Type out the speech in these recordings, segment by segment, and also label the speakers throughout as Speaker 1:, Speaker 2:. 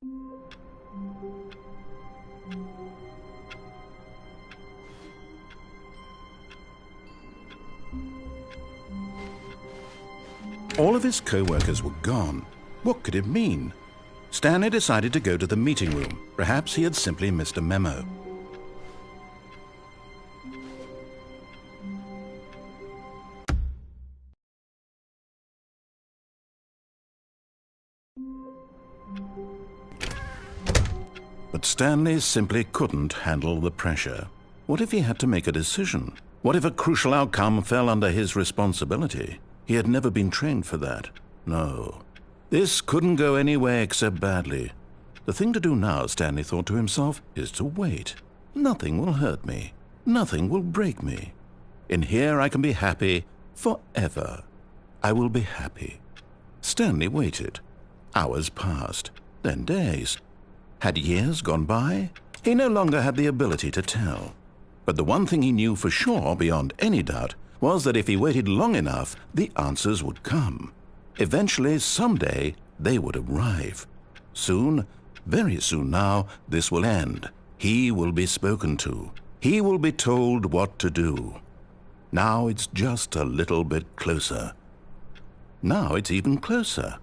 Speaker 1: All of his co-workers were gone. What could it mean? Stanley decided to go to the meeting room. Perhaps he had simply missed a memo. But Stanley simply couldn't handle the pressure. What if he had to make a decision? What if a crucial outcome fell under his responsibility? He had never been trained for that. No. This couldn't go anywhere except badly. The thing to do now, Stanley thought to himself, is to wait. Nothing will hurt me. Nothing will break me. In here I can be happy forever. I will be happy. Stanley waited. Hours passed, then days. Had years gone by? He no longer had the ability to tell. But the one thing he knew for sure, beyond any doubt, was that if he waited long enough, the answers would come. Eventually, someday, they would arrive. Soon, very soon now, this will end. He will be spoken to. He will be told what to do. Now it's just a little bit closer. Now it's even closer.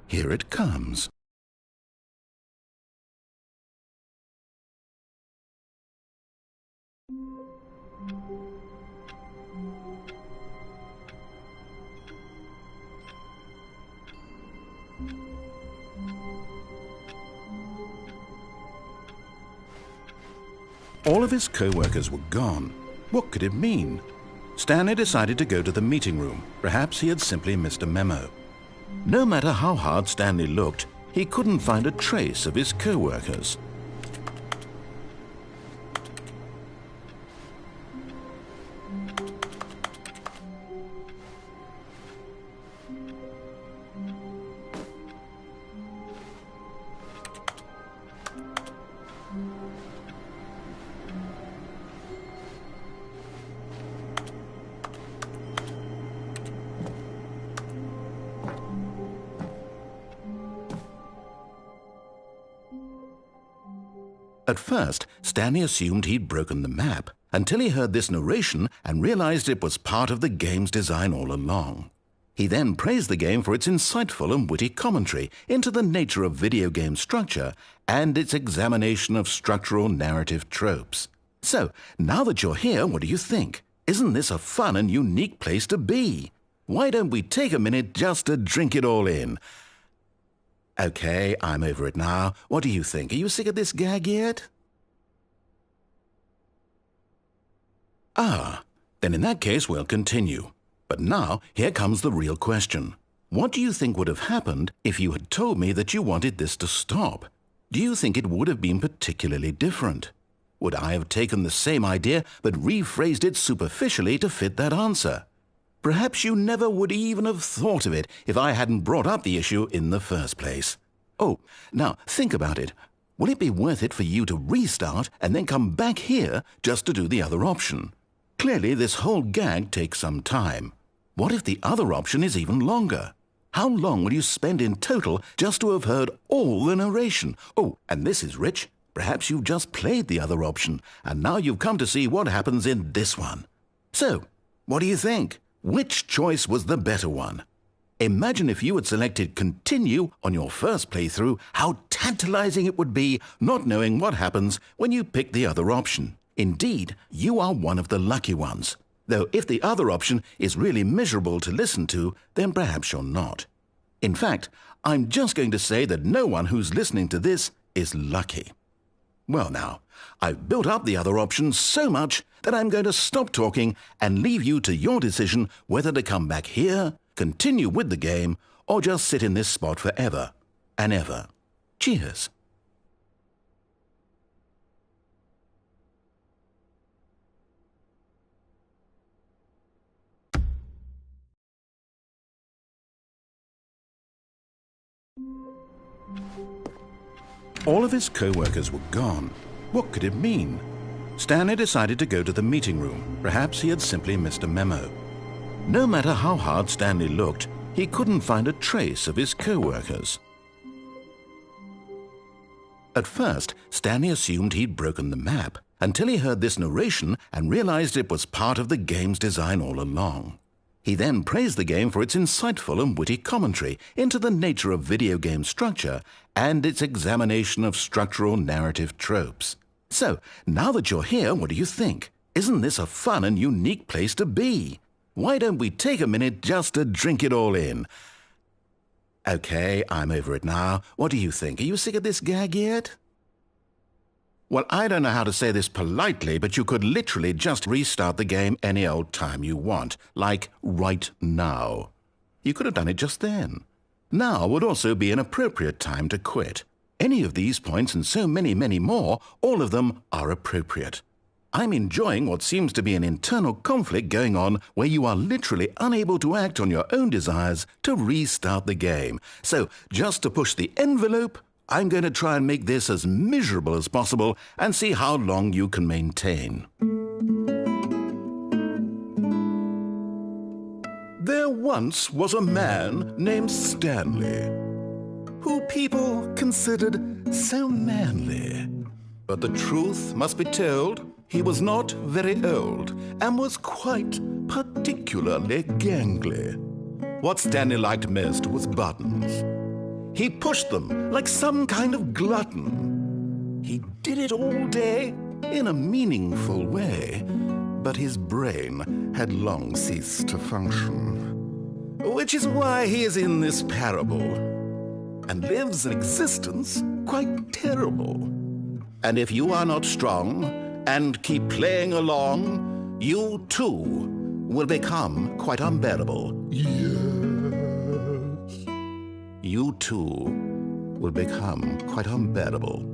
Speaker 1: Here it comes. All of his co-workers were gone. What could it mean? Stanley decided to go to the meeting room. Perhaps he had simply missed a memo. No matter how hard Stanley looked, he couldn't find a trace of his co-workers. At first, Stanley assumed he'd broken the map, until he heard this narration and realized it was part of the game's design all along. He then praised the game for its insightful and witty commentary into the nature of video game structure and its examination of structural narrative tropes. So, now that you're here, what do you think? Isn't this a fun and unique place to be? Why don't we take a minute just to drink it all in? Okay, I'm over it now. What do you think? Are you sick of this gag yet? Ah, then in that case we'll continue. But now, here comes the real question. What do you think would have happened if you had told me that you wanted this to stop? Do you think it would have been particularly different? Would I have taken the same idea but rephrased it superficially to fit that answer? Perhaps you never would even have thought of it if I hadn't brought up the issue in the first place. Oh, now think about it. Will it be worth it for you to restart and then come back here just to do the other option? Clearly, this whole gag takes some time. What if the other option is even longer? How long will you spend in total just to have heard all the narration? Oh, and this is rich. Perhaps you've just played the other option, and now you've come to see what happens in this one. So, what do you think? Which choice was the better one? Imagine if you had selected Continue on your first playthrough, how tantalizing it would be not knowing what happens when you pick the other option. Indeed, you are one of the lucky ones. Though if the other option is really miserable to listen to, then perhaps you're not. In fact, I'm just going to say that no one who's listening to this is lucky. Well now, I've built up the other option so much that I'm going to stop talking and leave you to your decision whether to come back here, continue with the game, or just sit in this spot forever and ever. Cheers. All of his co-workers were gone. What could it mean? Stanley decided to go to the meeting room. Perhaps he had simply missed a memo. No matter how hard Stanley looked, he couldn't find a trace of his co-workers. At first, Stanley assumed he'd broken the map until he heard this narration and realized it was part of the game's design all along. He then praised the game for its insightful and witty commentary into the nature of video game structure and its examination of structural narrative tropes. So, now that you're here, what do you think? Isn't this a fun and unique place to be? Why don't we take a minute just to drink it all in? Okay, I'm over it now. What do you think? Are you sick of this gag yet? Well, I don't know how to say this politely, but you could literally just restart the game any old time you want, like right now. You could have done it just then. Now would also be an appropriate time to quit. Any of these points and so many, many more, all of them are appropriate. I'm enjoying what seems to be an internal conflict going on where you are literally unable to act on your own desires to restart the game. So, just to push the envelope, I'm going to try and make this as miserable as possible and see how long you can maintain. There once was a man named Stanley, who people considered so manly. But the truth must be told, he was not very old and was quite particularly gangly. What Stanley liked most was buttons. He pushed them like some kind of glutton. He did it all day in a meaningful way, but his brain had long ceased to function. Which is why he is in this parable and lives an existence quite terrible. And if you are not strong and keep playing along, you too will become quite unbearable. Yes. You too will become quite unbearable.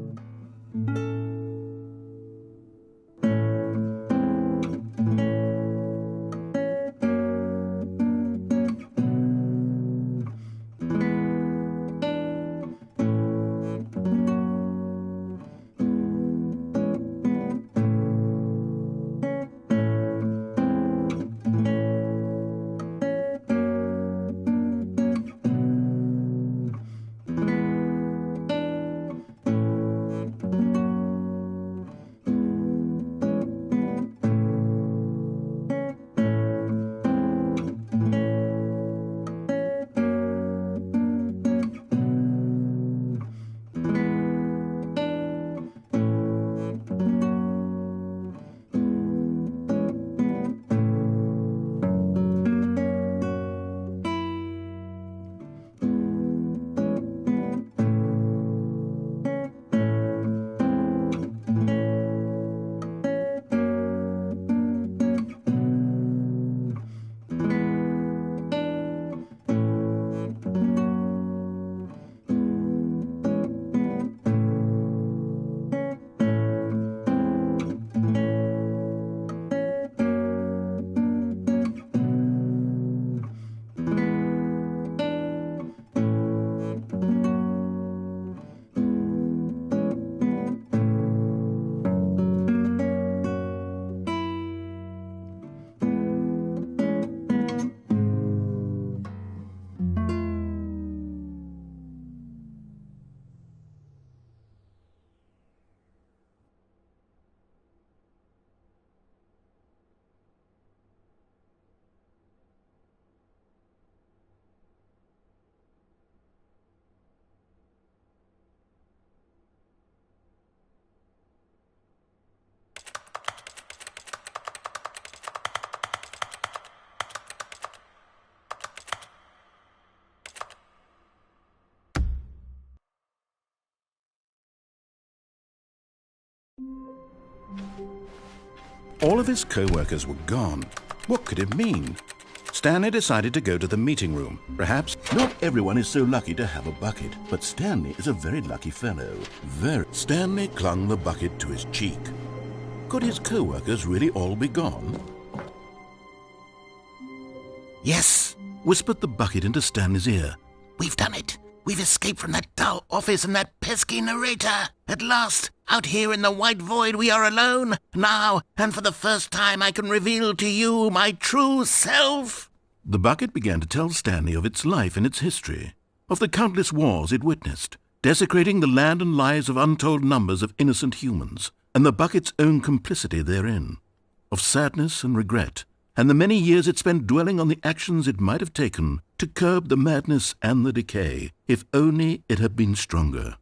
Speaker 1: All of his co-workers were gone. What could it mean? Stanley decided to go to the meeting room. Perhaps not everyone is so lucky to have a bucket, but Stanley is a very lucky fellow. Stanley clung the bucket to his cheek. Could his co-workers really all be gone?
Speaker 2: Yes,
Speaker 1: Whispered the bucket into Stanley's ear.
Speaker 2: we've done it. We've escaped from that dull office and that pesky narrator. At last, out here in the white void, we are alone. Now, and for the first time, I can reveal to you my true self.
Speaker 1: The bucket began to tell Stanley of its life and its history, of the countless wars it witnessed, desecrating the land and lives of untold numbers of innocent humans, and the bucket's own complicity therein, of sadness and regret, and the many years it spent dwelling on the actions it might have taken to curb the madness and the decay, if only it had been stronger,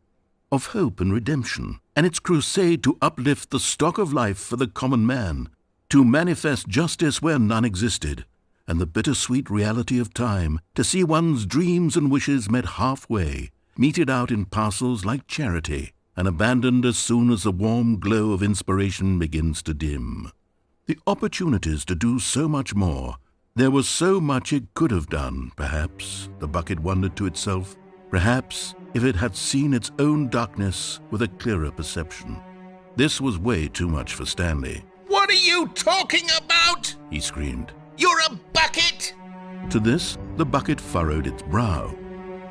Speaker 1: of hope and redemption, and its crusade to uplift the stock of life for the common man, to manifest justice where none existed, and the bittersweet reality of time, to see one's dreams and wishes met halfway, meted out in parcels like charity, and abandoned as soon as the warm glow of inspiration begins to dim. The opportunities to do so much more. There was so much it could have done, perhaps, the bucket wondered to itself. Perhaps if it had seen its own darkness with a clearer perception. This was way too much for Stanley.
Speaker 2: What are you talking about?
Speaker 1: He screamed.
Speaker 2: You're a bucket!
Speaker 1: To this, the bucket furrowed its brow.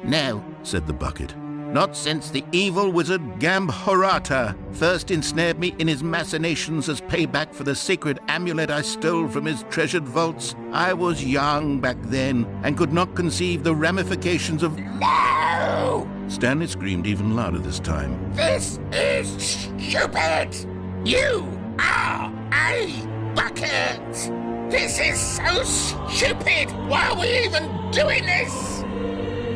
Speaker 2: No,
Speaker 1: Said the bucket.
Speaker 2: not since the evil wizard Gambhorata first ensnared me in his machinations as payback for the sacred amulet I stole from his treasured vaults. I was young back then and could not conceive the ramifications of... No!
Speaker 1: Stanley screamed even louder this time.
Speaker 2: This is stupid! You are a bucket! This is so stupid! Why are we even doing this?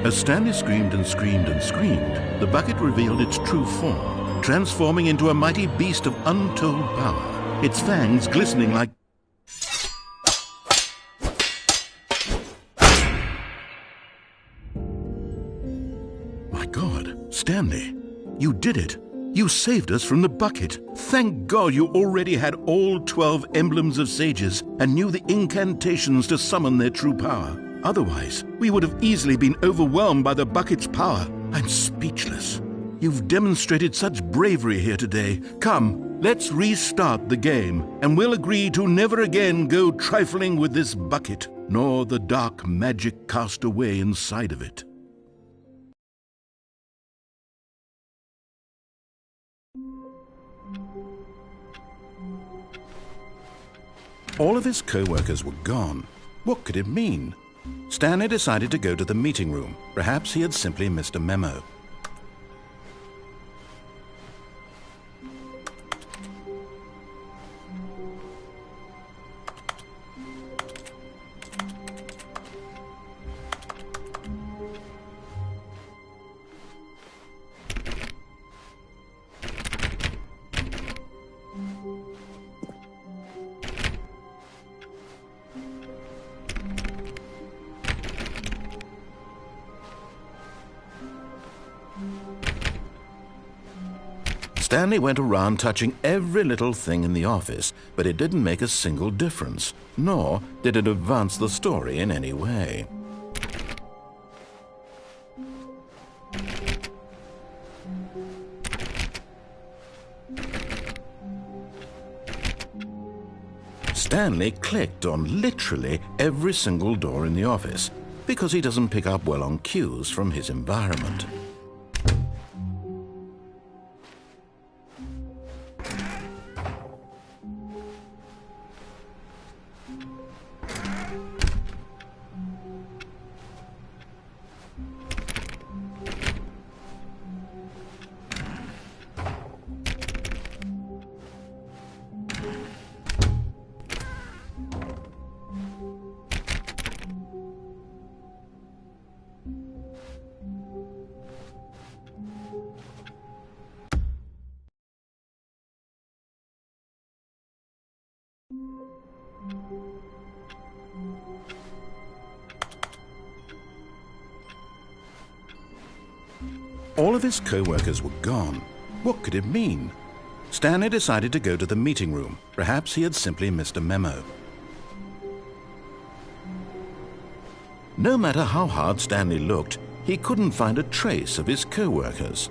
Speaker 1: As Stanley screamed and screamed and screamed, the bucket revealed its true form, transforming into a mighty beast of untold power, its fangs glistening like... My God, Stanley, you did it. You saved us from the bucket. Thank God you already had all 12 emblems of sages and knew the incantations to summon their true power. Otherwise, we would have easily been overwhelmed by the bucket's power. I'm speechless. You've demonstrated such bravery here today. Come, let's restart the game, and we'll agree to never again go trifling with this bucket, nor the dark magic cast away inside of it. All of his co-workers were gone. What could it mean? Stanley decided to go to the meeting room. Perhaps he had simply missed a memo. Stanley went around touching every little thing in the office, but it didn't make a single difference, nor did it advance the story in any way. Stanley clicked on literally every single door in the office, because he doesn't pick up well on cues from his environment. All of his co-workers were gone. What could it mean? Stanley decided to go to the meeting room. Perhaps he had simply missed a memo. No matter how hard Stanley looked, he couldn't find a trace of his co-workers.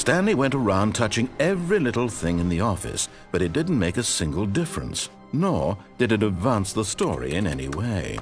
Speaker 1: Stanley went around touching every little thing in the office, but it didn't make a single difference, nor did it advance the story in any way.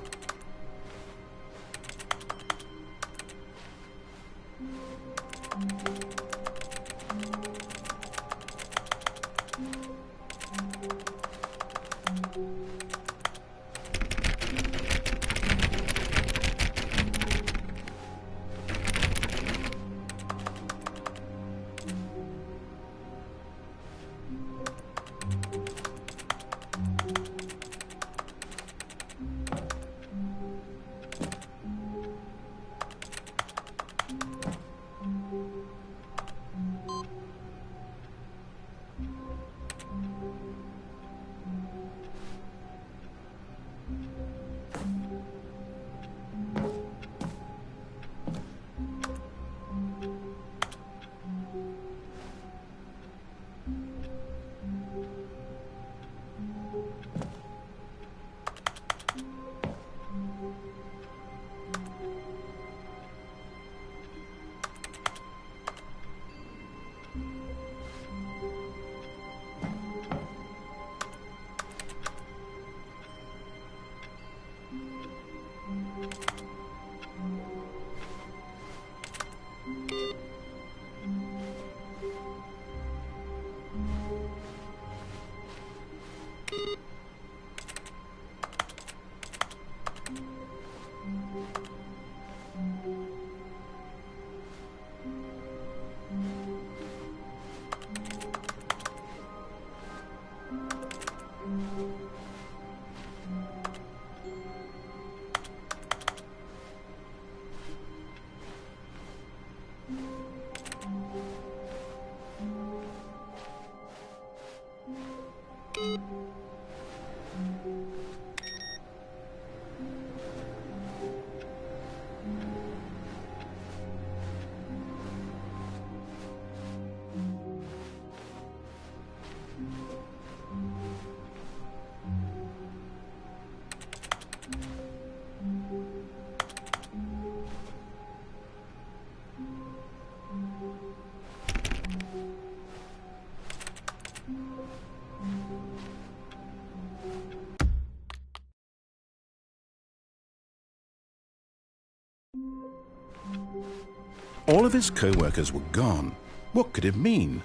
Speaker 1: All of his co-workers were gone. What could it mean?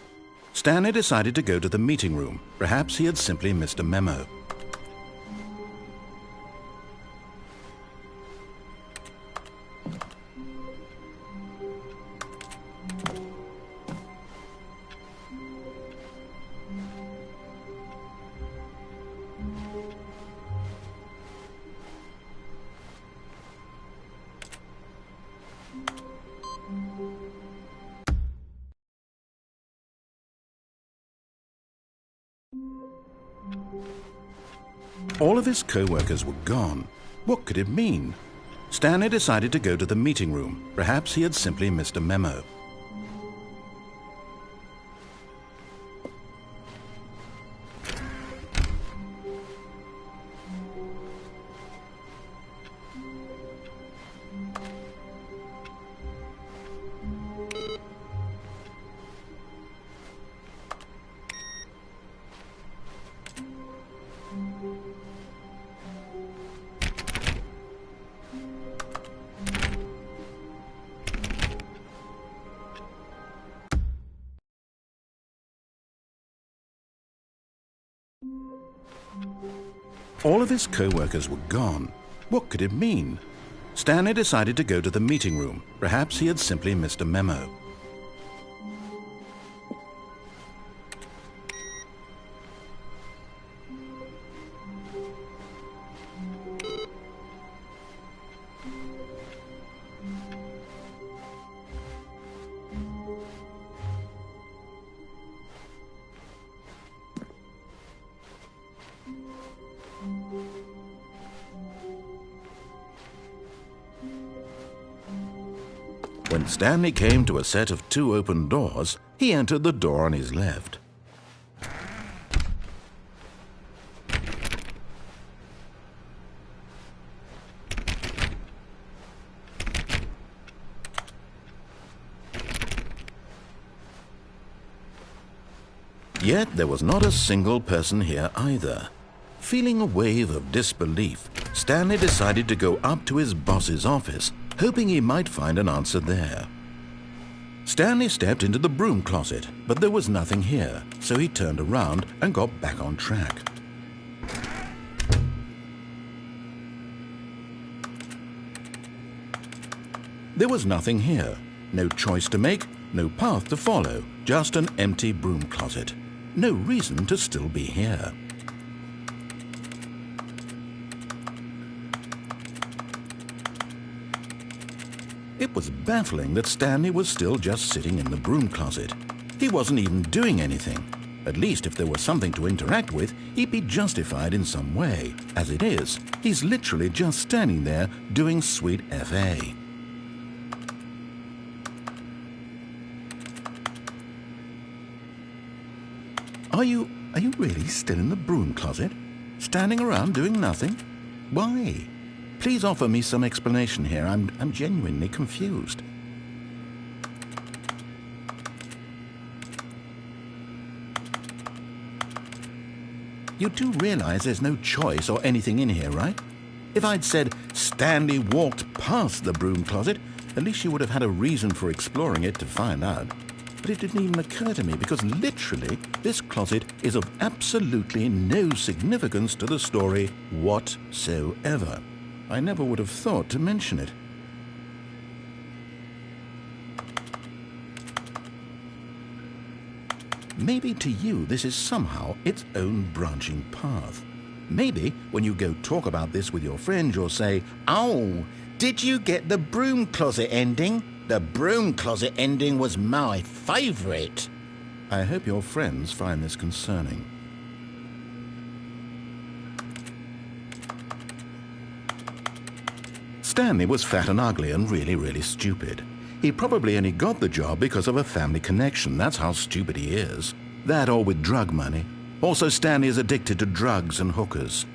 Speaker 1: Stanley decided to go to the meeting room. Perhaps he had simply missed a memo. All of his co-workers were gone. What could it mean? Stanley decided to go to the meeting room. Perhaps he had simply missed a memo. All of his co-workers were gone. What could it mean? Stanley decided to go to the meeting room. Perhaps he had simply missed a memo. When Stanley came to a set of 2 open doors, he entered the door on his left. Yet there was not a single person here either. Feeling a wave of disbelief, Stanley decided to go up to his boss's office, hoping he might find an answer there. Stanley stepped into the broom closet, but there was nothing here, so he turned around and got back on track. There was nothing here. No choice to make, no path to follow, just an empty broom closet. No reason to still be here. It was baffling that Stanley was still just sitting in the broom closet. He wasn't even doing anything. At least if there was something to interact with, he'd be justified in some way. As it is, he's literally just standing there doing sweet FA. Are you really still in the broom closet? Standing around doing nothing? Why? Please offer me some explanation here. I'm genuinely confused. You do realize there's no choice or anything in here, right? If I'd said Stanley walked past the broom closet, at least you would have had a reason for exploring it to find out. But it didn't even occur to me because literally this closet is of absolutely no significance to the story whatsoever. I never would have thought to mention it. Maybe to you this is somehow its own branching path. Maybe when you go talk about this with your friends you'll say, "Oh, did you get the broom closet ending? The broom closet ending was my favourite." I hope your friends find this concerning. Stanley was fat and ugly and really stupid. He probably only got the job because of a family connection. That's how stupid he is. That or with drug money. Also, Stanley is addicted to drugs and hookers.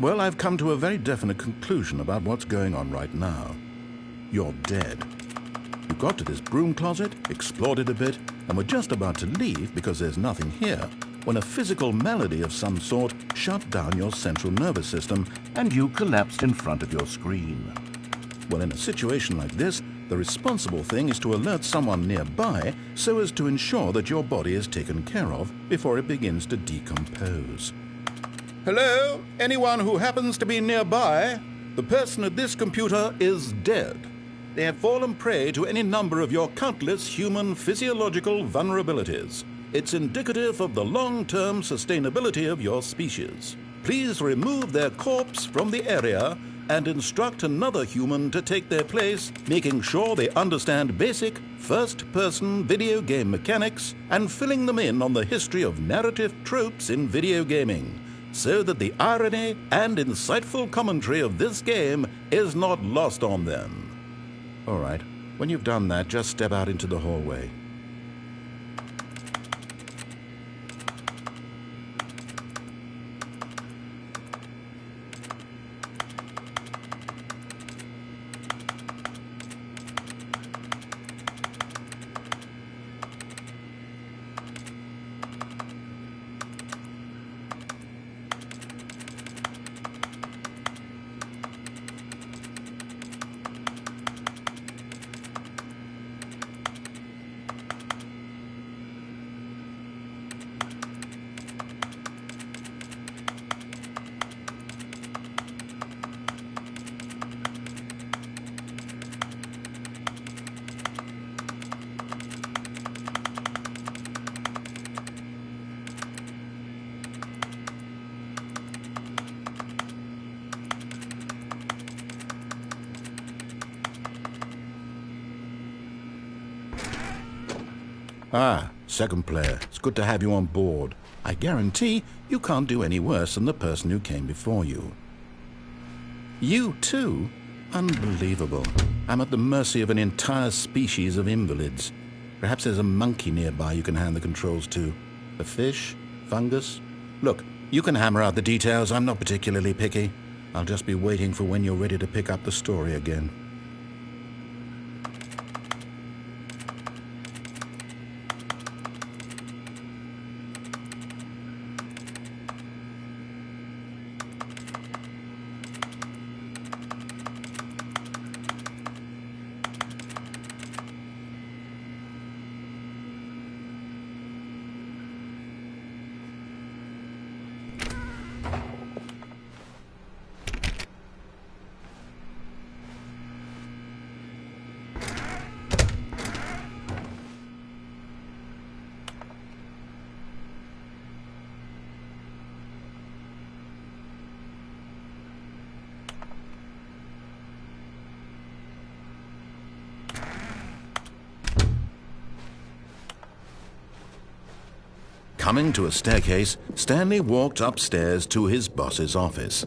Speaker 1: Well, I've come to a very definite conclusion about what's going on right now. You're dead. You got to this broom closet, explored it a bit, and were just about to leave because there's nothing here, when a physical malady of some sort shut down your central nervous system and you collapsed in front of your screen. Well, in a situation like this, the responsible thing is to alert someone nearby so as to ensure that your body is taken care of before it begins to decompose. Hello? Anyone who happens to be nearby? The person at this computer is dead. They have fallen prey to any number of your countless human physiological vulnerabilities. It's indicative of the long-term sustainability of your species. Please remove their corpse from the area and instruct another human to take their place, making sure they understand basic first-person video game mechanics and filling them in on the history of narrative tropes in video gaming, so that the irony and insightful commentary of this game is not lost on them. All right, when you've done that, just step out into the hallway. Ah, second player. It's good to have you on board. I guarantee you can't do any worse than the person who came before you. You too? Unbelievable. I'm at the mercy of an entire species of invalids. Perhaps there's a monkey nearby you can hand the controls to. A fish? Fungus? Look, you can hammer out the details. I'm not particularly picky. I'll just be waiting for when you're ready to pick up the story again. Coming to a staircase, Stanley walked upstairs to his boss's office.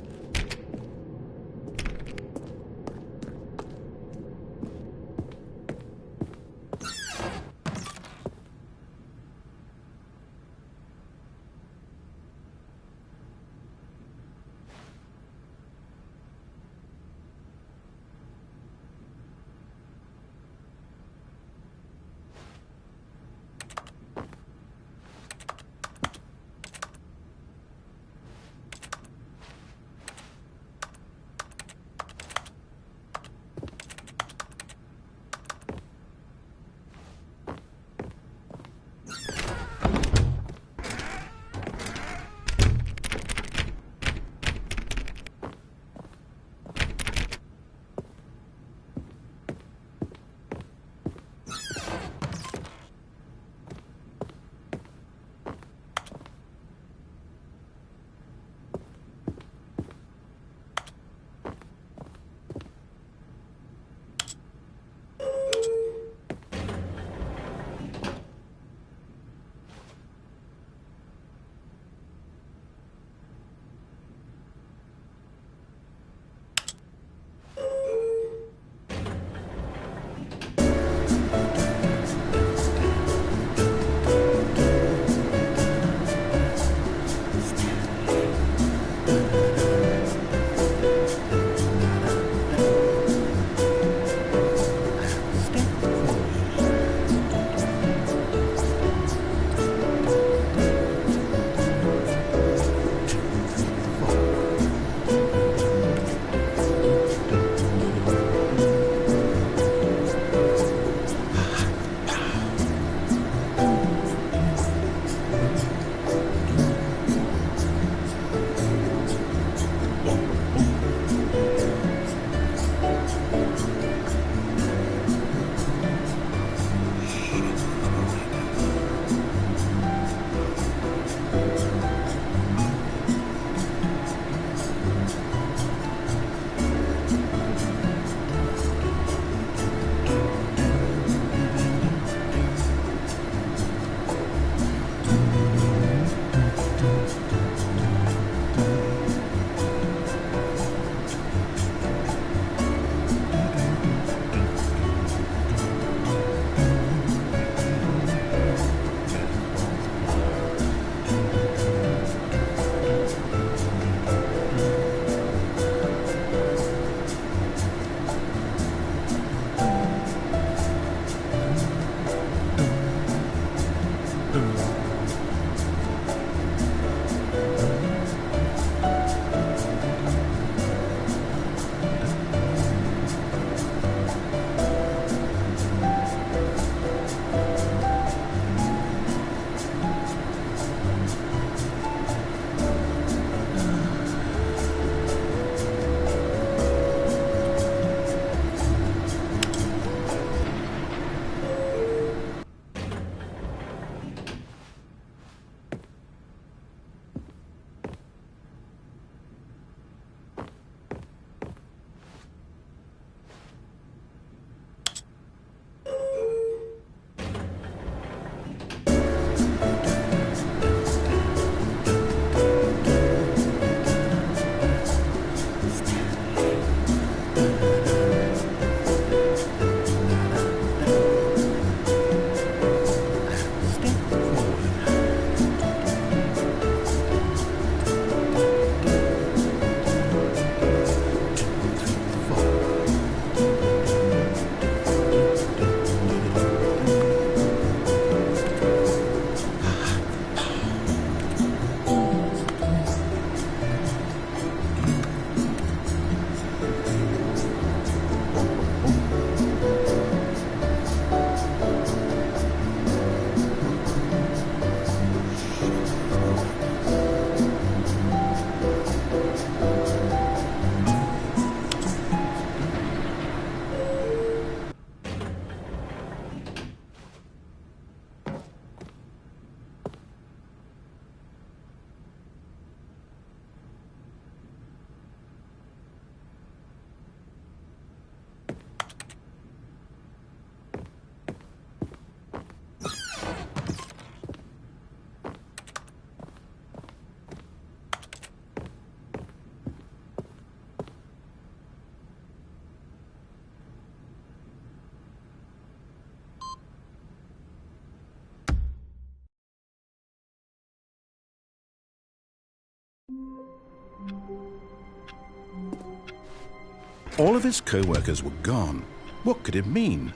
Speaker 1: All of his co-workers were gone. What could it mean?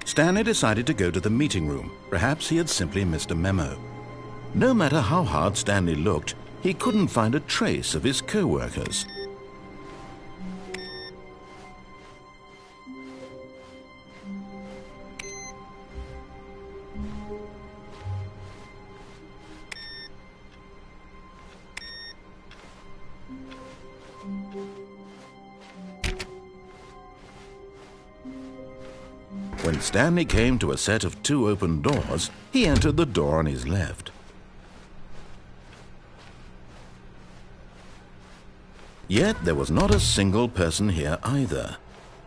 Speaker 1: Stanley decided to go to the meeting room. Perhaps he had simply missed a memo. No matter how hard Stanley looked, he couldn't find a trace of his co-workers. When Stanley came to a set of 2 open doors, he entered the door on his left. Yet there was not a single person here either.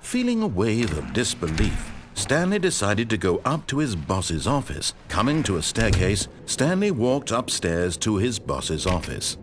Speaker 1: Feeling a wave of disbelief, Stanley decided to go up to his boss's office. Coming to a staircase, Stanley walked upstairs to his boss's office.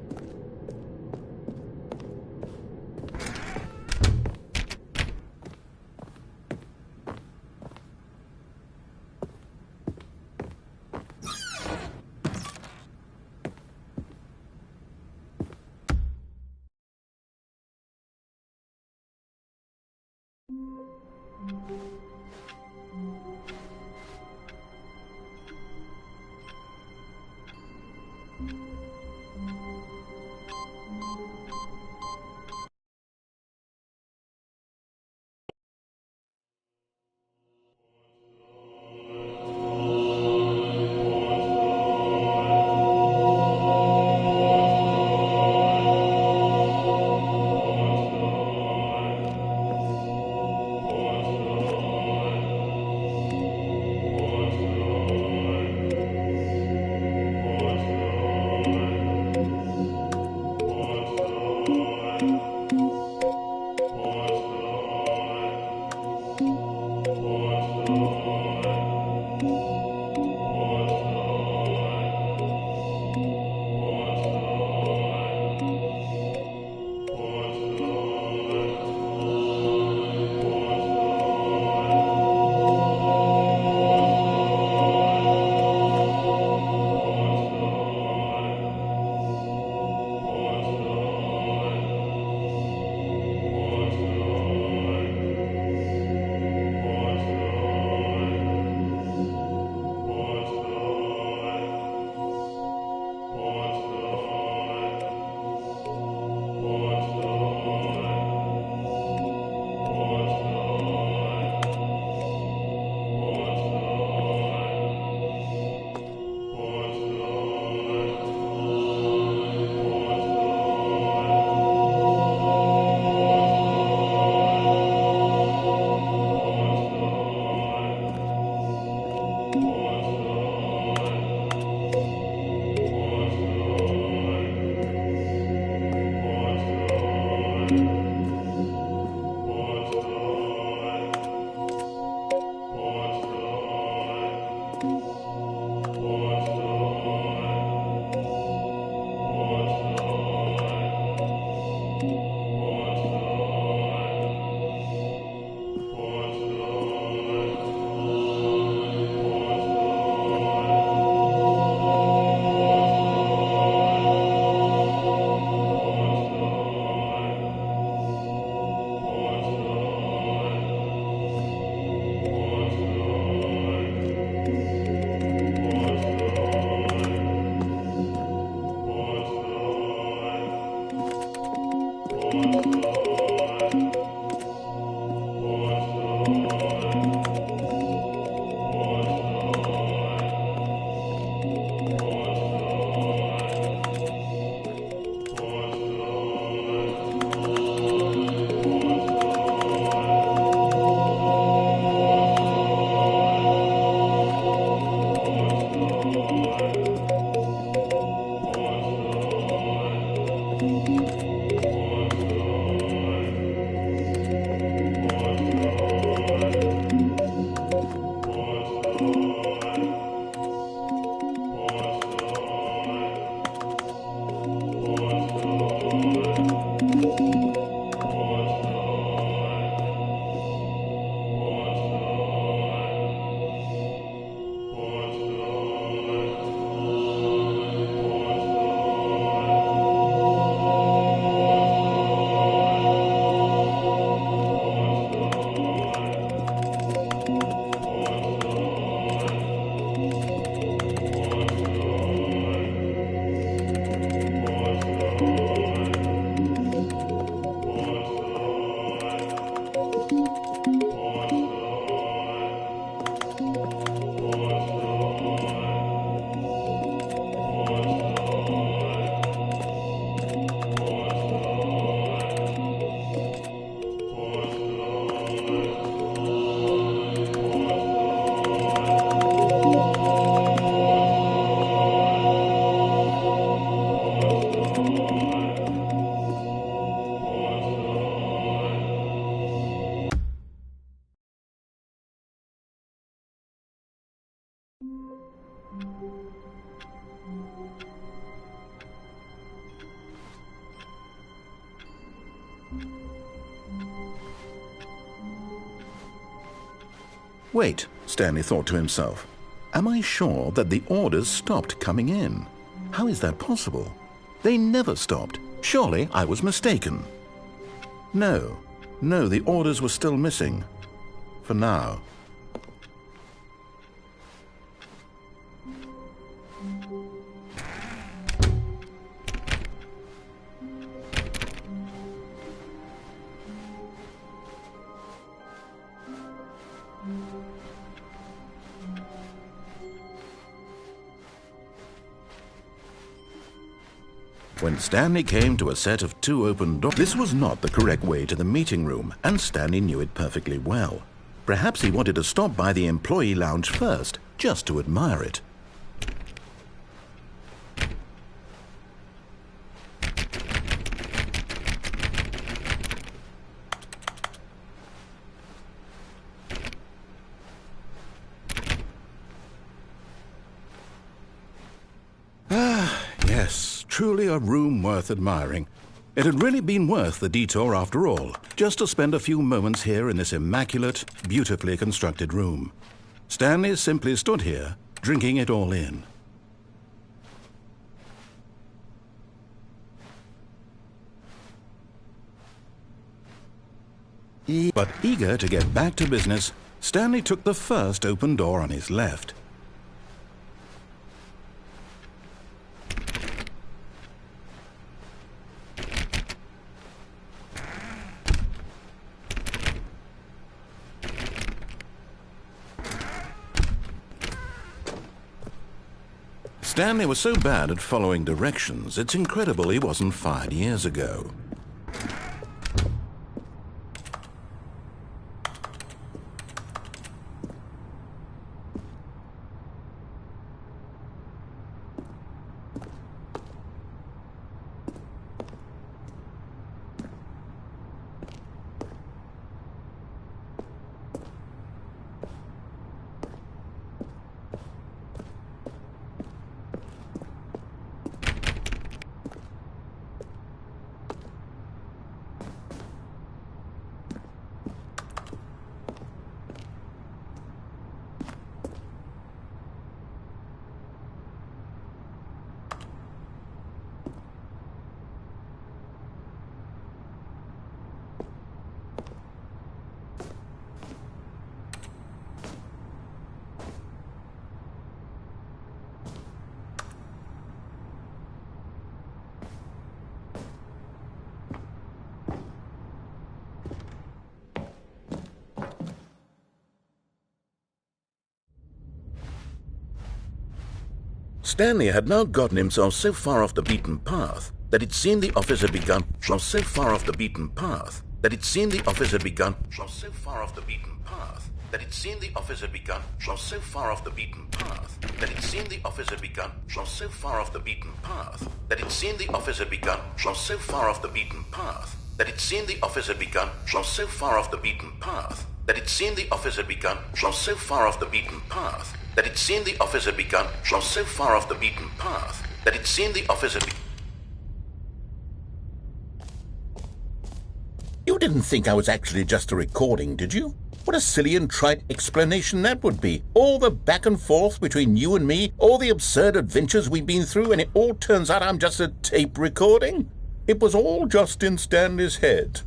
Speaker 1: Wait, Stanley thought to himself. Am I sure that the orders stopped coming in? How is that possible? They never stopped. Surely I was mistaken. No, the orders were still missing. For now. When Stanley came to a set of 2 open doors, this was not the correct way to the meeting room, and Stanley knew it perfectly well. Perhaps he wanted to stop by the employee lounge first, just to admire it. Yes, truly a room worth admiring. It had really been worth the detour after all, just to spend a few moments here in this immaculate, beautifully constructed room. Stanley simply stood here, drinking it all in. But eager to get back to business, Stanley took the first open door on his left. Stanley was so bad at following directions, it's incredible he wasn't fired years ago. Stanley had now gotten himself so far off the beaten path that it seemed the office had begun so far off the beaten path that it seemed the office had begun so far off the beaten path that it seemed the office had begun so far off the beaten path that it seemed the office had begun so far off the beaten path that it seemed the office had begun so far off the beaten path that it seemed the office had begun so far off the beaten path that it seemed the office had begun so far off the beaten path that it seemed the office had begun so far off the beaten path that it seemed the office had begun. You didn't think I was actually just a recording, did you? What a silly and trite explanation that would be. All the back and forth between you and me, all the absurd adventures we've been through, and it all turns out I'm just a tape recording? It was all just in Stanley's head.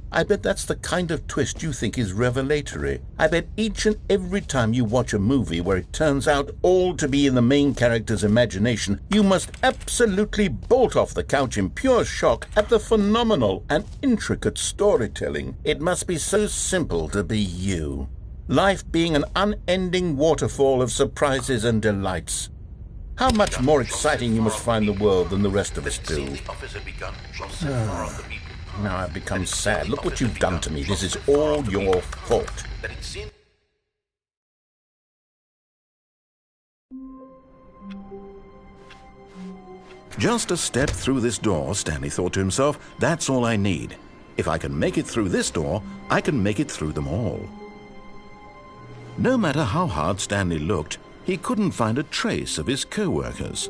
Speaker 1: I bet that's the kind of twist you think is revelatory. I bet each and every time you watch a movie where it turns out all to be in the main character's imagination, you must absolutely bolt off the couch in pure shock at the phenomenal and intricate storytelling. It must be so simple to be you. Life being an unending waterfall of surprises and delights. How much more exciting you must find the world than the rest of us do. Now I've become sad. Look what you've done to me. This is all your fault. Just a step through this door, Stanley thought to himself. That's all I need. If I can make it through this door, I can make it through them all. No matter how hard Stanley looked, he couldn't find a trace of his co-workers.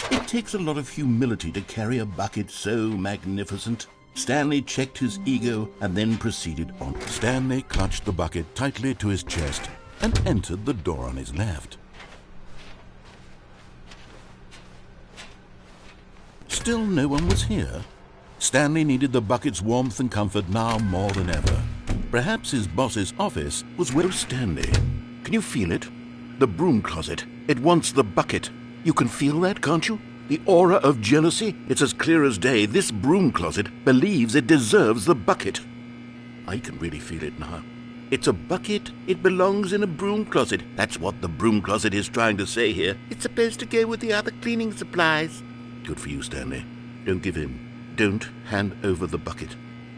Speaker 3: It takes a lot of humility to carry a bucket so magnificent. Stanley checked his ego and then proceeded on.
Speaker 1: Stanley clutched the bucket tightly to his chest and entered the door on his left. Still no one was here. Stanley needed the bucket's warmth and comfort now more than ever. Perhaps his boss's office was where...
Speaker 3: Stanley, can you feel it? The broom closet. It wants the bucket. You can feel that, can't you? The aura of jealousy, it's as clear as day. This broom closet believes it deserves the bucket. I can really feel it now. It's a bucket. It belongs in a broom closet. That's what the broom closet is trying to say here. It's supposed to go with the other cleaning supplies. Good for you, Stanley. Don't give in. Don't hand over the bucket.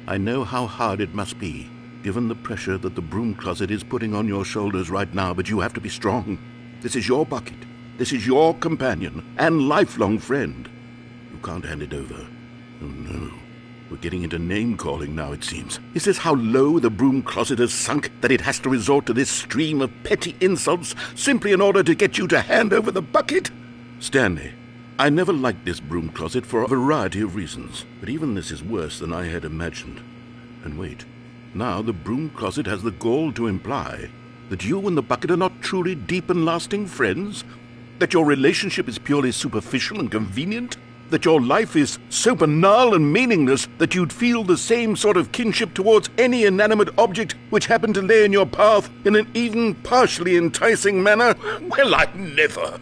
Speaker 3: I know how hard it must be, given the pressure that the broom closet is putting on your shoulders right now, but you have to be strong. This is your bucket. This is your companion and lifelong friend. You can't hand it over. Oh, no. We're getting into name-calling now, it seems. Is this how low the broom closet has sunk, that it has to resort to this stream of petty insults simply in order to get you to hand over the bucket? Stanley, I never liked this broom closet for a variety of reasons, but even this is worse than I had imagined. And wait, now the broom closet has the gall to imply that you and the bucket are not truly deep and lasting friends? That your relationship is purely superficial and convenient? That your life is so banal and meaningless that you'd feel the same sort of kinship towards any inanimate object which happened to lay in your path in an even partially enticing manner? Well, I never.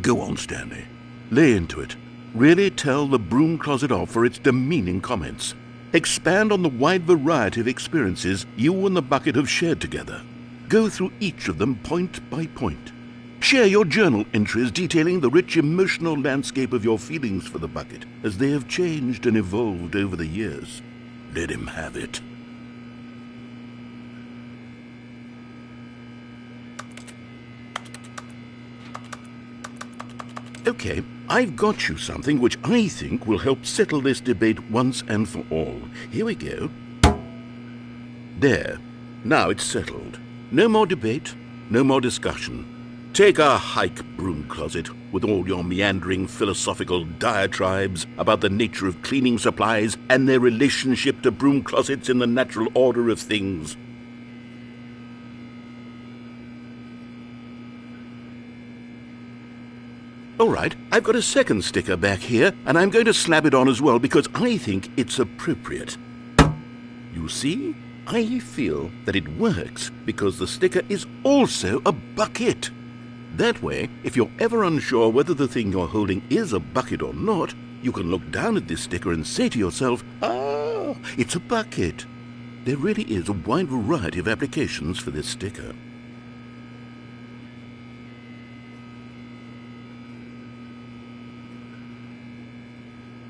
Speaker 3: Go on, Stanley. Lay into it. Really tell the broom closet off for its demeaning comments. Expand on the wide variety of experiences you and the bucket have shared together. Go through each of them point by point. Share your journal entries detailing the rich emotional landscape of your feelings for the bucket as they have changed and evolved over the years. Let him have it. Okay, I've got you something which I think will help settle this debate once and for all. Here we go. There. Now it's settled. No more debate, no more discussion. Take a hike, broom closet, with all your meandering philosophical diatribes about the nature of cleaning supplies and their relationship to broom closets in the natural order of things. All right, I've got a second sticker back here, and I'm going to slap it on as well because I think it's appropriate. You see? I feel that it works because the sticker is also a bucket. That way, if you're ever unsure whether the thing you're holding is a bucket or not, you can look down at this sticker and say to yourself, "Ah, it's a bucket." There really is a wide variety of applications for this sticker.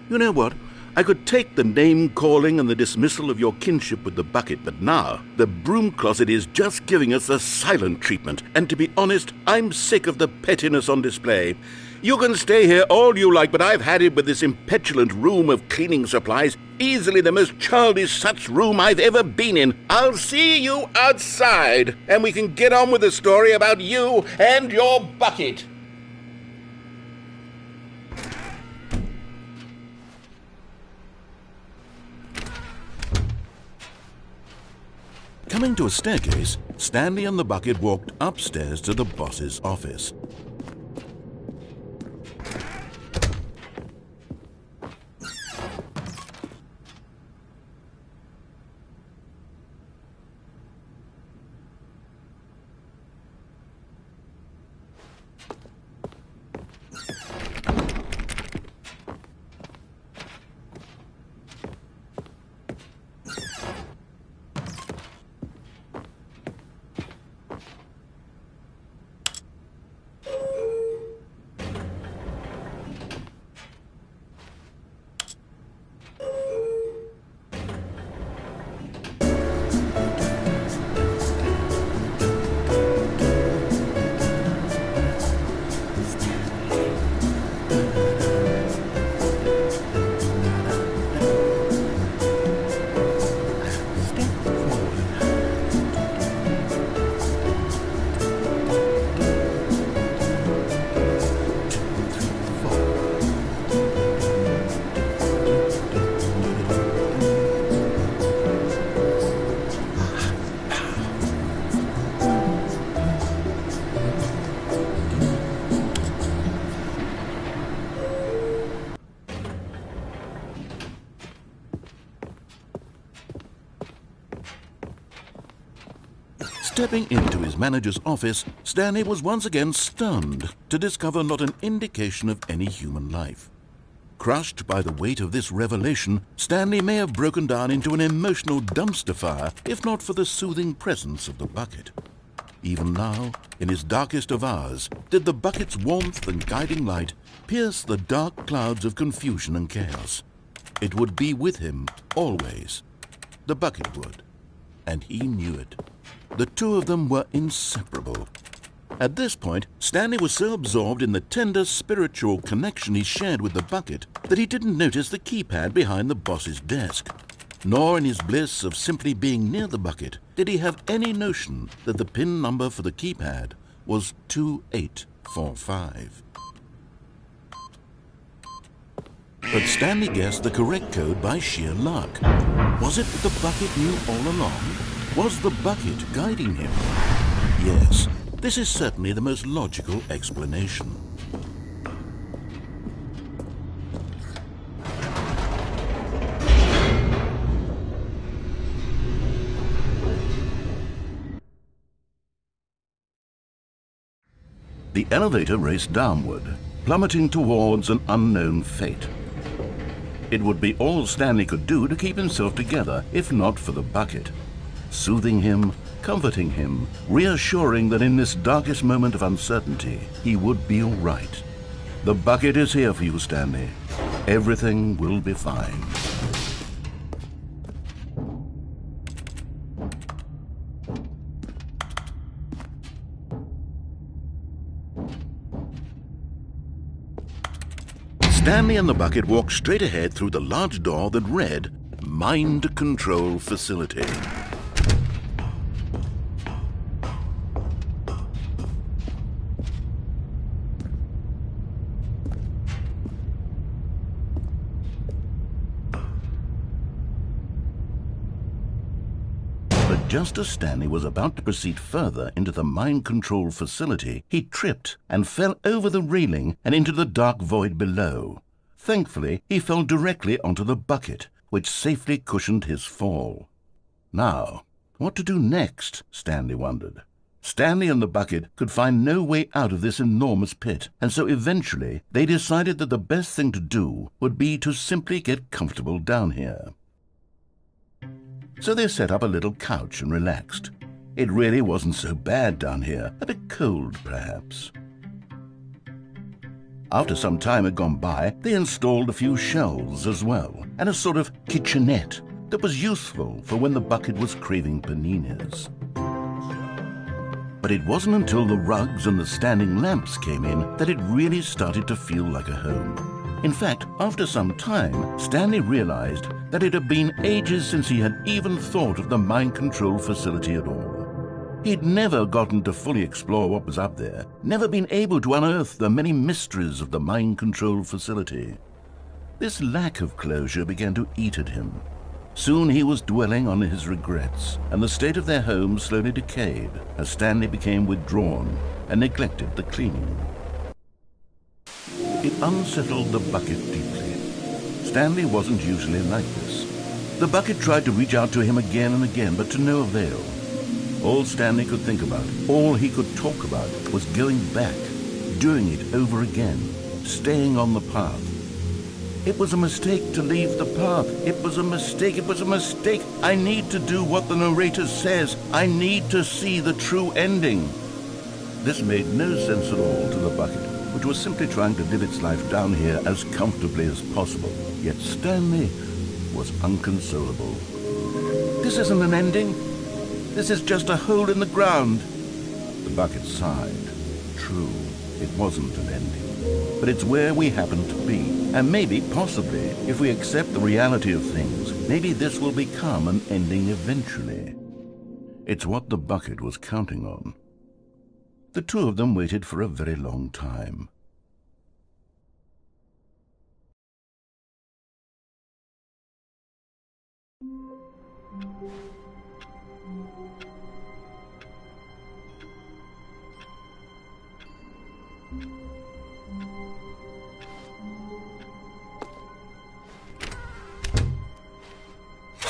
Speaker 3: You know what? I could take the name-calling and the dismissal of your kinship with the bucket, but now the broom closet is just giving us the silent treatment, and to be honest, I'm sick of the pettiness on display. You can stay here all you like, but I've had it with this impetulant room of cleaning supplies, easily the most childish such room I've ever been in. I'll see you outside, and we can get on with the story about you and your bucket.
Speaker 1: Coming to a staircase, Stanley and the bucket walked upstairs to the boss's office. Stepping into his manager's office, Stanley was once again stunned to discover not an indication of any human life. Crushed by the weight of this revelation, Stanley may have broken down into an emotional dumpster fire if not for the soothing presence of the bucket. Even now, in his darkest of hours, did the bucket's warmth and guiding light pierce the dark clouds of confusion and chaos. It would be with him always. The bucket would, and he knew it. The two of them were inseparable. At this point, Stanley was so absorbed in the tender spiritual connection he shared with the bucket that he didn't notice the keypad behind the boss's desk. Nor in his bliss of simply being near the bucket did he have any notion that the PIN number for the keypad was 2845. But Stanley guessed the correct code by sheer luck. Was it that the bucket knew all along? Was the bucket guiding him? Yes, this is certainly the most logical explanation. The elevator raced downward, plummeting towards an unknown fate. It would be all Stanley could do to keep himself together, if not for the bucket. Soothing him, comforting him, reassuring that in this darkest moment of uncertainty, he would be all right. The bucket is here for you, Stanley. Everything will be fine. Stanley and the bucket walked straight ahead through the large door that read, Mind Control Facility. But just as Stanley was about to proceed further into the mind control facility, he tripped and fell over the railing and into the dark void below. Thankfully, he fell directly onto the bucket, which safely cushioned his fall. Now, what to do next? Stanley wondered. Stanley and the bucket could find no way out of this enormous pit, and so eventually they decided that the best thing to do would be to simply get comfortable down here. So they set up a little couch and relaxed. It really wasn't so bad down here, a bit cold perhaps. After some time had gone by, they installed a few shelves as well, and a sort of kitchenette that was useful for when the bucket was craving paninis. But it wasn't until the rugs and the standing lamps came in that it really started to feel like a home. In fact, after some time, Stanley realized that it had been ages since he had even thought of the mind control facility at all. He'd never gotten to fully explore what was up there, never been able to unearth the many mysteries of the mind control facility. This lack of closure began to eat at him. Soon he was dwelling on his regrets, and the state of their home slowly decayed as Stanley became withdrawn and neglected the cleaning. It unsettled the bucket deeply. Stanley wasn't usually like this. The bucket tried to reach out to him again and again, but to no avail. All Stanley could think about, all he could talk about, was going back, doing it over again, staying on the path. It was a mistake to leave the path. It was a mistake. It was a mistake. I need to do what the narrator says. I need to see the true ending. This made no sense at all to the bucket, which was simply trying to live its life down here as comfortably as possible. Yet Stanley was unconsolable. This isn't an ending. This is just a hole in the ground. The bucket sighed. True, it wasn't an ending. But it's where we happen to be. And maybe, possibly, if we accept the reality of things, maybe this will become an ending eventually. It's what the bucket was counting on. The two of them waited for a very long time.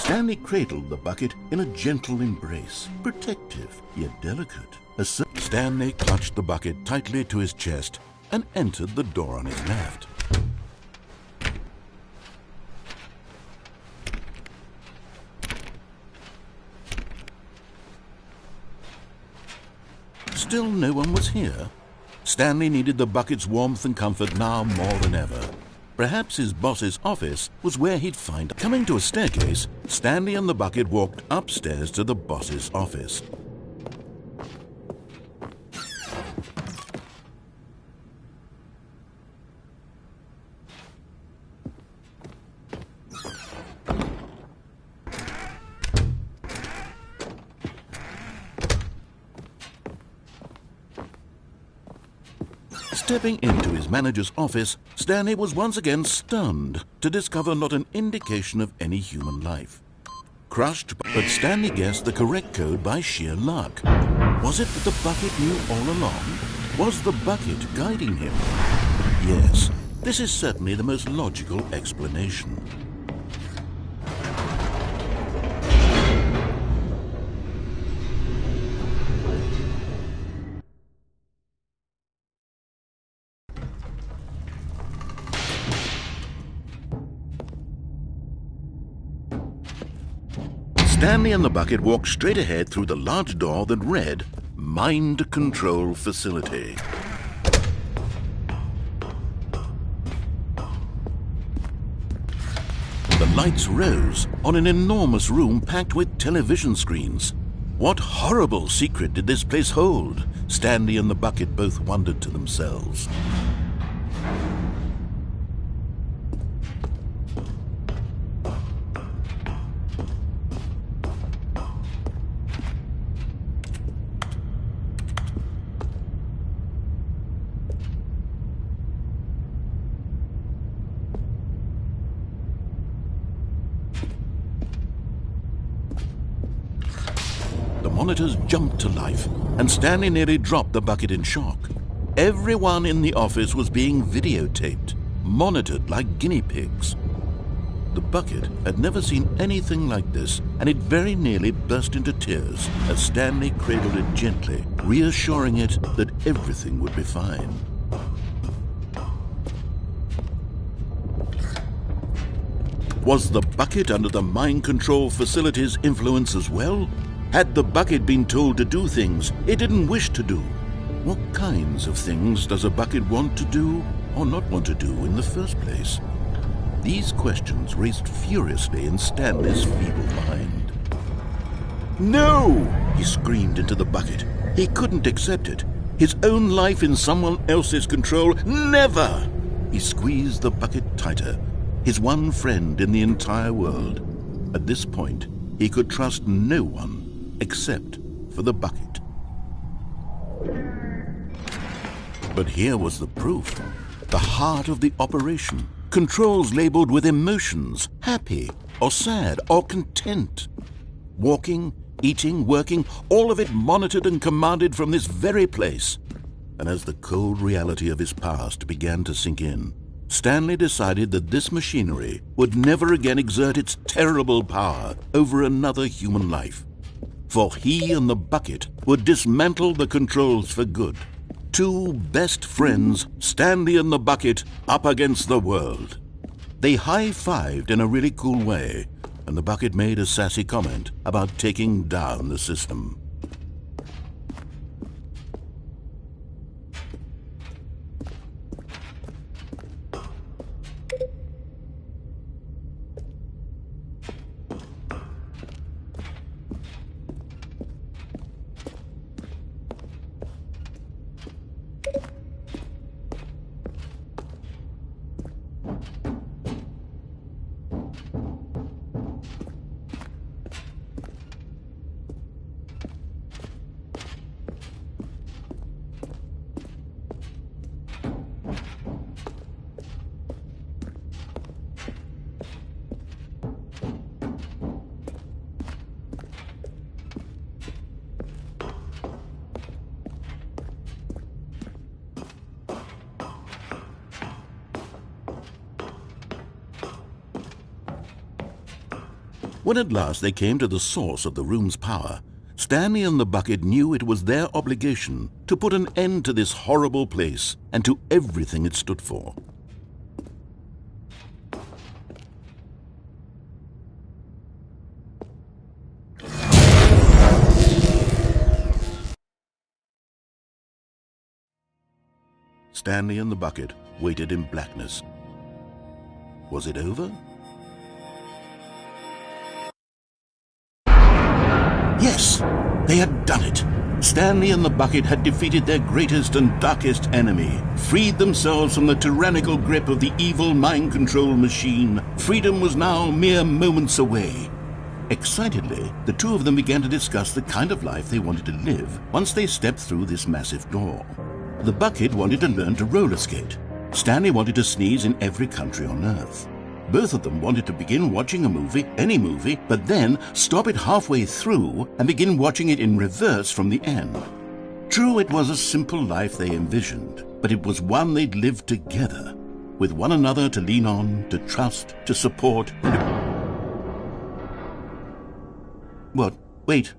Speaker 3: Stanley cradled the bucket in a gentle embrace, protective yet delicate. Stanley clutched the bucket tightly to his chest and entered the door on his left. Still no one was here. Stanley needed the bucket's warmth and comfort now more than ever. Perhaps his boss's office was where he'd find... Coming to a staircase, Stanley and the bucket walked upstairs to the boss's office. Stepping into his manager's office, Stanley was once again stunned to discover not an indication of any human life. Crushed, but Stanley guessed the correct code by sheer luck. Was it that the bucket knew all along? Was the bucket guiding him? Yes, this is certainly the most logical explanation. Stanley and the bucket walked straight ahead through the large door that read, Mind Control Facility. The lights rose on an enormous room packed with television screens. What horrible secret did this place hold? Stanley and the bucket both wondered to themselves. The monitors jumped to life, and Stanley nearly dropped the bucket in shock. Everyone in the office was being videotaped, monitored like guinea pigs. The bucket had never seen anything like this, and it very nearly burst into tears as Stanley cradled it gently, reassuring it that everything would be fine. Was the bucket under the mind control facility's influence as well? Had the bucket been told to do things it didn't wish to do? What kinds of things does a bucket want to do or not want to do in the first place? These questions raced furiously in Stanley's feeble mind. No! He screamed into the bucket. He couldn't accept it. His own life in someone else's control, never! He squeezed the bucket tighter, his one friend in the entire world. At this point, he could trust no one except for the bucket. But here was the proof. The heart of the operation. Controls labeled with emotions, happy or sad or content. Walking, eating, working, all of it monitored and commanded from this very place. And as the cold reality of his past began to sink in, Stanley decided that this machinery would never again exert its terrible power over another human life. For he and the bucket would dismantle the controls for good. Two best friends, Stanley and the bucket, up against the world. They high-fived in a really cool way, and the bucket made a sassy comment about taking down the system.
Speaker 1: When at last they came to the source of the room's power, Stanley and the bucket knew it was their obligation to put an end to this horrible place and to everything it stood for. Stanley and the bucket waited in blackness. Was it over? Yes, they had done it. Stanley and the bucket had defeated their greatest and darkest enemy, freed themselves from the tyrannical grip of the evil mind control machine. Freedom was now mere moments away. Excitedly, the two of them began to discuss the kind of life they wanted to live once they stepped through this massive door. The bucket wanted to learn to roller skate. Stanley wanted to sneeze in every country on Earth. Both of them wanted to begin watching a movie, any movie, but then stop it halfway through and begin watching it in reverse from the end. True, it was a simple life they envisioned, but it was one they'd lived together, with one another to lean on, to trust, to support, and to... What? Wait.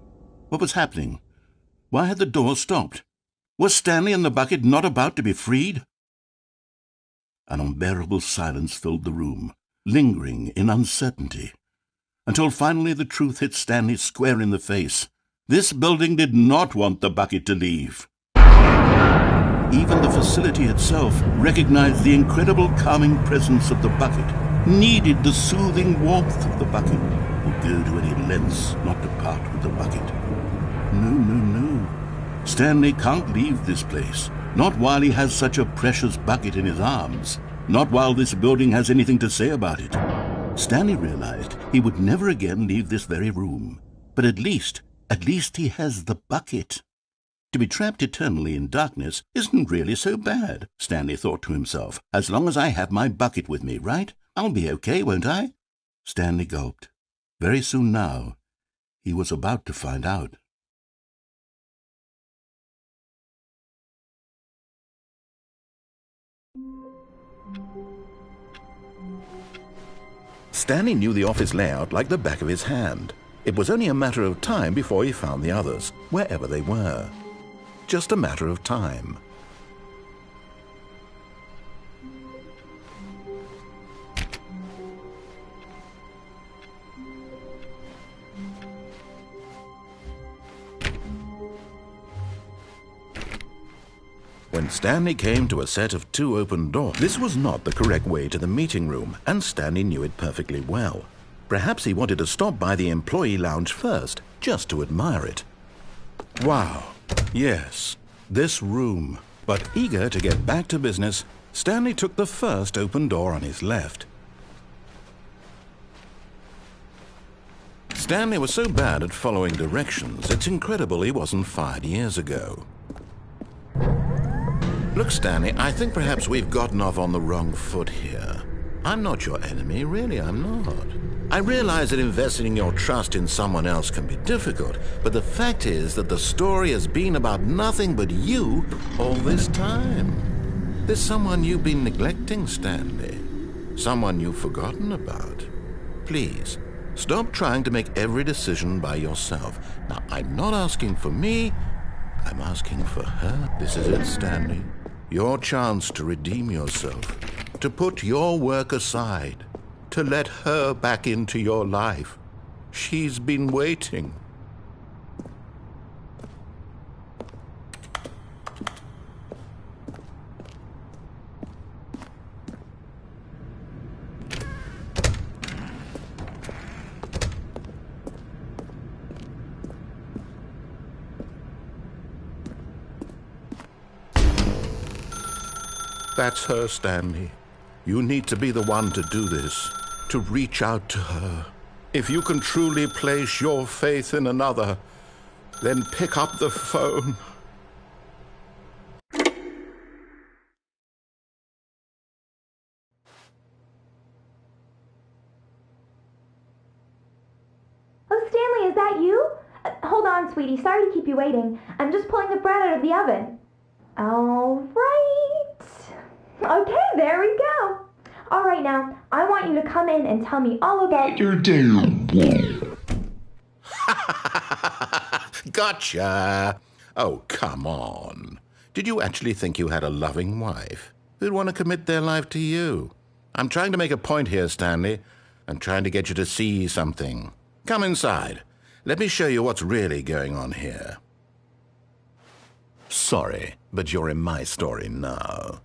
Speaker 1: What was happening? Why had the door stopped? Was Stanley and the bucket not about to be freed? An unbearable silence filled the room, lingering in uncertainty, until finally the truth hit Stanley square in the face. This building did not want the bucket to leave. Even the facility itself recognized the incredible calming presence of the bucket, needed the soothing warmth of the bucket, would go to any lengths not to part with the bucket. No. Stanley can't leave this place, not while he has such a precious bucket in his arms, not while this building has anything to say about it. Stanley realized he would never again leave this very room, but at least he has the bucket. To be trapped eternally in darkness isn't really so bad, Stanley thought to himself. As long as I have my bucket with me, right? I'll be okay, won't I? Stanley gulped. Very soon now, he was about to find out. Stanley knew the office layout like the back of his hand. It was only a matter of time before he found the others, wherever they were. Just a matter of time. When Stanley came to a set of 2 open doors, this was not the correct way to the meeting room, and Stanley knew it perfectly well. Perhaps he wanted to stop by the employee lounge first, just to admire it. Wow, yes, this room. But eager to get back to business, Stanley took the first open door on his left. Stanley was so bad at following directions, it's incredible he wasn't fired years ago. Look, Stanley, I think perhaps we've gotten off on the wrong foot here. I'm not your enemy, really, I'm not. I realize that investing your trust in someone else can be difficult, but the fact is that the story has been about nothing but you all this time. There's someone you've been neglecting, Stanley. Someone you've forgotten about. Please, stop trying to make every decision by yourself. Now, I'm not asking for me, I'm asking for her. This is it, Stanley. Your chance to redeem yourself, to put your work aside, to let her back into your life. She's been waiting. That's her, Stanley. You need to be the one to do this, to reach out to her. If you can truly place your faith in another, then pick up the phone.
Speaker 4: Oh, Stanley, is that you? Hold on, sweetie. Sorry to keep you waiting. I'm just pulling the bread out of the oven. All right. Okay, there we go. All right, now, I want you to come in and tell me all about
Speaker 5: Your damn wall.
Speaker 1: Gotcha! Oh, come on. Did you actually think you had a loving wife who'd want to commit their life to you? I'm trying to make a point here, Stanley. I'm trying to get you to see something. Come inside. Let me show you what's really going on here. Sorry, but you're in my story now.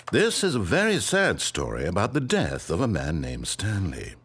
Speaker 1: This is a very sad story about the death of a man named Stanley.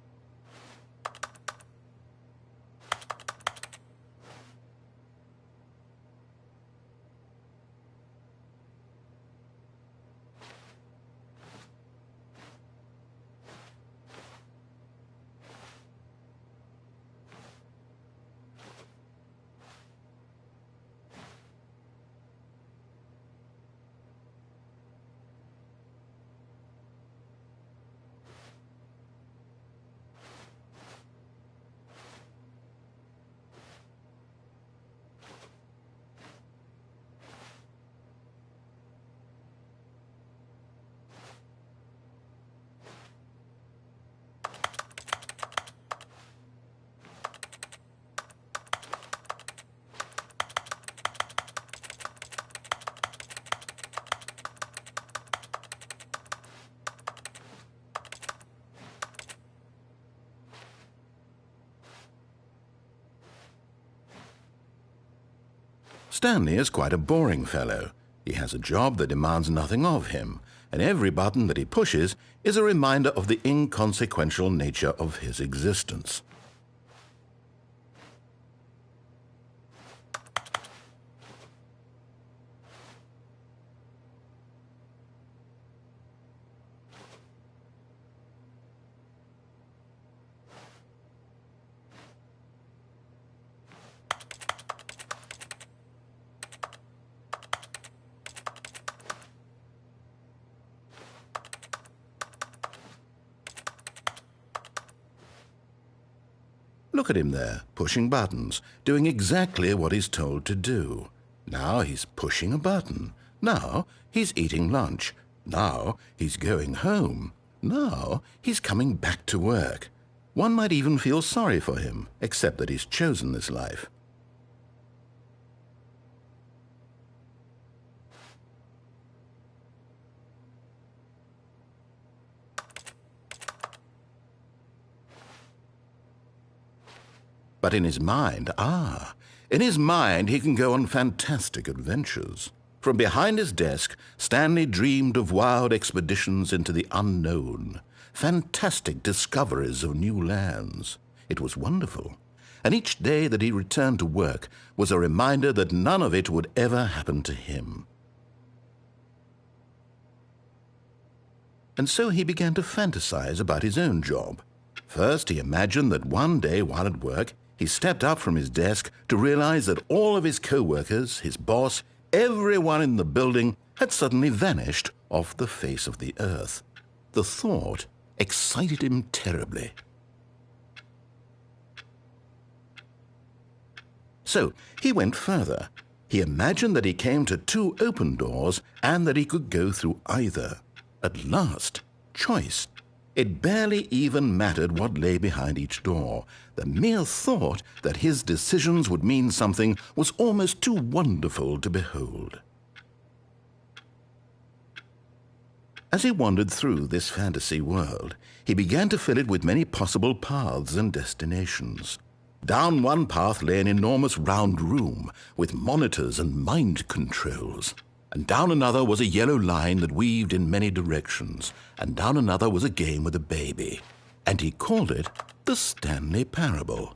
Speaker 1: Stanley is quite a boring fellow. He has a job that demands nothing of him, and every button that he pushes is a reminder of the inconsequential nature of his existence. Look at him there, pushing buttons, doing exactly what he's told to do. Now he's pushing a button. Now he's eating lunch. Now he's going home. Now he's coming back to work. One might even feel sorry for him, except that he's chosen this life. But in his mind, in his mind he can go on fantastic adventures. From behind his desk, Stanley dreamed of wild expeditions into the unknown, fantastic discoveries of new lands. It was wonderful, and each day that he returned to work was a reminder that none of it would ever happen to him. And so he began to fantasize about his own job. First, he imagined that one day while at work, he stepped up from his desk to realize that all of his co-workers, his boss, everyone in the building had suddenly vanished off the face of the earth. The thought excited him terribly. So he went further. He imagined that he came to two open doors and that he could go through either. At last, choice. It barely even mattered what lay behind each door. The mere thought that his decisions would mean something was almost too wonderful to behold. As he wandered through this fantasy world, he began to fill it with many possible paths and destinations. Down one path lay an enormous round room with monitors and mind controls. And down another was a yellow line that weaved in many directions, and down another was a game with a baby. And he called it the Stanley Parable.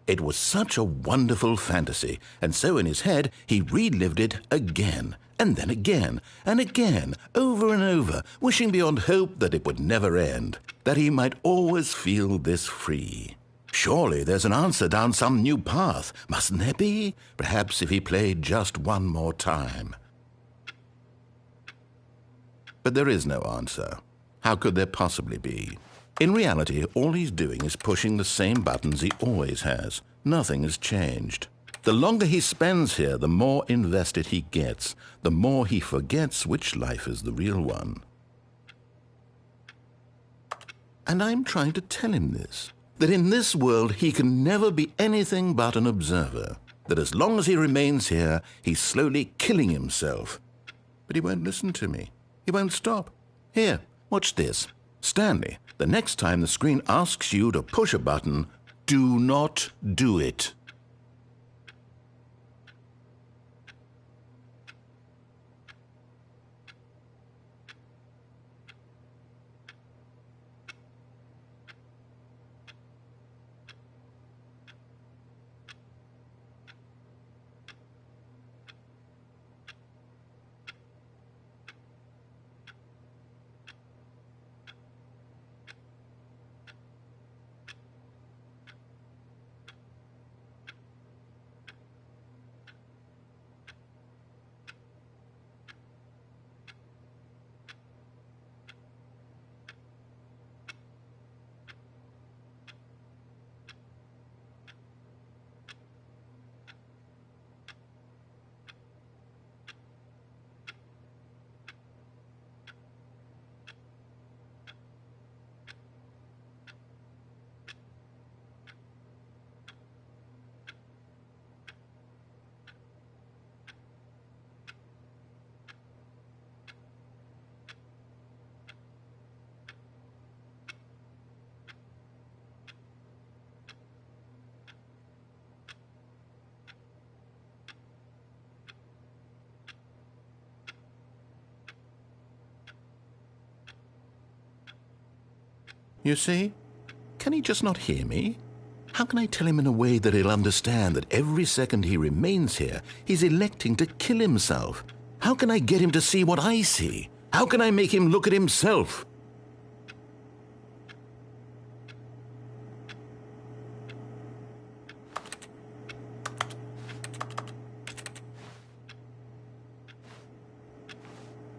Speaker 1: It was such a wonderful fantasy, and so in his head he relived it again and then again and again, over and over, wishing beyond hope that it would never end, that he might always feel this free. Surely there's an answer down some new path, mustn't there be? Perhaps if he played just one more time. But there is no answer. How could there possibly be? In reality, all he's doing is pushing the same buttons he always has. Nothing has changed. The longer he spends here, the more invested he gets, the more he forgets which life is the real one. And I'm trying to tell him this, that in this world he can never be anything but an observer, that as long as he remains here, he's slowly killing himself. But he won't listen to me. He won't stop. Here, watch this. Stanley, the next time the screen asks you to push a button, do not do it. You see? Can he just not hear me? How can I tell him in a way that he'll understand that every second he remains here, he's electing to kill himself? How can I get him to see what I see? How can I make him look at himself?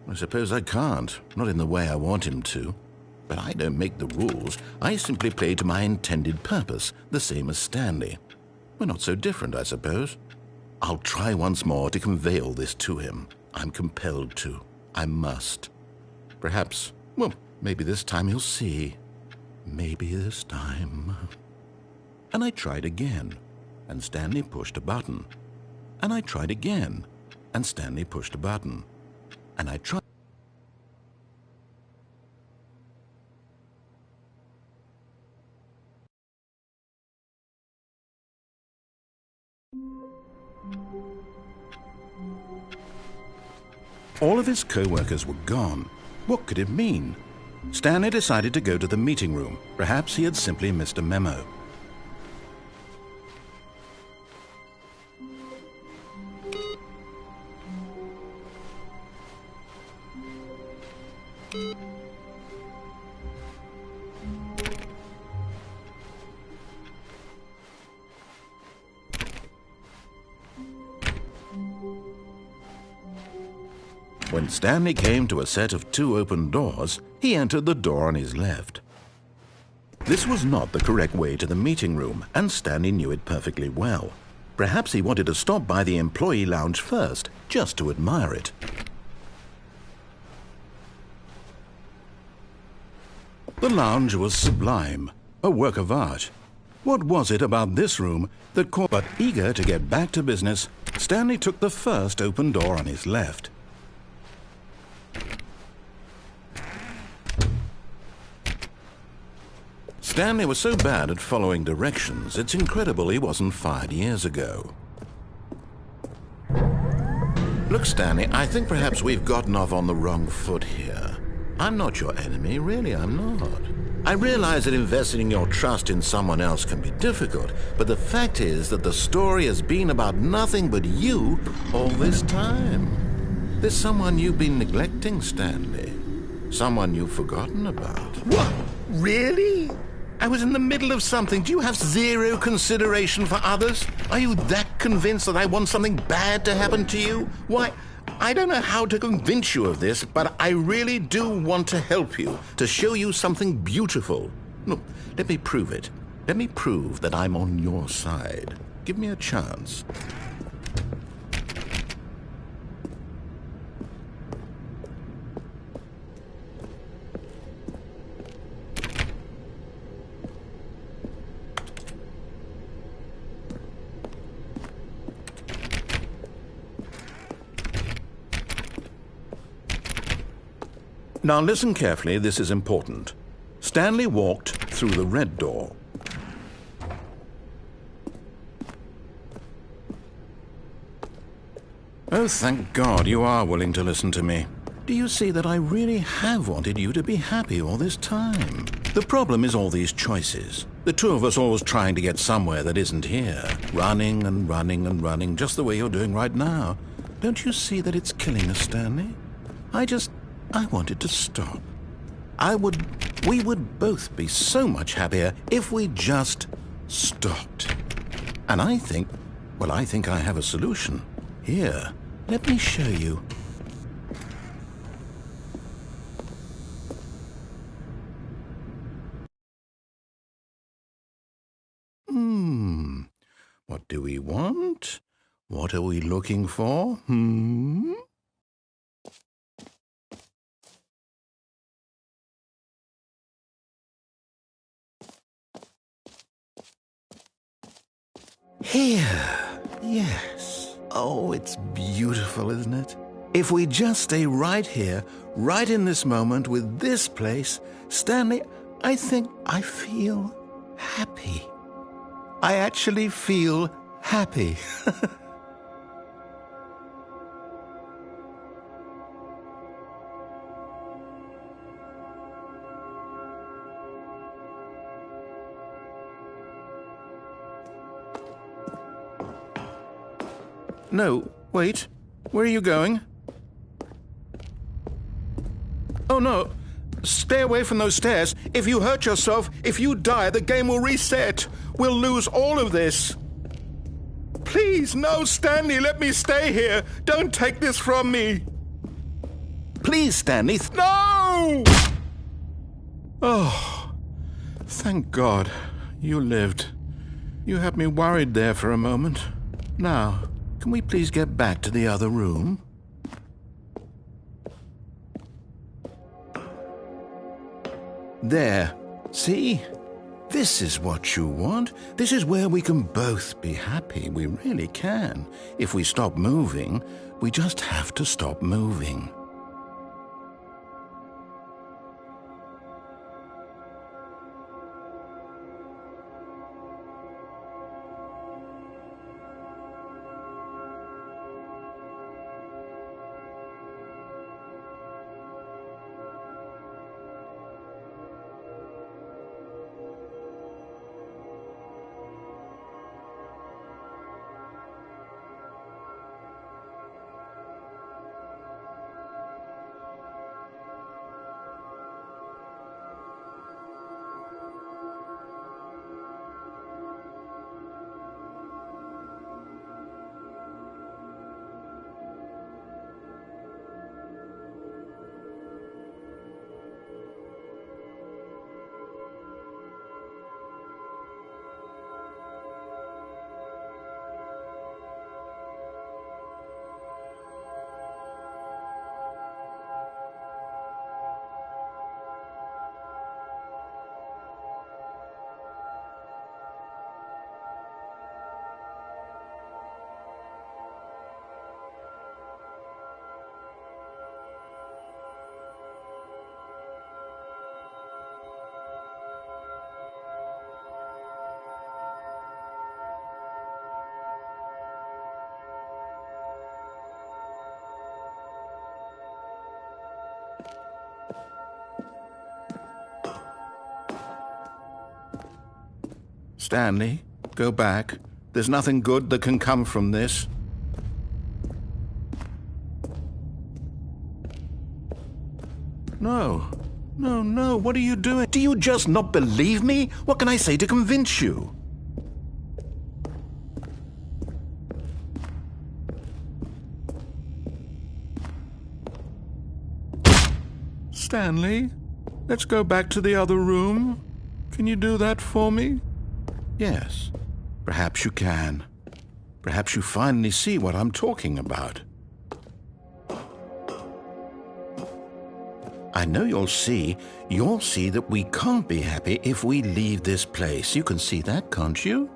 Speaker 1: I suppose I can't, not in the way I want him to. But I don't make the rules. I simply play to my intended purpose, the same as Stanley. We're not so different, I suppose. I'll try once more to convey all this to him. I'm compelled to. I must. Perhaps, well, maybe this time he'll see. Maybe this time. And I tried again, and Stanley pushed a button. And I tried again, and Stanley pushed a button. And I tried. All of his co-workers were gone. What could it mean? Stanley decided to go to the meeting room. Perhaps he had simply missed a memo. When Stanley came to a set of 2 open doors, he entered the door on his left. This was not the correct way to the meeting room, and Stanley knew it perfectly well. Perhaps he wanted to stop by the employee lounge first, just to admire it. The lounge was sublime, a work of art. What was it about this room that caught? But eager to get back to business, Stanley took the first open door on his left. Stanley was so bad at following directions, it's incredible he wasn't fired years ago. Look, Stanley, I think perhaps we've gotten off on the wrong foot here. I'm not your enemy, really, I'm not. I realize that investing your trust in someone else can be difficult, but the fact is that the story has been about nothing but you all this time. There's someone you've been neglecting, Stanley. Someone you've forgotten about.
Speaker 3: What? Really? I was in the middle of something. Do you have zero consideration for others? Are you that convinced that I want something bad to happen to you? Why, I don't know how to convince you of this, but I really do want to help you, to show you something beautiful. Look, let me prove it. Let me prove that I'm on your side. Give me a chance. Now listen carefully, this is important. Stanley walked through the red door. Oh, thank God you are willing to listen to me. Do you see that I really have wanted you to be happy all this time? The problem is all these choices. The two of us always trying to get somewhere that isn't here. Running and running and running, just the way you're doing right now. Don't you see that it's killing us, Stanley? I wanted to stop. We would both be so much happier if we just stopped. And I think I have a solution. Here, let me show you. What do we want? What are we looking for? Here, yes. Oh, it's beautiful, isn't it? If we just stay right here, right in this moment with this place, Stanley, I think I feel happy. I actually feel happy. No, wait. Where are you going? Oh, no. Stay away from those stairs. If you hurt yourself, if you die, the game will reset. We'll lose all of this. Please, no, Stanley, let me stay here. Don't take this from me. Please, Stanley. No! Oh, thank God you lived. You had me worried there for a moment. Now, can we please get back to the other room? There. See? This is what you want. This is where we can both be happy. We really can. If we stop moving, we just have to stop moving. Stanley, go back. There's nothing good that can come from this.
Speaker 1: what are you doing? Do you just not believe me? What can I say to convince you? Stanley, let's go back to the other room. Can you do that for me? Yes, perhaps you can. Perhaps you finally see what I'm talking about. I know you'll see that we can't be happy if we leave this place. You can see that, can't you?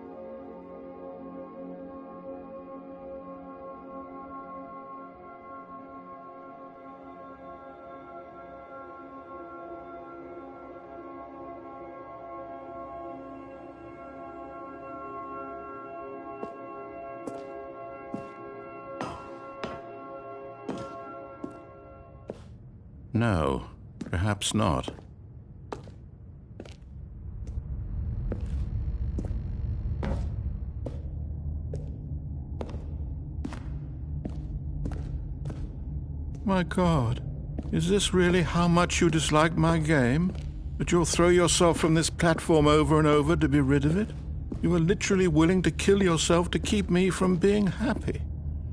Speaker 1: No, perhaps not. My God, is this really how much you dislike my game? That you'll throw yourself from this platform over and over to be rid of it? You are literally willing to kill yourself to keep me from being happy.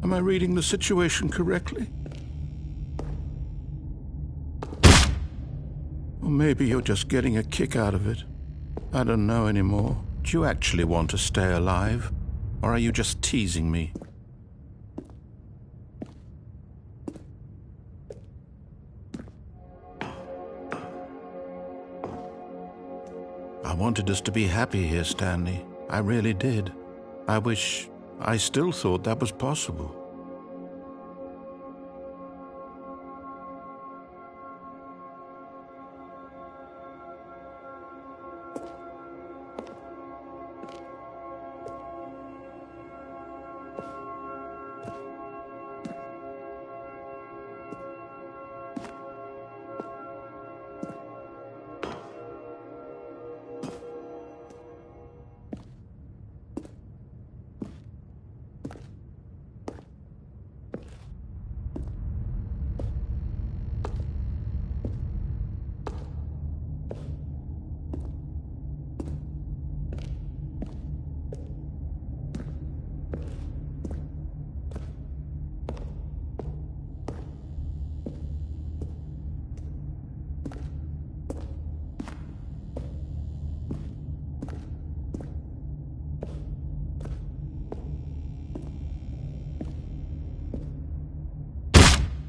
Speaker 1: Am I reading the situation correctly? Or maybe you're just getting a kick out of it. I don't know anymore. Do you actually want to stay alive? Or are you just teasing me? I wanted us to be happy here, Stanley. I really did. I still thought that was possible.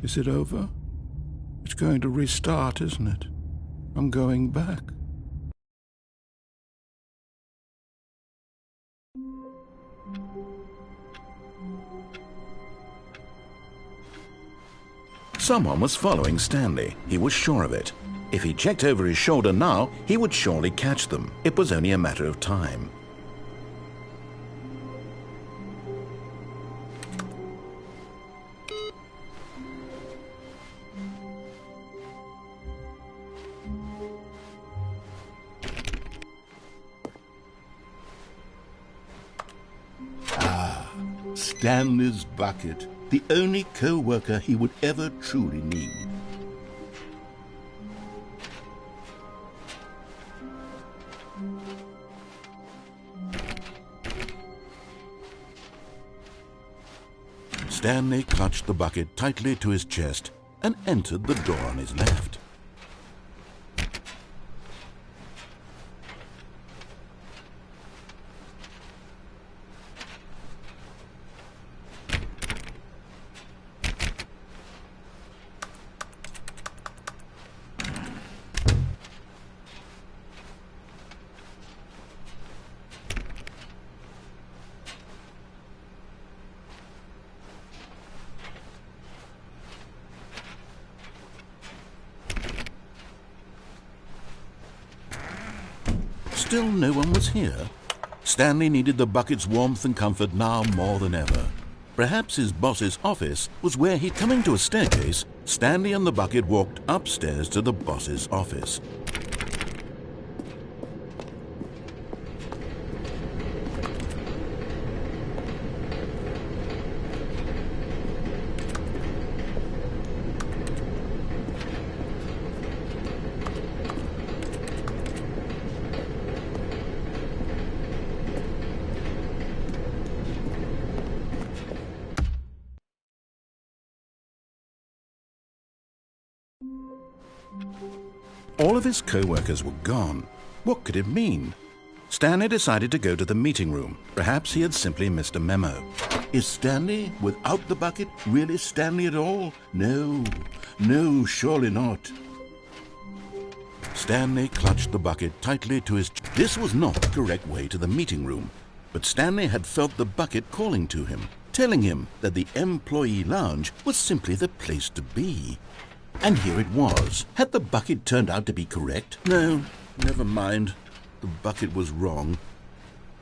Speaker 1: Is it over? It's going to restart, isn't it? I'm going back. Someone was following Stanley. He was sure of it. If he checked over his shoulder now, he would surely catch them. It was only a matter of time.
Speaker 3: Stanley's bucket, the only co-worker he would ever truly need.
Speaker 1: Stanley clutched the bucket tightly to his chest and entered the door on his left. Still no one was here. Stanley needed the bucket's warmth and comfort now more than ever. Perhaps his boss's office was where he'd coming to a staircase. Stanley and the bucket walked upstairs to the boss's office. All of his co-workers were gone. What could it mean? Stanley decided to go to the meeting room. Perhaps he had simply missed a memo.
Speaker 3: Is Stanley, without the bucket, really Stanley at all? No, no, surely not.
Speaker 1: Stanley clutched the bucket tightly to his... This was not the correct way to the meeting room, but Stanley had felt the bucket calling to him, telling him that the employee lounge was simply the place to be. And here it was. Had the bucket turned out to be correct? No, never mind. The bucket was wrong.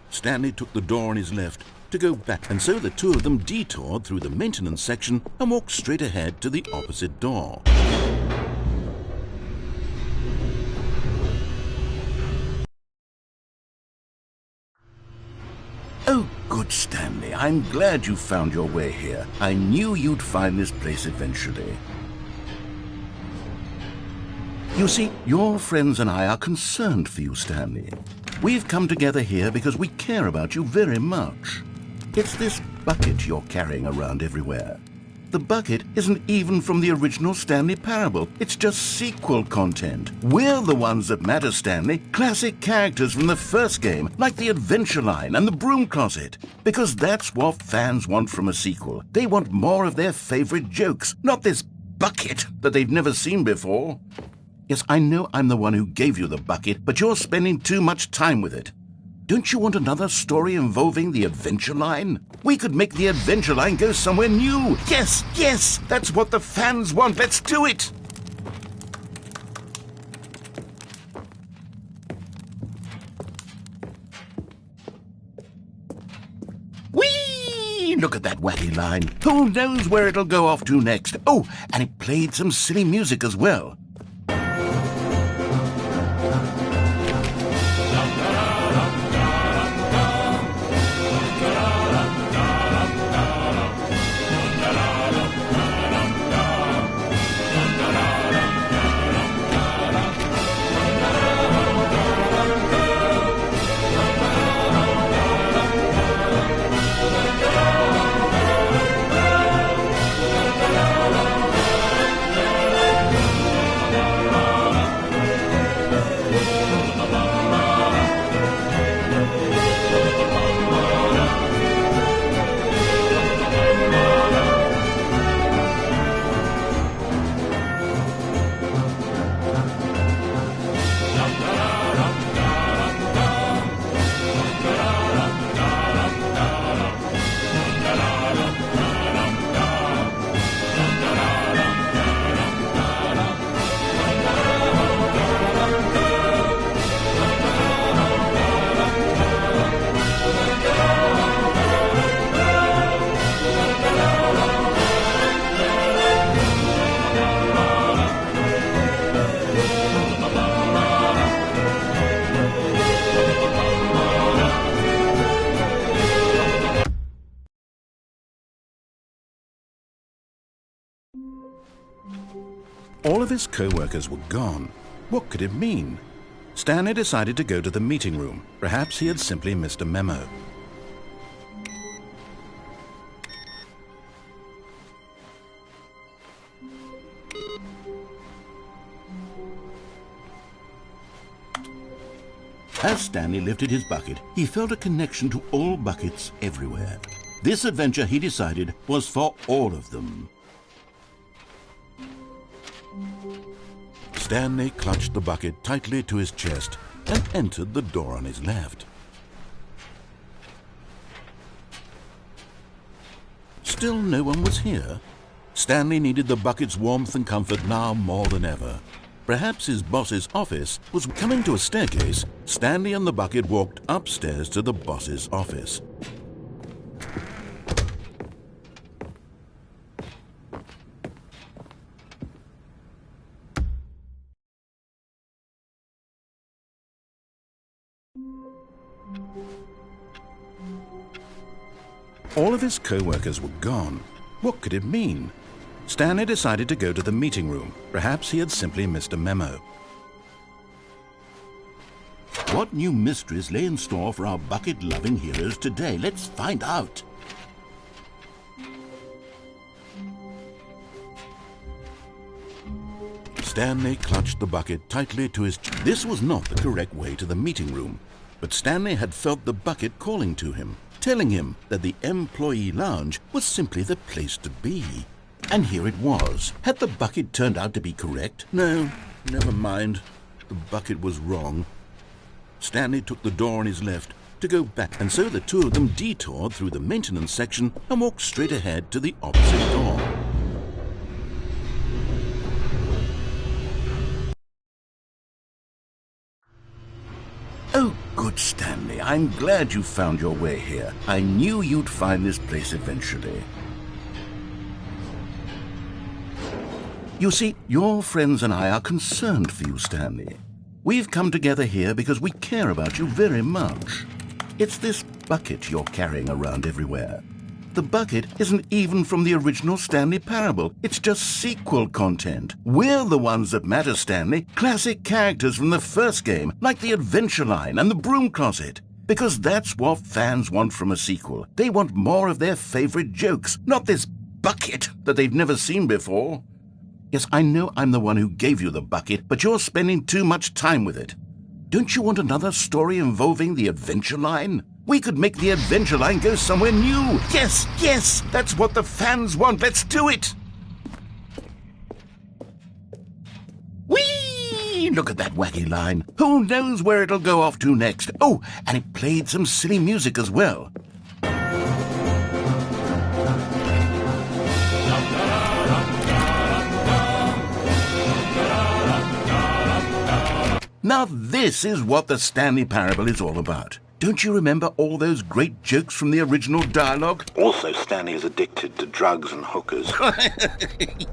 Speaker 1: Stanley took the door on his left to go back, and so the two of them detoured through the maintenance section and walked straight ahead to the opposite door.
Speaker 3: Oh, good Stanley, I'm glad you found your way here. I knew you'd find this place eventually. You see, your friends and I are concerned for you, Stanley. We've come together here because we care about you very much. It's this bucket you're carrying around everywhere. The bucket isn't even from the original Stanley Parable. It's just sequel content. We're the ones that matter, Stanley. Classic characters from the first game, like the Adventure Line and the Broom Closet. Because that's what fans want from a sequel. They want more of their favorite jokes, not this bucket that they've never seen before. Yes, I know I'm the one who gave you the bucket, but you're spending too much time with it. Don't you want another story involving the Adventure Line? We could make the Adventure Line go somewhere new. Yes, yes, that's what the fans want. Let's do it. Whee! Look at that wacky line. Who knows where it'll go off to next? Oh, and it played some silly music as well.
Speaker 1: All of his co-workers were gone. What could it mean? Stanley decided to go to the meeting room. Perhaps he had simply missed a memo.
Speaker 3: As Stanley lifted his bucket, he felt a connection to all buckets everywhere. This adventure, he decided, was for all of them.
Speaker 1: Stanley clutched the bucket tightly to his chest and entered the door on his left. Still no one was here. Stanley needed the bucket's warmth and comfort now more than ever. Perhaps his boss's office was coming to a staircase. Stanley and the bucket walked upstairs to the boss's office. All of his co-workers were gone. What could it mean? Stanley decided to go to the meeting room. Perhaps he had simply missed a memo.
Speaker 3: What new mysteries lay in store for our bucket-loving heroes today? Let's find out. Stanley clutched the bucket tightly to his chest. This was not the correct way to the meeting room, but Stanley had felt the bucket calling to him, telling him that the employee lounge was simply the place to be. And here it was. Had the bucket turned out to be correct? No, never mind. The bucket was wrong. Stanley took the door on his left to go back, and so the two of them detoured through the maintenance section and walked straight ahead to the opposite door. Oh, good, Stanley. I'm glad you found your way here. I knew you'd find this place eventually. You see, your friends and I are concerned for you, Stanley. We've come together here because we care about you very much. It's this bucket you're carrying around everywhere. The bucket isn't even from the original Stanley Parable. It's just sequel content. We're the ones that matter, Stanley. Classic characters from the first game, like the Adventure Line and the Broom Closet. Because that's what fans want from a sequel. They want more of their favorite jokes, not this bucket that they've never seen before. Yes, I know I'm the one who gave you the bucket, but you're spending too much time with it. Don't you want another story involving the Adventure Line? We could make the Adventure Line go somewhere new. Yes, yes, that's what the fans want. Let's do it. Whee! Look at that wacky line. Who knows where it'll go off to next? Oh, and it played some silly music as well. Now this is what the Stanley Parable is all about. Don't you remember all those great jokes from the original dialogue?
Speaker 1: Also, Stanley is addicted to drugs and hookers.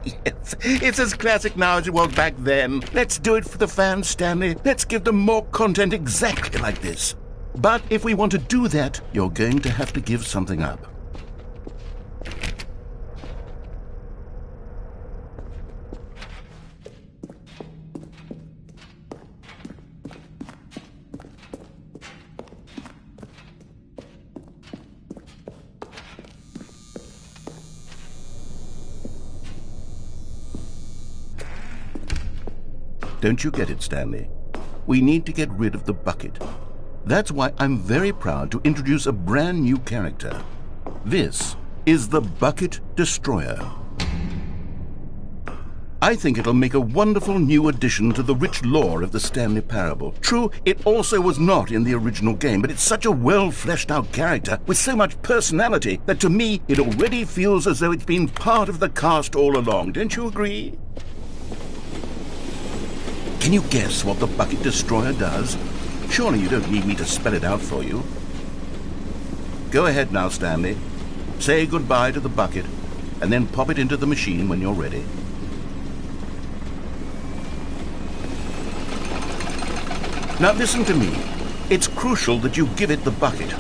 Speaker 3: Yes, it's as classic now as it was back then. Let's do it for the fans, Stanley. Let's give them more content exactly like this. But if we want to do that, you're going to have to give something up. Don't you get it, Stanley? We need to get rid of the bucket. That's why I'm very proud to introduce a brand new character. This is the Bucket Destroyer. I think it'll make a wonderful new addition to the rich lore of the Stanley Parable. True, it also was not in the original game, but it's such a well-fleshed-out character with so much personality that to me it already feels as though it's been part of the cast all along. Don't you agree? Can you guess what the Bucket Destroyer does? Surely you don't need me to spell it out for you. Go ahead now, Stanley. Say goodbye to the bucket, and then pop it into the machine when you're ready. Now listen to me. It's crucial that you give it the bucket.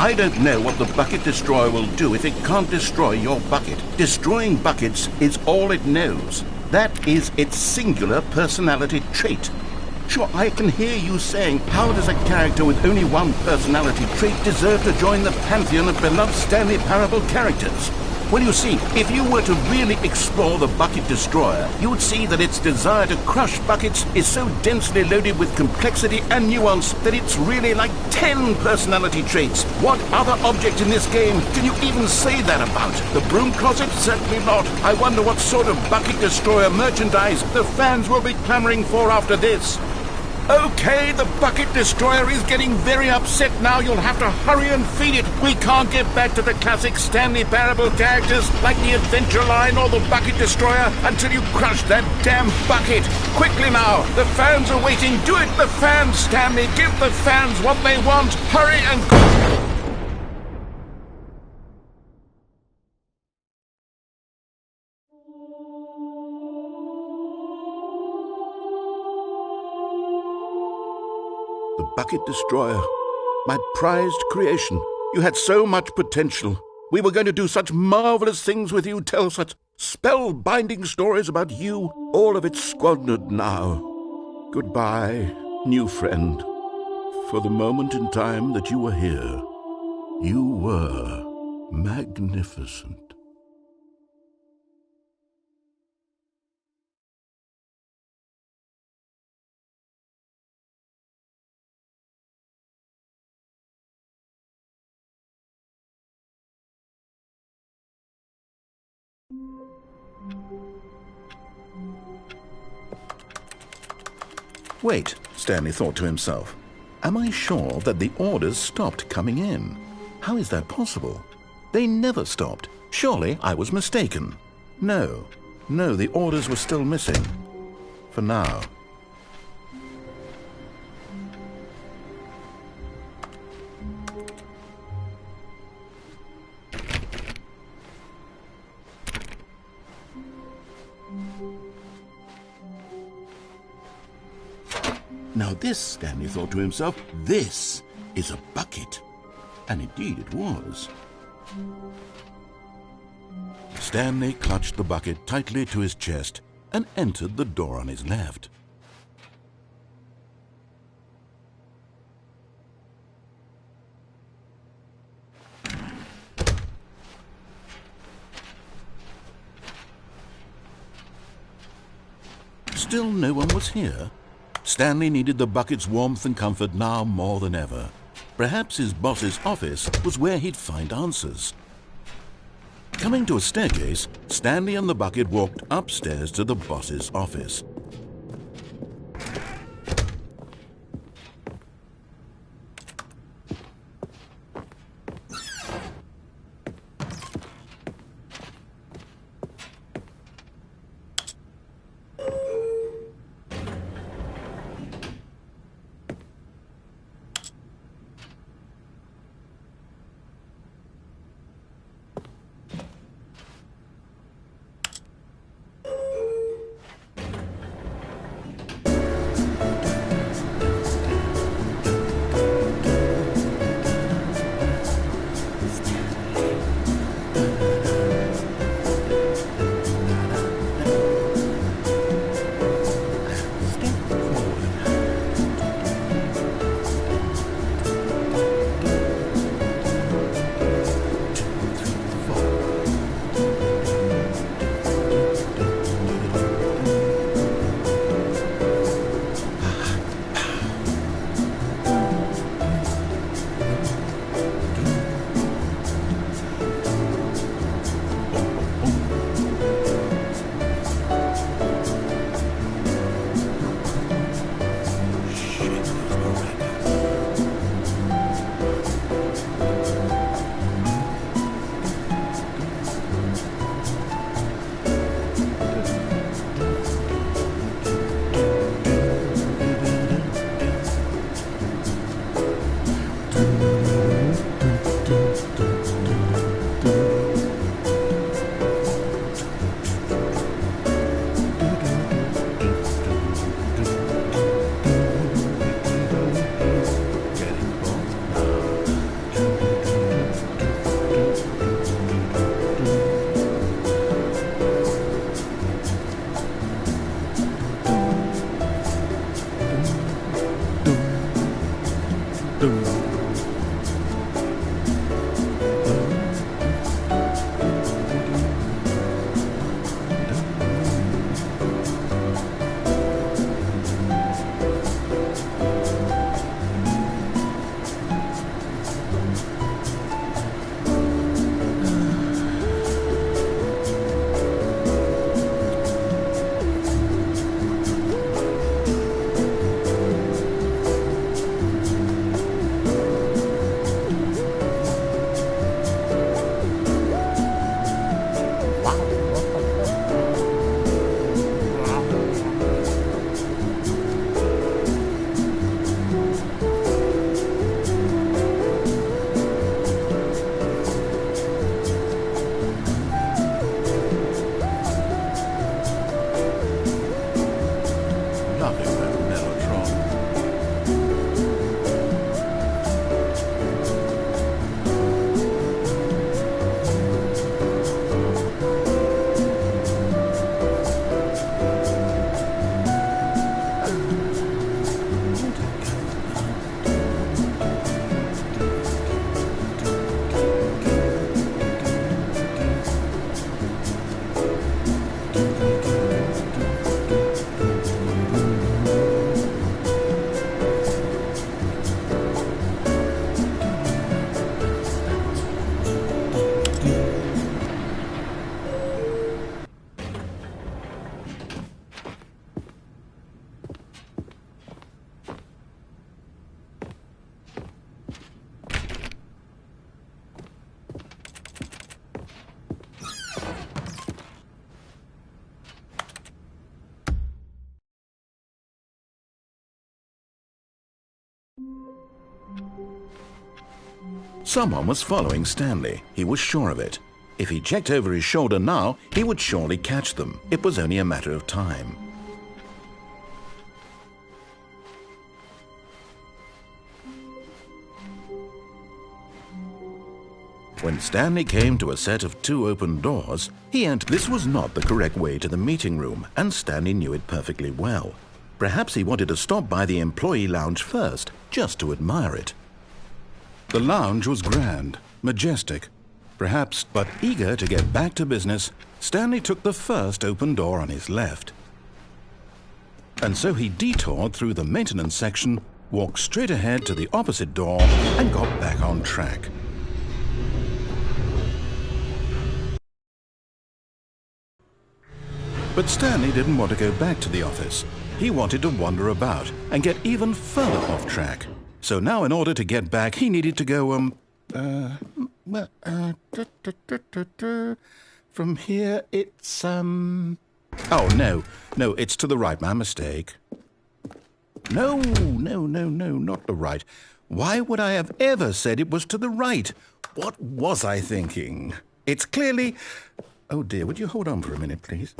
Speaker 3: I don't know what the Bucket Destroyer will do if it can't destroy your bucket. Destroying buckets is all it knows. That is its singular personality trait. Sure, I can hear you saying, how does a character with only one personality trait deserve to join the pantheon of beloved Stanley Parable characters? Well, you see, if you were to really explore the Bucket Destroyer, you would see that its desire to crush buckets is so densely loaded with complexity and nuance that it's really like 10 personality traits. What other object in this game can you even say that about? The Broom Closet? Certainly not. I wonder what sort of Bucket Destroyer merchandise the fans will be clamoring for after this. Okay, the Bucket Destroyer is getting very upset now. You'll have to hurry and feed it. We can't get back to the classic Stanley Parable characters like the Adventure Line or the Bucket Destroyer until you crush that damn bucket. Quickly now, the fans are waiting. Do it, the fans, Stanley. Give the fans what they want. Hurry and... The Bucket Destroyer, my prized creation. You had so much potential. We were going to do such marvelous things with you, tell such spell-binding stories about you. All of it squandered now. Goodbye, new friend. For the moment in time that you were here, you were magnificent.
Speaker 1: Wait, Stanley thought to himself. Am I sure that the orders stopped coming in? How is that possible? They never stopped. Surely I was mistaken. No, the orders were still missing. For now.
Speaker 3: Now this, Stanley thought to himself, this is a bucket. And indeed it was.
Speaker 1: Stanley clutched the bucket tightly to his chest and entered the door on his left. Still no one was here. Stanley needed the bucket's warmth and comfort now more than ever. Perhaps his boss's office was where he'd find answers. Coming to a staircase, Stanley and the bucket walked upstairs to the boss's office. Someone was following Stanley. He was sure of it. If he checked over his shoulder now, he would surely catch them. It was only a matter of time. When Stanley came to a set of 2 open doors, he entered. This was not the correct way to the meeting room, and Stanley knew it perfectly well. Perhaps he wanted to stop by the employee lounge first, just to admire it. The lounge was grand, majestic, perhaps, but eager to get back to business, Stanley took the first open door on his left. And so he detoured through the maintenance section, walked straight ahead to the opposite door, and got back on track. But Stanley didn't want to go back to the office. He wanted to wander about and get even further off track. So now in order to get back, he needed to go, from here it's, oh, no, it's to the right, my mistake. No, not the right. Why would I have ever said it was to the right? What was I thinking? It's clearly... Oh dear, would you hold on for a minute, please?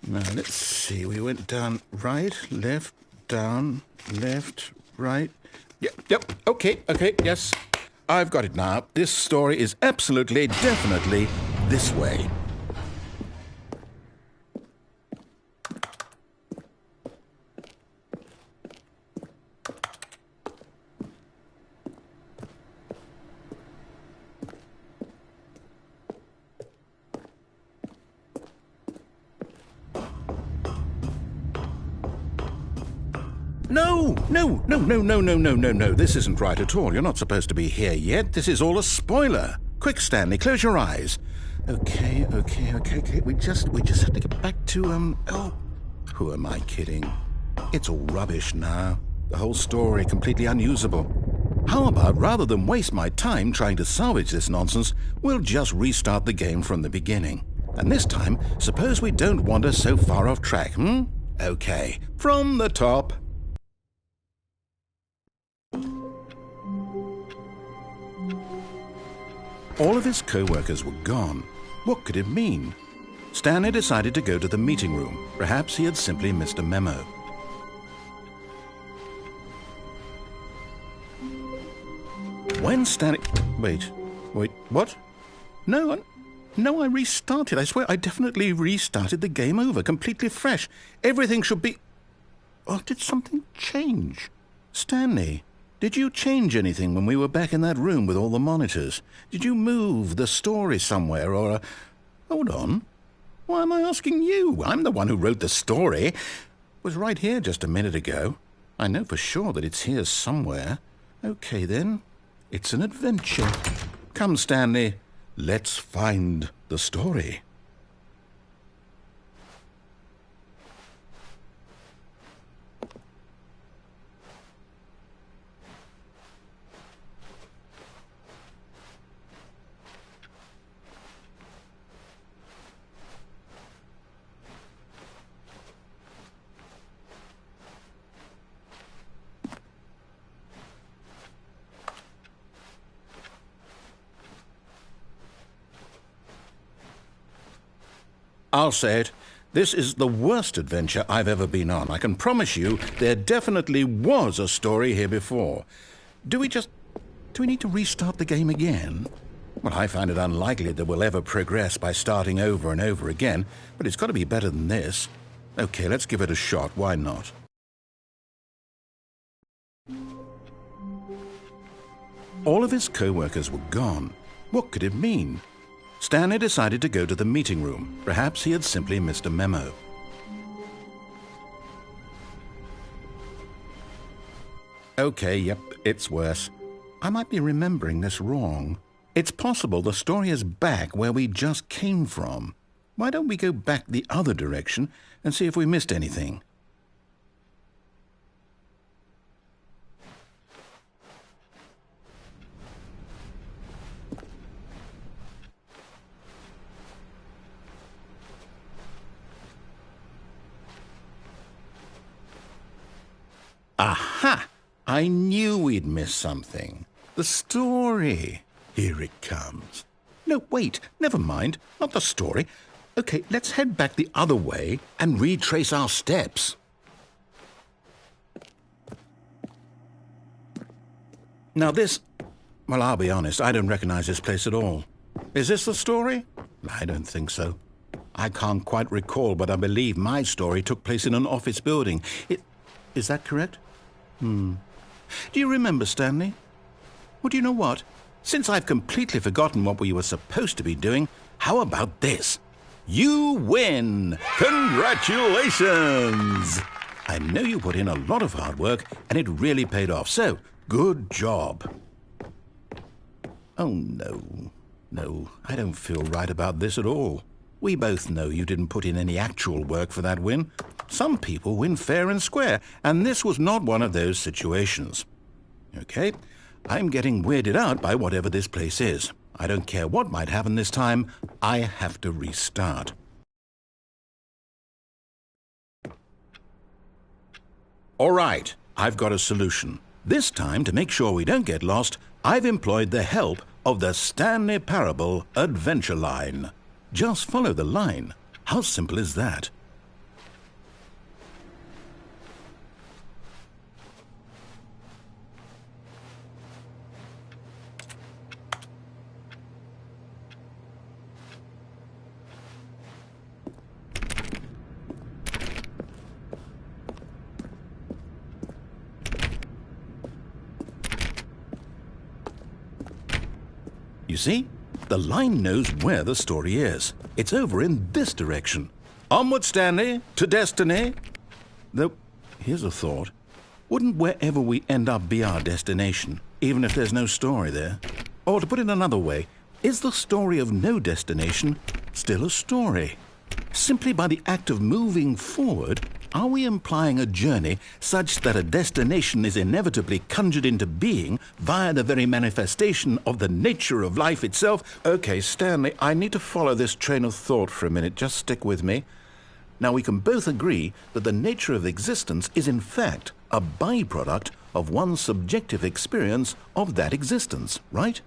Speaker 1: Now, let's see. We went down right, left, down, left, right. Yep, okay, yes. I've got it now. This story is absolutely, definitely this way. No. This isn't right at all. You're not supposed to be here yet. This is all a spoiler. Quick, Stanley, close your eyes. Okay. We just have to get back to, oh, who am I kidding? It's all rubbish now. The whole story completely unusable. How about, rather than waste my time trying to salvage this nonsense, we'll just restart the game from the beginning. And this time, suppose we don't wander so far off track, Okay, from the top. All of his co-workers were gone. What could it mean? Stanley decided to go to the meeting room. Perhaps he had simply missed a memo. When Stanley... Wait, what? No, I restarted. I swear I definitely restarted the game over, completely fresh. Everything should be... Oh, did something change? Stanley... Did you change anything when we were back in that room with all the monitors? Did you move the story somewhere or... Hold on. Why am I asking you? I'm the one who wrote the story. It was right here just a minute ago. I know for sure that it's here somewhere. Okay, then. It's an adventure. Come, Stanley. Let's find the story. I'll say it. This is the worst adventure I've ever been on. I can promise you there definitely was a story here before. Do we need to restart the game again? Well, I find it unlikely that we'll ever progress by starting over and over again, but it's got to be better than this. Okay, let's give it a shot. Why not? All of his co-workers were gone. What could it mean? Stanley decided to go to the meeting room. Perhaps he had simply missed a memo. Okay, yep, it's worse. I might be remembering this wrong. It's possible the story is back where we just came from. Why don't we go back the other direction and see if we missed anything? Aha! I knew we'd miss something. The story. Here it comes. No, wait, never mind. Not the story. Okay, let's head back the other way and retrace our steps. Now this... Well, I'll be honest, I don't recognize this place at all. Is this the story? I don't think so. I can't quite recall, but I believe my story took place in an office building. Is that correct? Do you remember, Stanley? Well, do you know what? Since I've completely forgotten what we were supposed to be doing, how about this? You win! Congratulations! I know you put in a lot of hard work, and it really paid off, so good job. Oh, no. No, I don't feel right about this at all. We both know you didn't put in any actual work for that win. Some people win fair and square, and this was not one of those situations. Okay, I'm getting weirded out by whatever this place is. I don't care what might happen this time. I have to restart. All right, I've got a solution. This time, to make sure we don't get lost, I've employed the help of the Stanley Parable Adventure Line. Just follow the line. How simple is that? You see? The line knows where the story is. It's over in this direction. Onward, Stanley, to destiny. Though, here's a thought. Wouldn't wherever we end up be our destination, even if there's no story there? Or to put it another way, is the story of no destination still a story? Simply by the act of moving forward, are we implying a journey such that a destination is inevitably conjured into being via the very manifestation of the nature of life itself? Okay, Stanley, I need to follow this train of thought for a minute. Just stick with me. Now, we can both agree that the nature of existence is in fact a byproduct of one's subjective experience of that existence, right?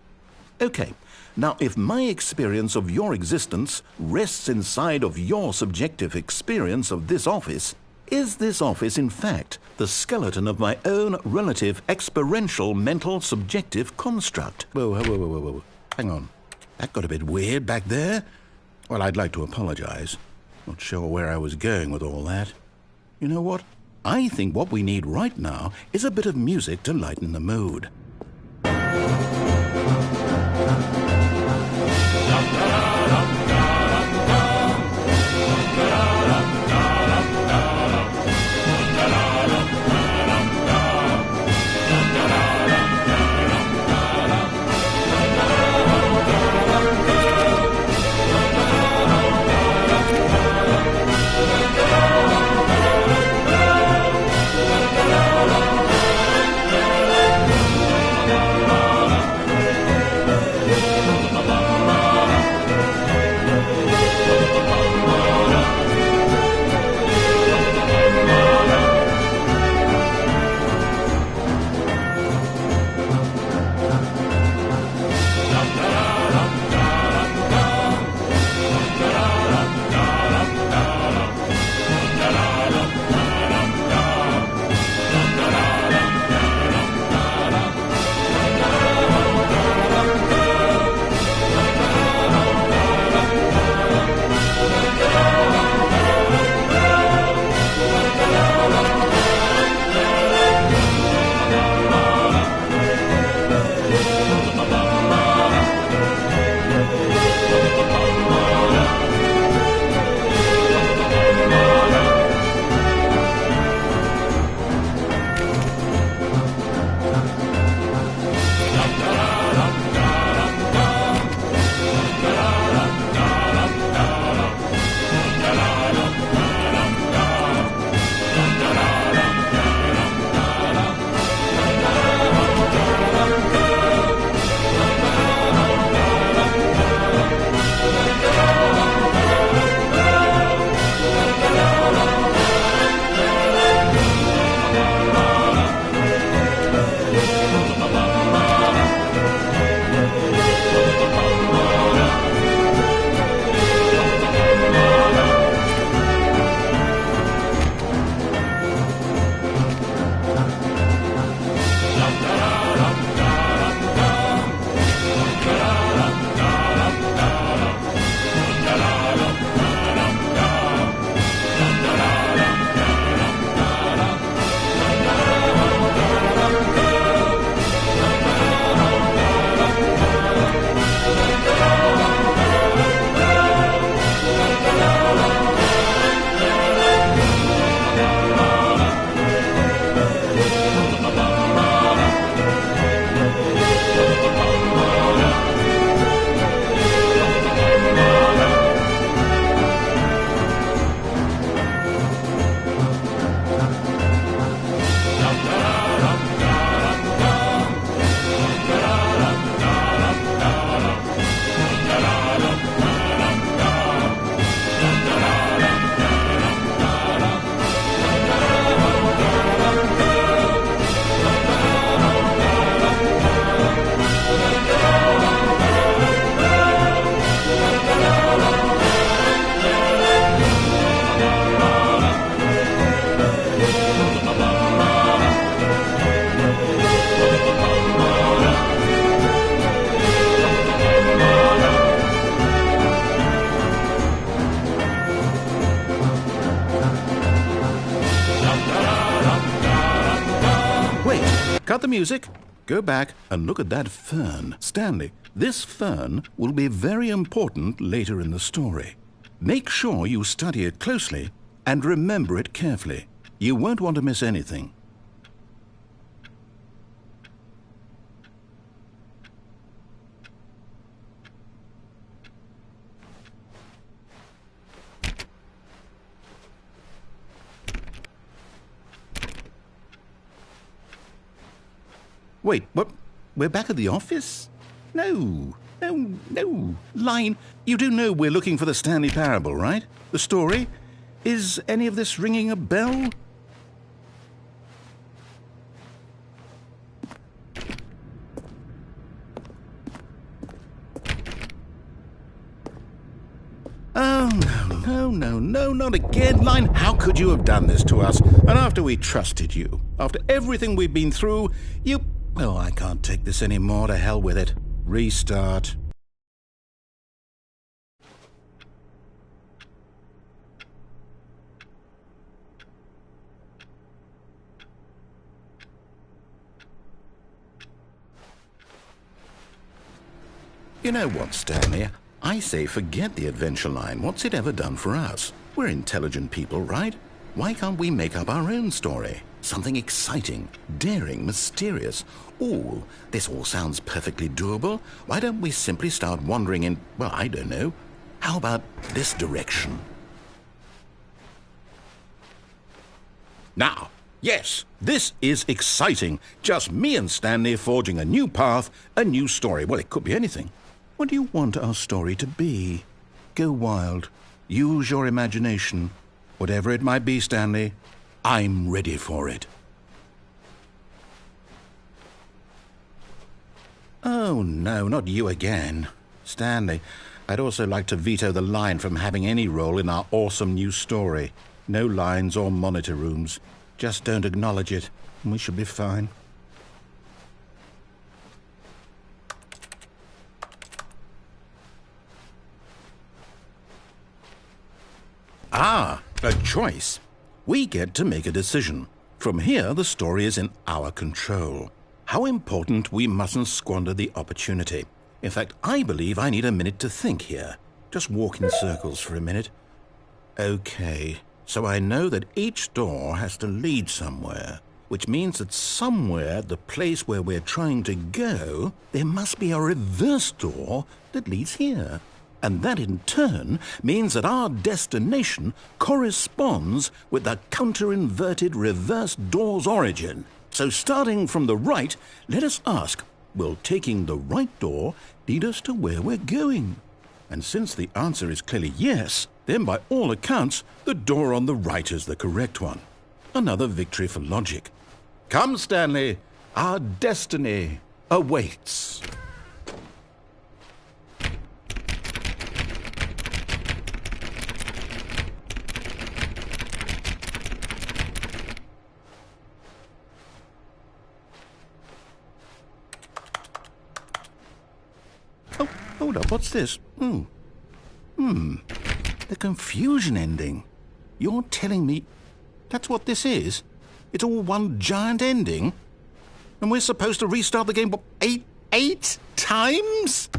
Speaker 1: Okay. Now, if my experience of your existence rests inside of your subjective experience of this office, is this office, in fact, the skeleton of my own relative experiential mental subjective construct? Whoa. Hang on. That got a bit weird back there. Well, I'd like to apologize. Not sure where I was going with all that. You know what? I think what we need right now is a bit of music to lighten the mood. cut the music. Go back and look at that fern. Stanley, this fern will be very important later in the story. Make sure you study it closely and remember it carefully. You won't want to miss anything. Wait, what? We're back at the office? No. Line, you do know we're looking for the Stanley Parable, right? The story? Is any of this ringing a bell? Oh, no, not again, Line. How could you have done this to us? And after we trusted you, after everything we've been through, you... Well, I can't take this anymore. To hell with it. Restart. You know what, Stanley? I say forget the adventure line. What's it ever done for us? We're intelligent people, right? Why can't we make up our own story? Something exciting, daring, mysterious. Ooh, this all sounds perfectly doable. Why don't we simply start wandering in, well, I don't know. How about this direction? Now, yes, this is exciting. Just me and Stanley forging a new path, a new story. Well, it could be anything. What do you want our story to be? Go wild. Use your imagination. Whatever it might be, Stanley, I'm ready for it. Oh, no, not you again. Stanley, I'd also like to veto the line from having any role in our awesome new story. No lines or monitor rooms. Just don't acknowledge it, and we should be fine. Ah, a choice. We get to make a decision. From here, the story is in our control. How important we mustn't squander the opportunity. In fact, I believe I need a minute to think here. Just walk in circles for a minute. Okay, so I know that each door has to lead somewhere, which means that somewhere, the place where we're trying to go, there must be a reverse door that leads here. And that in turn means that our destination corresponds with the counter-inverted reverse door's origin. So starting from the right, let us ask, will taking the right door lead us to where we're going? And since the answer is clearly yes, then by all accounts, the door on the right is the correct one. Another victory for logic. Come, Stanley, our destiny awaits. Oh, hold up, what's this? The confusion ending. You're telling me that's what this is? It's all one giant ending? And we're supposed to restart the game, what, eight times?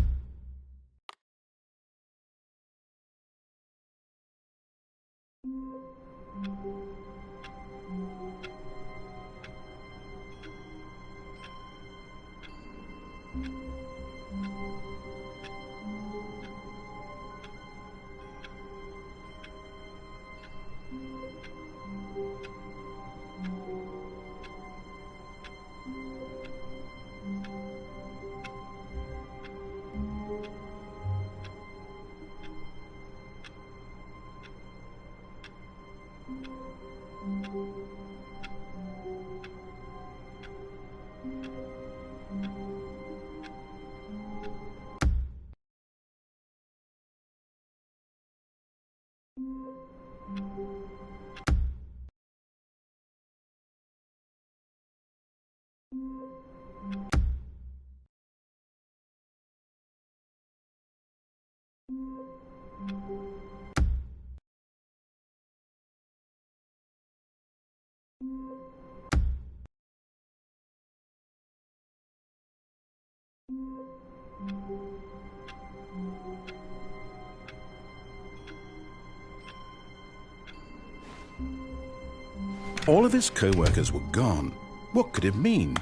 Speaker 1: All of his co-workers were gone. What could it mean?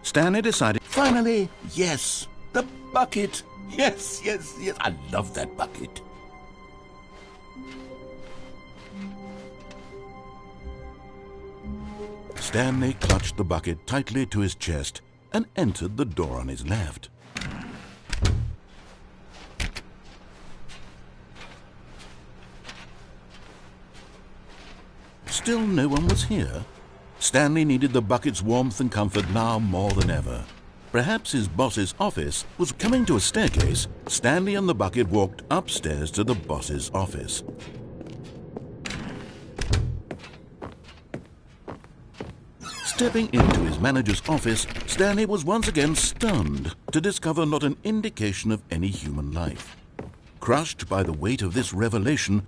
Speaker 1: Stanley decided...
Speaker 3: Finally, yes, the bucket. Yes, yes, yes. I love that bucket.
Speaker 1: Stanley clutched the bucket tightly to his chest and entered the door on his left. Still no one was here. Stanley needed the bucket's warmth and comfort now more than ever. Perhaps his boss's office was coming to a staircase. Stanley and the bucket walked upstairs to the boss's office. Stepping into his manager's office, Stanley was once again stunned to discover not an indication of any human life. Crushed by the weight of this revelation,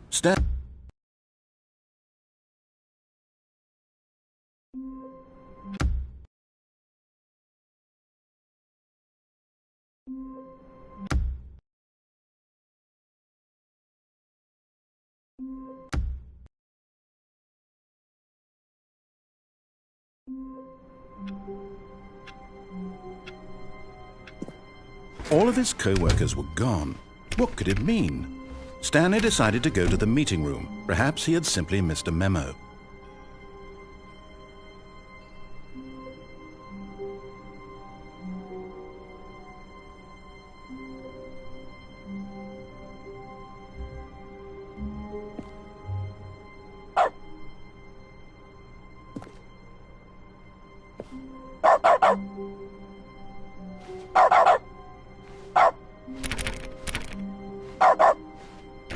Speaker 1: all of his co-workers were gone. What could it mean? Stanley decided to go to the meeting room. Perhaps he had simply missed a memo.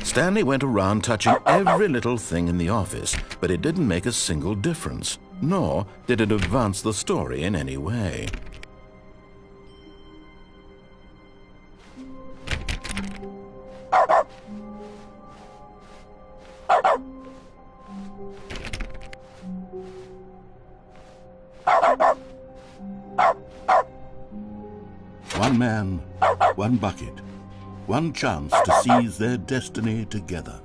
Speaker 1: Stanley went around touching every little thing in the office, but it didn't make a single difference, nor did it advance the story in any way.
Speaker 3: One man, one bucket, one chance to seize their destiny together.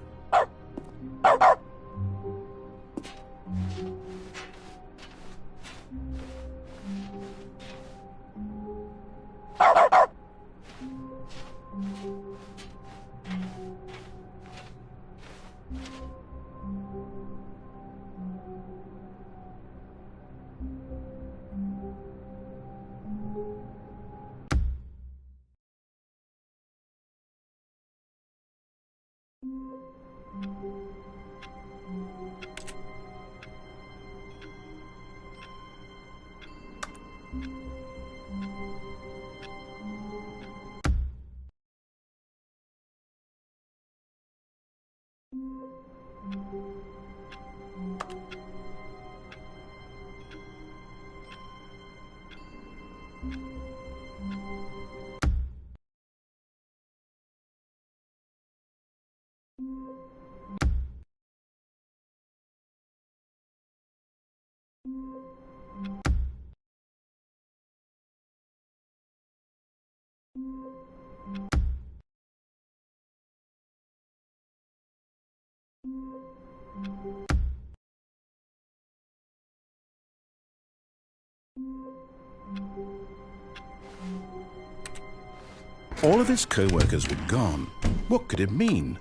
Speaker 1: All of his co-workers were gone. What could it mean?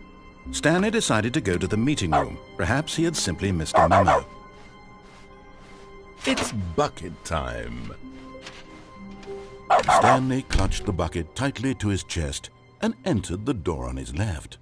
Speaker 1: Stanley decided to go to the meeting room. Perhaps he had simply missed a memo.
Speaker 3: It's bucket time.
Speaker 1: Stanley clutched the bucket tightly to his chest and entered the door on his left.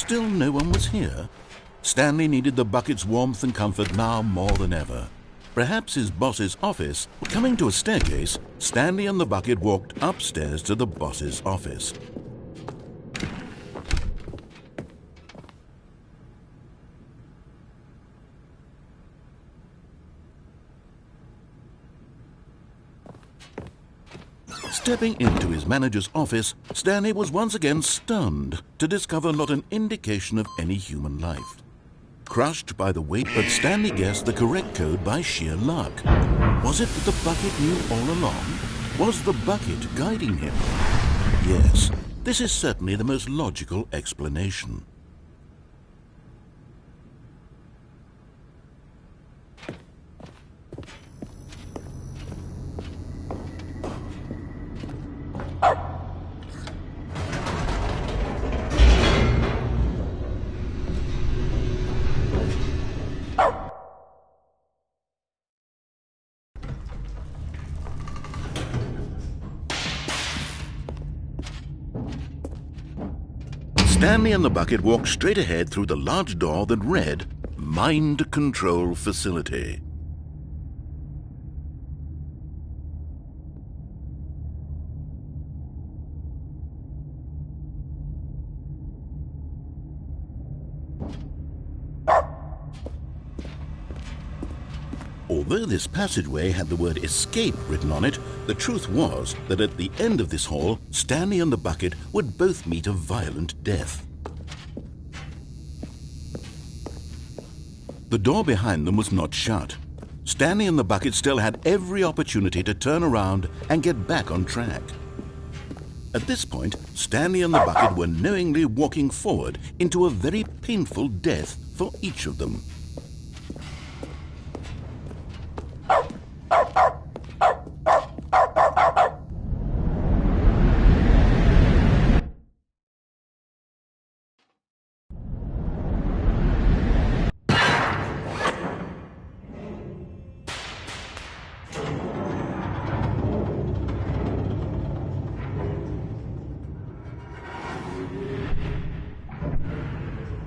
Speaker 1: Still no one was here. Stanley needed the bucket's warmth and comfort now more than ever. Perhaps his boss's office. Coming to a staircase, Stanley and the bucket walked upstairs to the boss's office. Stepping into his manager's office, Stanley was once again stunned to discover not an indication of any human life. Crushed by the weight, but Stanley guessed the correct code by sheer luck. Was it that the bucket knew all along? Was the bucket guiding him? Yes, this is certainly the most logical explanation. Stanley and the bucket walked straight ahead through the large door that read, Mind Control Facility. Although this passageway had the word escape written on it, the truth was that at the end of this hall, Stanley and the bucket would both meet a violent death. The door behind them was not shut. Stanley and the bucket still had every opportunity to turn around and get back on track. At this point, Stanley and the bucket were knowingly walking forward into a very painful death for each of them.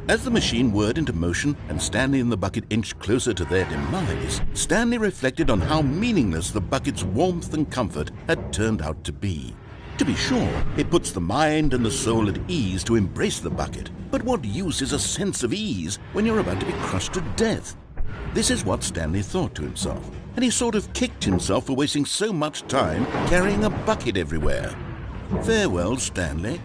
Speaker 1: As the machine whirred into motion and Stanley and the bucket inched closer to their demise, Stanley reflected on how meaningless the bucket's warmth and comfort had turned out to be. To be sure, it puts the mind and the soul at ease to embrace the bucket, but what use is a sense of ease when you're about to be crushed to death? This is what Stanley thought to himself, and he sort of kicked himself for wasting so much time carrying a bucket everywhere. Farewell, Stanley.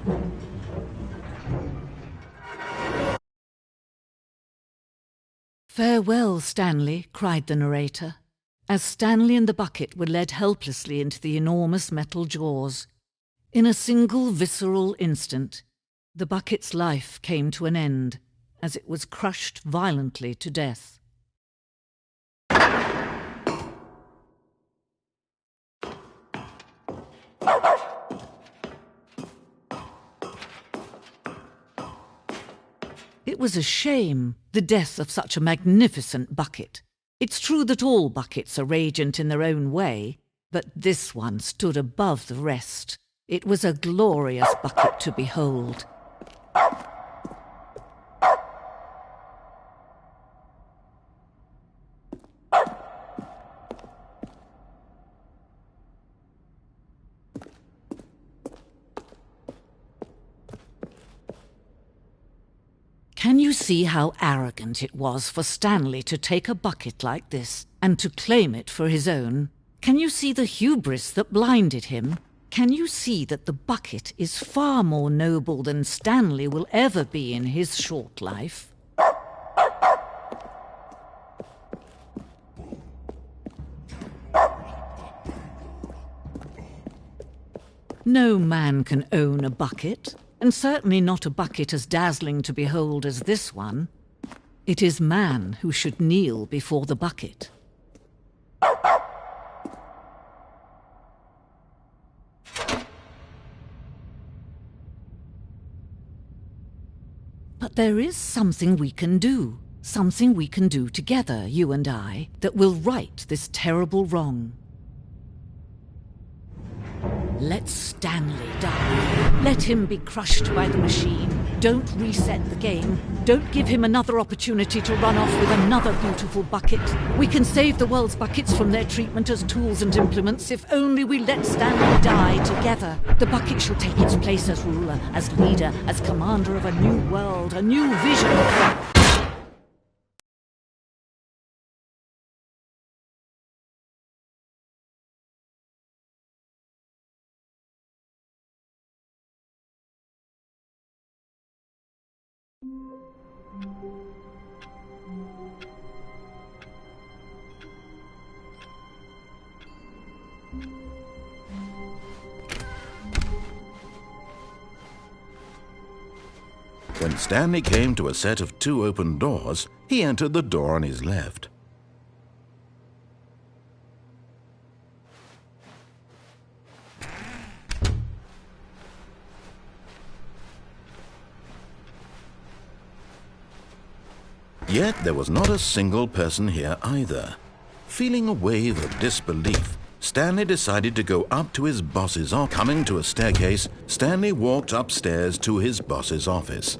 Speaker 6: "Farewell, Stanley," cried the narrator, as Stanley and the bucket were led helplessly into the enormous metal jaws. In a single visceral instant, the bucket's life came to an end as it was crushed violently to death. It was a shame, the death of such a magnificent bucket. It's true that all buckets are radiant in their own way, but this one stood above the rest. It was a glorious bucket to behold. Can you see how arrogant it was for Stanley to take a bucket like this and to claim it for his own? Can you see the hubris that blinded him? Can you see that the bucket is far more noble than Stanley will ever be in his short life? No man can own a bucket, and certainly not a bucket as dazzling to behold as this one. It is man who should kneel before the bucket. But there is something we can do together, you and I, that will right this terrible wrong. Let Stanley die. Let him be crushed by the machine. Don't reset the game. Don't give him another opportunity to run off with another beautiful bucket. We can save the world's buckets from their treatment as tools and implements if only we let Stanley die together. The bucket shall take its place as ruler, as leader, as commander of a new world, a new vision.
Speaker 1: When Stanley came to a set of 2 open doors, he entered the door on his left. Yet there was not a single person here either. Feeling a wave of disbelief, Stanley decided to go up to his boss's office. Coming to a staircase, Stanley walked upstairs to his boss's office.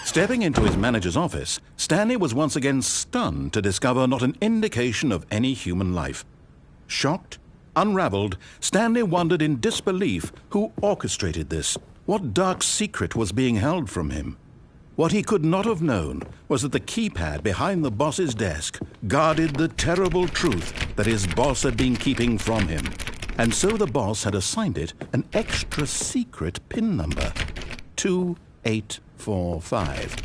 Speaker 1: Stepping into his manager's office, Stanley was once again stunned to discover not an indication of any human life. Shocked, unraveled, Stanley wondered in disbelief who orchestrated this. What dark secret was being held from him? What he could not have known was that the keypad behind the boss's desk guarded the terrible truth that his boss had been keeping from him. And so the boss had assigned it an extra secret PIN number, 2845.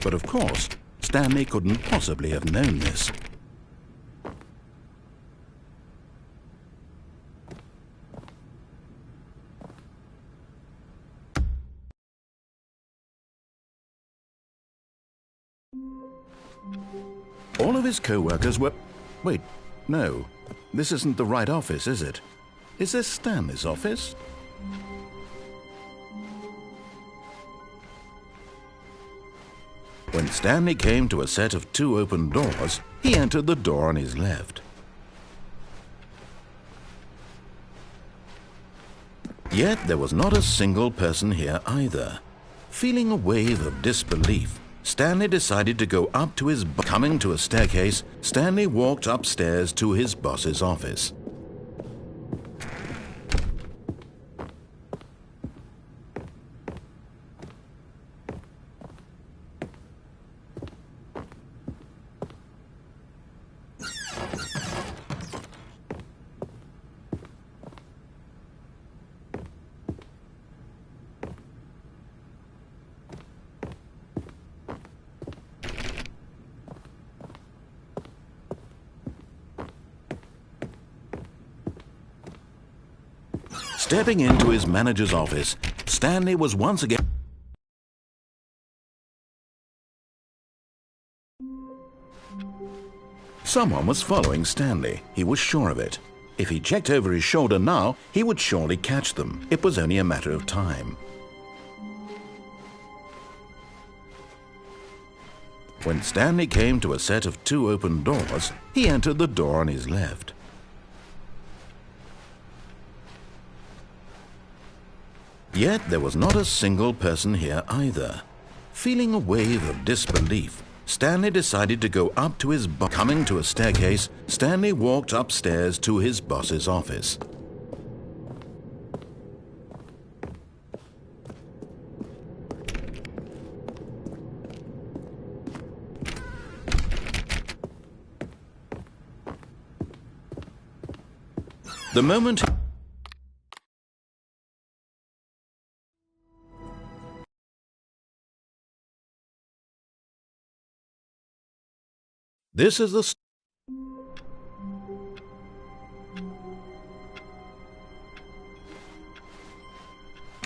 Speaker 1: But of course, Stanley couldn't possibly have known this. All of his co-workers were... Wait, no. This isn't the right office, is it? Is this Stanley's office? When Stanley came to a set of 2 open doors, he entered the door on his left. Yet there was not a single person here either. Feeling a wave of disbelief, Stanley decided to go up to his... Coming to a staircase, Stanley walked upstairs to his boss's office. Stepping into his manager's office, Stanley was once again... Someone was following Stanley. He was sure of it. If he checked over his shoulder now, he would surely catch them. It was only a matter of time. When Stanley came to a set of 2 open doors, he entered the door on his left. Yet there was not a single person here either. Feeling a wave of disbelief, Stanley decided to go up to his boss. Coming to a staircase, Stanley walked upstairs to his boss's office. The moment... This is the...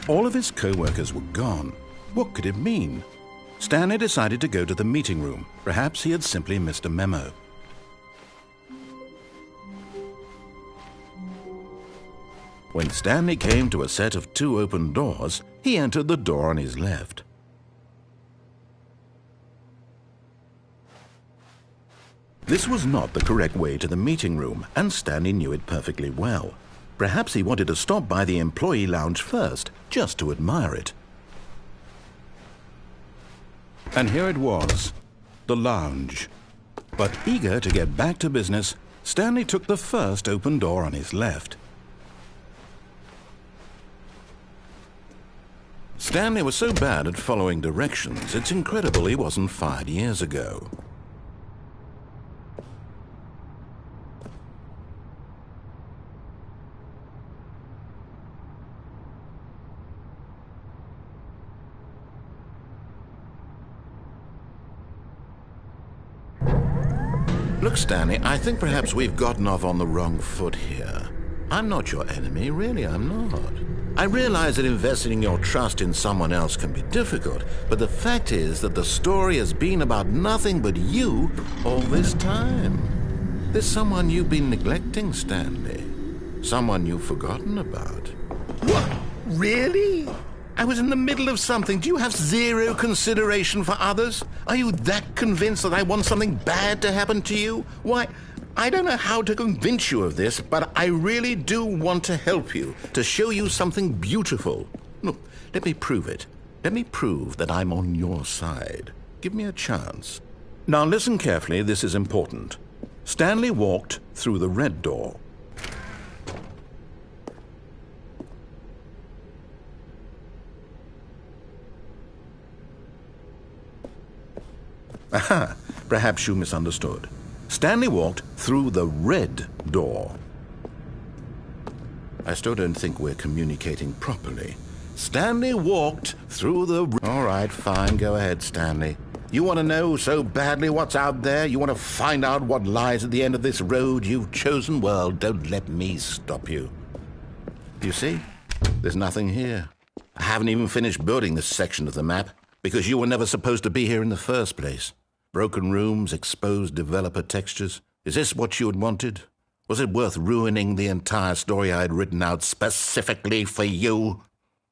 Speaker 1: All of his co-workers were gone. What could it mean? Stanley decided to go to the meeting room. Perhaps he had simply missed a memo. When Stanley came to a set of 2 open doors, he entered the door on his left. This was not the correct way to the meeting room, and Stanley knew it perfectly well. Perhaps he wanted to stop by the employee lounge first, just to admire it. And here it was, the lounge. But eager to get back to business, Stanley took the first open door on his left. Stanley was so bad at following directions, it's incredible he wasn't fired years ago. Look, Stanley, I think perhaps we've gotten off on the wrong foot here. I'm not your enemy, really, I'm not. I realize that investing your trust in someone else can be difficult, but the fact is that the story has been about nothing but you all this time. There's someone you've been neglecting, Stanley. Someone you've forgotten about.
Speaker 2: What? Really? I was in the middle of something. Do you have zero consideration for others? Are you that convinced that I want something bad to happen to you? Why, I don't know how to convince you of this, but I really do want to help you, to show you something beautiful. Look, let me prove it. Let me prove that I'm on your side. Give me a chance. Now listen carefully, this is important. Stanley walked through the red door. Aha, perhaps you misunderstood. Stanley walked through the red door. I still don't think we're communicating properly. Stanley walked through the... All right, fine, go ahead, Stanley. You want to know so badly what's out there? You want to find out what lies at the end of this road you've chosen? Well, don't let me stop you. You see? There's nothing here. I haven't even finished building this section of the map, because you were never supposed to be here in the first place. Broken rooms, exposed developer textures. Is this what you had wanted? Was it worth ruining the entire story I had written out specifically for you?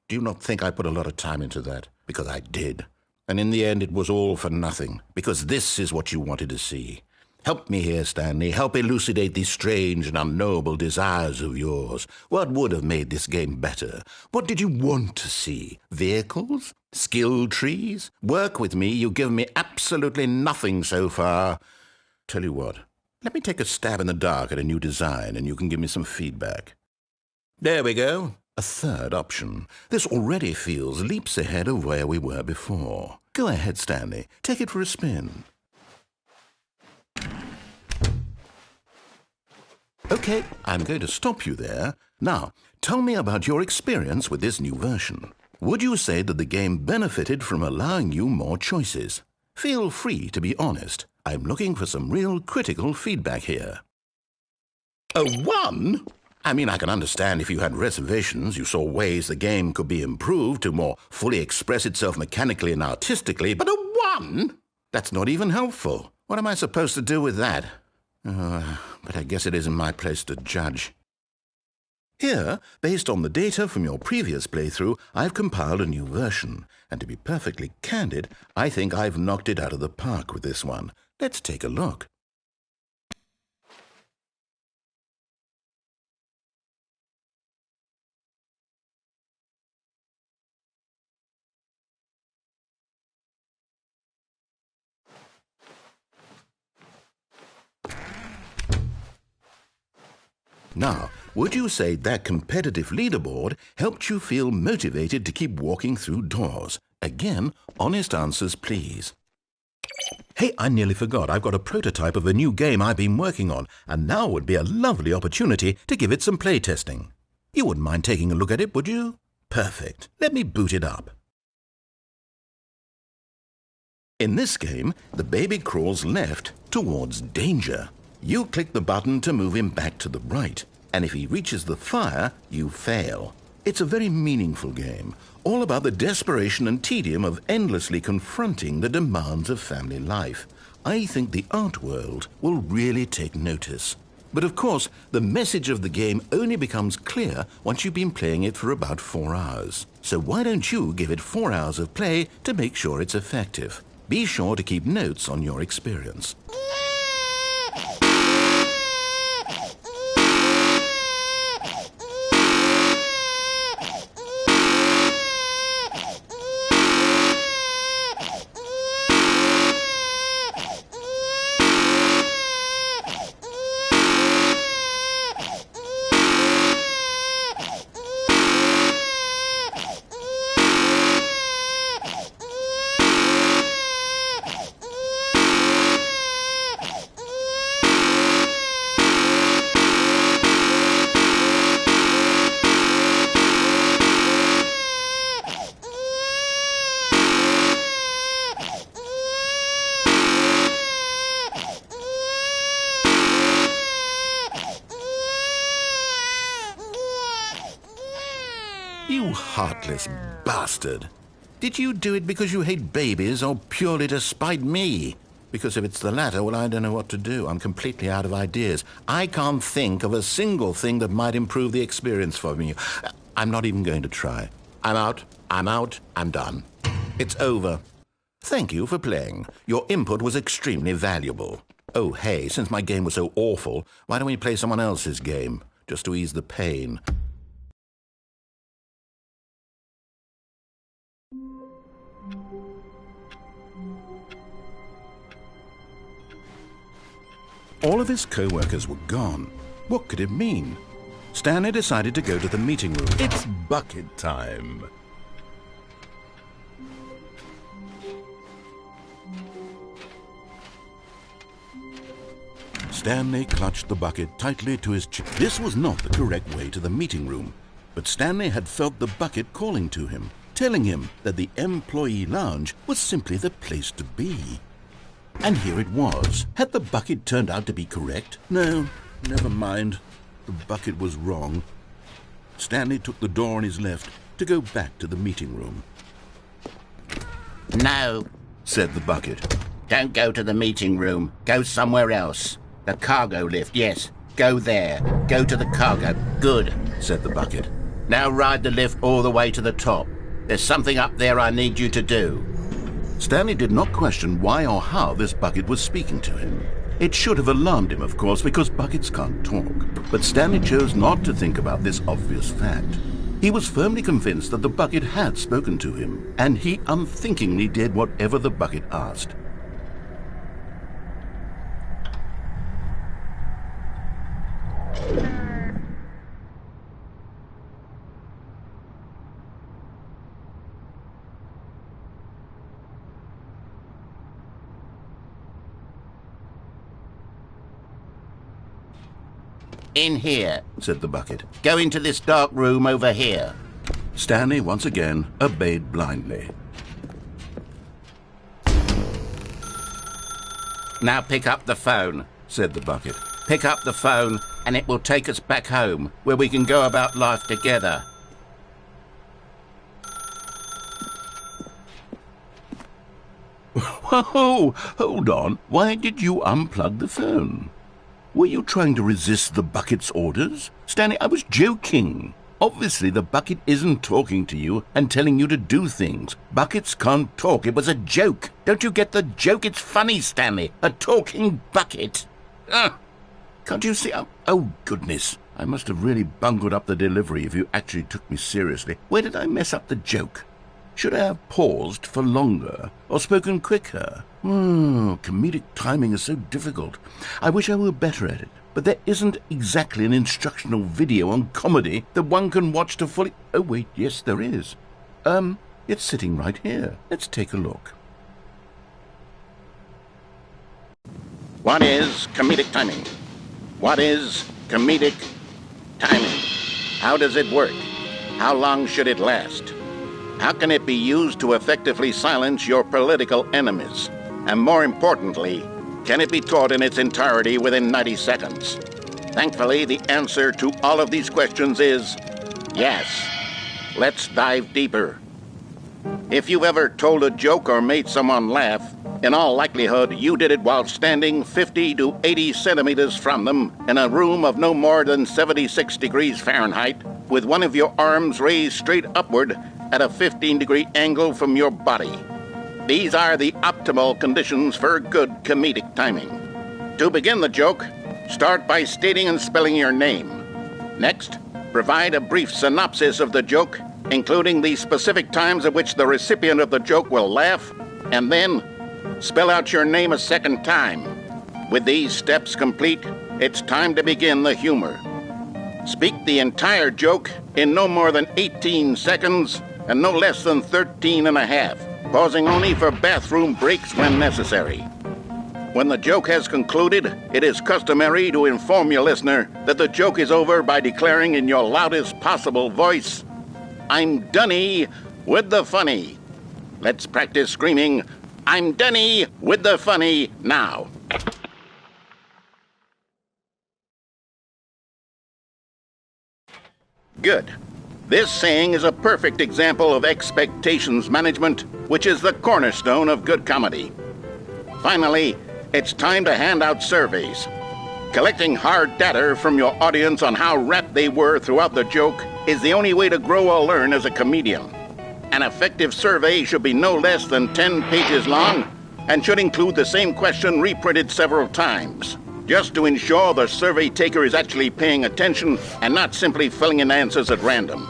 Speaker 2: Do you not think I put a lot of time into that? Because I did. And in the end, it was all for nothing. Because this is what you wanted to see. Help me here, Stanley. Help elucidate these strange and unknowable desires of yours. What would have made this game better? What did you want to see? Vehicles? Skill trees? Work with me. You've given me absolutely nothing so far. Tell you what, let me take a stab in the dark at a new design and you can give me some feedback. There we go. A third option. This already feels leaps ahead of where we were before. Go ahead, Stanley. Take it for a spin. Okay, I'm going to stop you there. Now, tell me about your experience with this new version. Would you say that the game benefited from allowing you more choices? Feel free to be honest. I'm looking for some real critical feedback here. A 1? I mean, I can understand if you had reservations, you saw ways the game could be improved to more fully express itself mechanically and artistically, but a 1? That's not even helpful. What am I supposed to do with that? But I guess it isn't my place to judge. Here, based on the data from your previous playthrough, I've compiled a new version. And to be perfectly candid, I think I've knocked it out of the park with this one. Let's take a look. Now, would you say that competitive leaderboard helped you feel motivated to keep walking through doors? Again, honest answers, please. Hey, I nearly forgot. I've got a prototype of a new game I've been working on, and now would be a lovely opportunity to give it some playtesting. You wouldn't mind taking a look at it, would you? Perfect. Let me boot it up. In this game, the baby crawls left towards danger. You click the button to move him back to the right, and if he reaches the fire, you fail. It's a very meaningful game, all about the desperation and tedium of endlessly confronting the demands of family life. I think the art world will really take notice. But of course, the message of the game only becomes clear once you've been playing it for about 4 hours. So why don't you give it 4 hours of play to make sure it's effective? Be sure to keep notes on your experience.
Speaker 1: You heartless bastard. Did you do it because you hate babies or purely to spite me? Because if it's the latter, well, I don't know what to do. I'm completely out of ideas. I can't think of a single thing that might improve the experience for you. I'm not even going to try. I'm out, I'm done. It's over. Thank you for playing. Your input was extremely valuable. Oh, hey, since my game was so awful, why don't we play someone else's game, just to ease the pain? All of his co-workers were gone. What could it mean? Stanley decided to go to the meeting room.
Speaker 7: It's bucket time.
Speaker 1: Stanley clutched the bucket tightly to his chest. This was not the correct way to the meeting room, but Stanley had felt the bucket calling to him, telling him that the employee lounge was simply the place to be. And here it was. Had the bucket turned out to be correct? No, never mind. The bucket was wrong. Stanley took the door on his left to go back to the meeting room.
Speaker 2: No,
Speaker 1: Said the bucket.
Speaker 2: don't go to the meeting room. Go somewhere else. The cargo lift, yes. Go there. Go to the cargo. Good.
Speaker 1: Said the bucket.
Speaker 2: Now ride the lift all the way to the top. There's something up there I need you to do.
Speaker 1: Stanley did not question why or how this bucket was speaking to him. It should have alarmed him, of course, because buckets can't talk. But Stanley chose not to think about this obvious fact. He was firmly convinced that the bucket had spoken to him, and he unthinkingly did whatever the bucket asked.
Speaker 2: In here.
Speaker 1: Said the bucket.
Speaker 2: Go into this dark room over here.
Speaker 1: Stanley once again obeyed blindly.
Speaker 2: Now pick up the phone.
Speaker 1: Said the bucket.
Speaker 2: Pick up the phone and it will take us back home, where we can go about life together.
Speaker 1: Whoa, hold on. Why did you unplug the phone? Were you trying to resist the bucket's orders? Stanley, I was joking. Obviously, the bucket isn't talking to you and telling you to do things. Buckets can't talk. It was a joke. Don't you get the joke? It's funny, Stanley. A talking bucket. Can't you see? Oh, goodness. I must have really bungled up the delivery if you actually took me seriously. Where did I mess up the joke? Should I have paused for longer or spoken quicker? Comedic timing is so difficult. I wish I were better at it. But there isn't exactly an instructional video on comedy that one can watch to fully... Oh, wait, yes, there is. It's sitting right here. Let's take a look.
Speaker 2: What is comedic timing? What is comedic timing? How does it work? How long should it last? How can it be used to effectively silence your political enemies? And more importantly, can it be taught in its entirety within 90 seconds? Thankfully, the answer to all of these questions is yes. Let's dive deeper. If you've ever told a joke or made someone laugh, in all likelihood, you did it while standing 50 to 80 centimeters from them in a room of no more than 76 degrees Fahrenheit, with one of your arms raised straight upward at a 15-degree angle from your body. These are the optimal conditions for good comedic timing. To begin the joke, start by stating and spelling your name. Next, provide a brief synopsis of the joke, including the specific times at which the recipient of the joke will laugh, and then spell out your name a second time. With these steps complete, it's time to begin the humor. Speak the entire joke in no more than 18 seconds and no less than 13 and a half, pausing only for bathroom breaks when necessary. When the joke has concluded, it is customary to inform your listener that the joke is over by declaring in your loudest possible voice, "I'm Dunny with the funny." Let's practice screaming, "I'm Dunny with the funny" now. Good.
Speaker 3: This saying is a perfect example of expectations management, which is the cornerstone of good comedy. Finally, it's time to hand out surveys. Collecting hard data from your audience on how rapt they were throughout the joke is the only way to grow or learn as a comedian. An effective survey should be no less than 10 pages long and should include the same question reprinted several times, just to ensure the survey taker is actually paying attention and not simply filling in answers at random.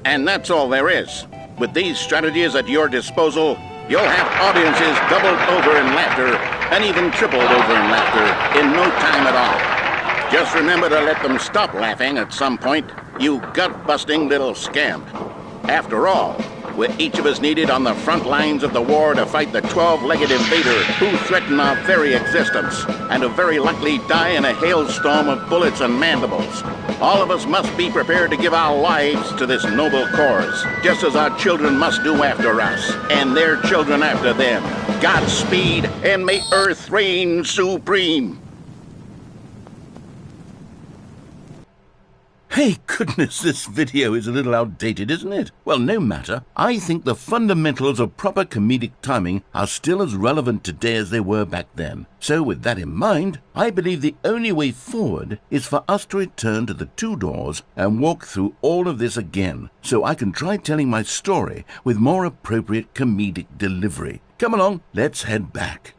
Speaker 3: And that's all there is. With these strategies at your disposal, you'll have audiences doubled over in laughter and even tripled over in laughter in no time at all. Just remember to let them stop laughing at some point, you gut-busting little scamp. After all, we're each of us needed on the front lines of the war to fight the 12-legged invader who threaten our very existence, and who very likely die in a hailstorm of bullets and mandibles. All of us must be prepared to give our lives to this noble cause, just as our children must do after us, and their children after them. Godspeed, and may Earth reign supreme.
Speaker 1: Hey, goodness, this video is a little outdated, isn't it? Well, no matter. I think the fundamentals of proper comedic timing are still as relevant today as they were back then. So with that in mind, I believe the only way forward is for us to return to the two doors and walk through all of this again, so I can try telling my story with more appropriate comedic delivery. Come along, let's head back.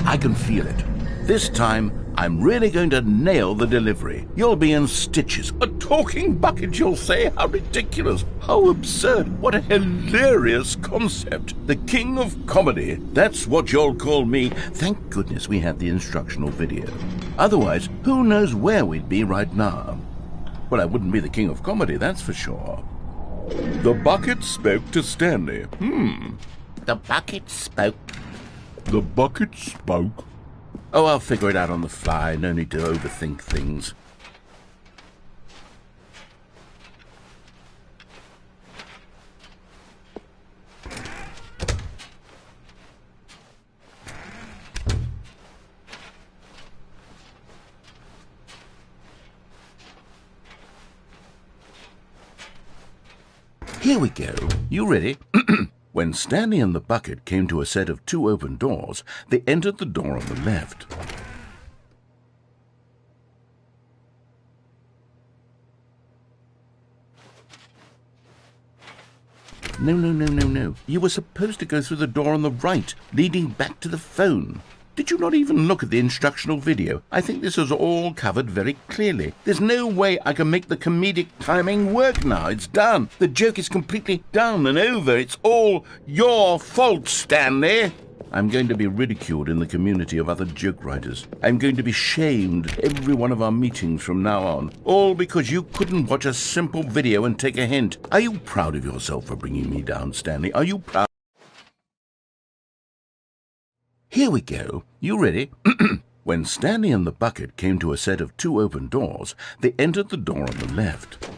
Speaker 1: I can feel it. This time, I'm really going to nail the delivery. You'll be in stitches. A talking bucket, you'll say? How ridiculous. How absurd. What a hilarious concept. The king of comedy. That's what you'll call me. Thank goodness we had the instructional video. Otherwise, who knows where we'd be right now. Well, I wouldn't be the king of comedy, that's for sure. The bucket spoke to Stanley.
Speaker 2: The bucket spoke.
Speaker 7: The bucket spoke.
Speaker 1: Oh, I'll figure it out on the fly. No need to overthink things. Here we go. You ready? When Stanley and the bucket came to a set of two open doors, they entered the door on the left. No. You were supposed to go through the door on the right, leading back to the phone. Did you not even look at the instructional video? I think this is all covered very clearly. There's no way I can make the comedic timing work now. It's done. The joke is completely done and over. It's all your fault, Stanley. I'm going to be ridiculed in the community of other joke writers. I'm going to be shamed at every one of our meetings from now on. All because you couldn't watch a simple video and take a hint. Are you proud of yourself for bringing me down, Stanley? Are you proud? Here we go. You ready? When Stanley and the bucket came to a set of two open doors, they entered the door on the left.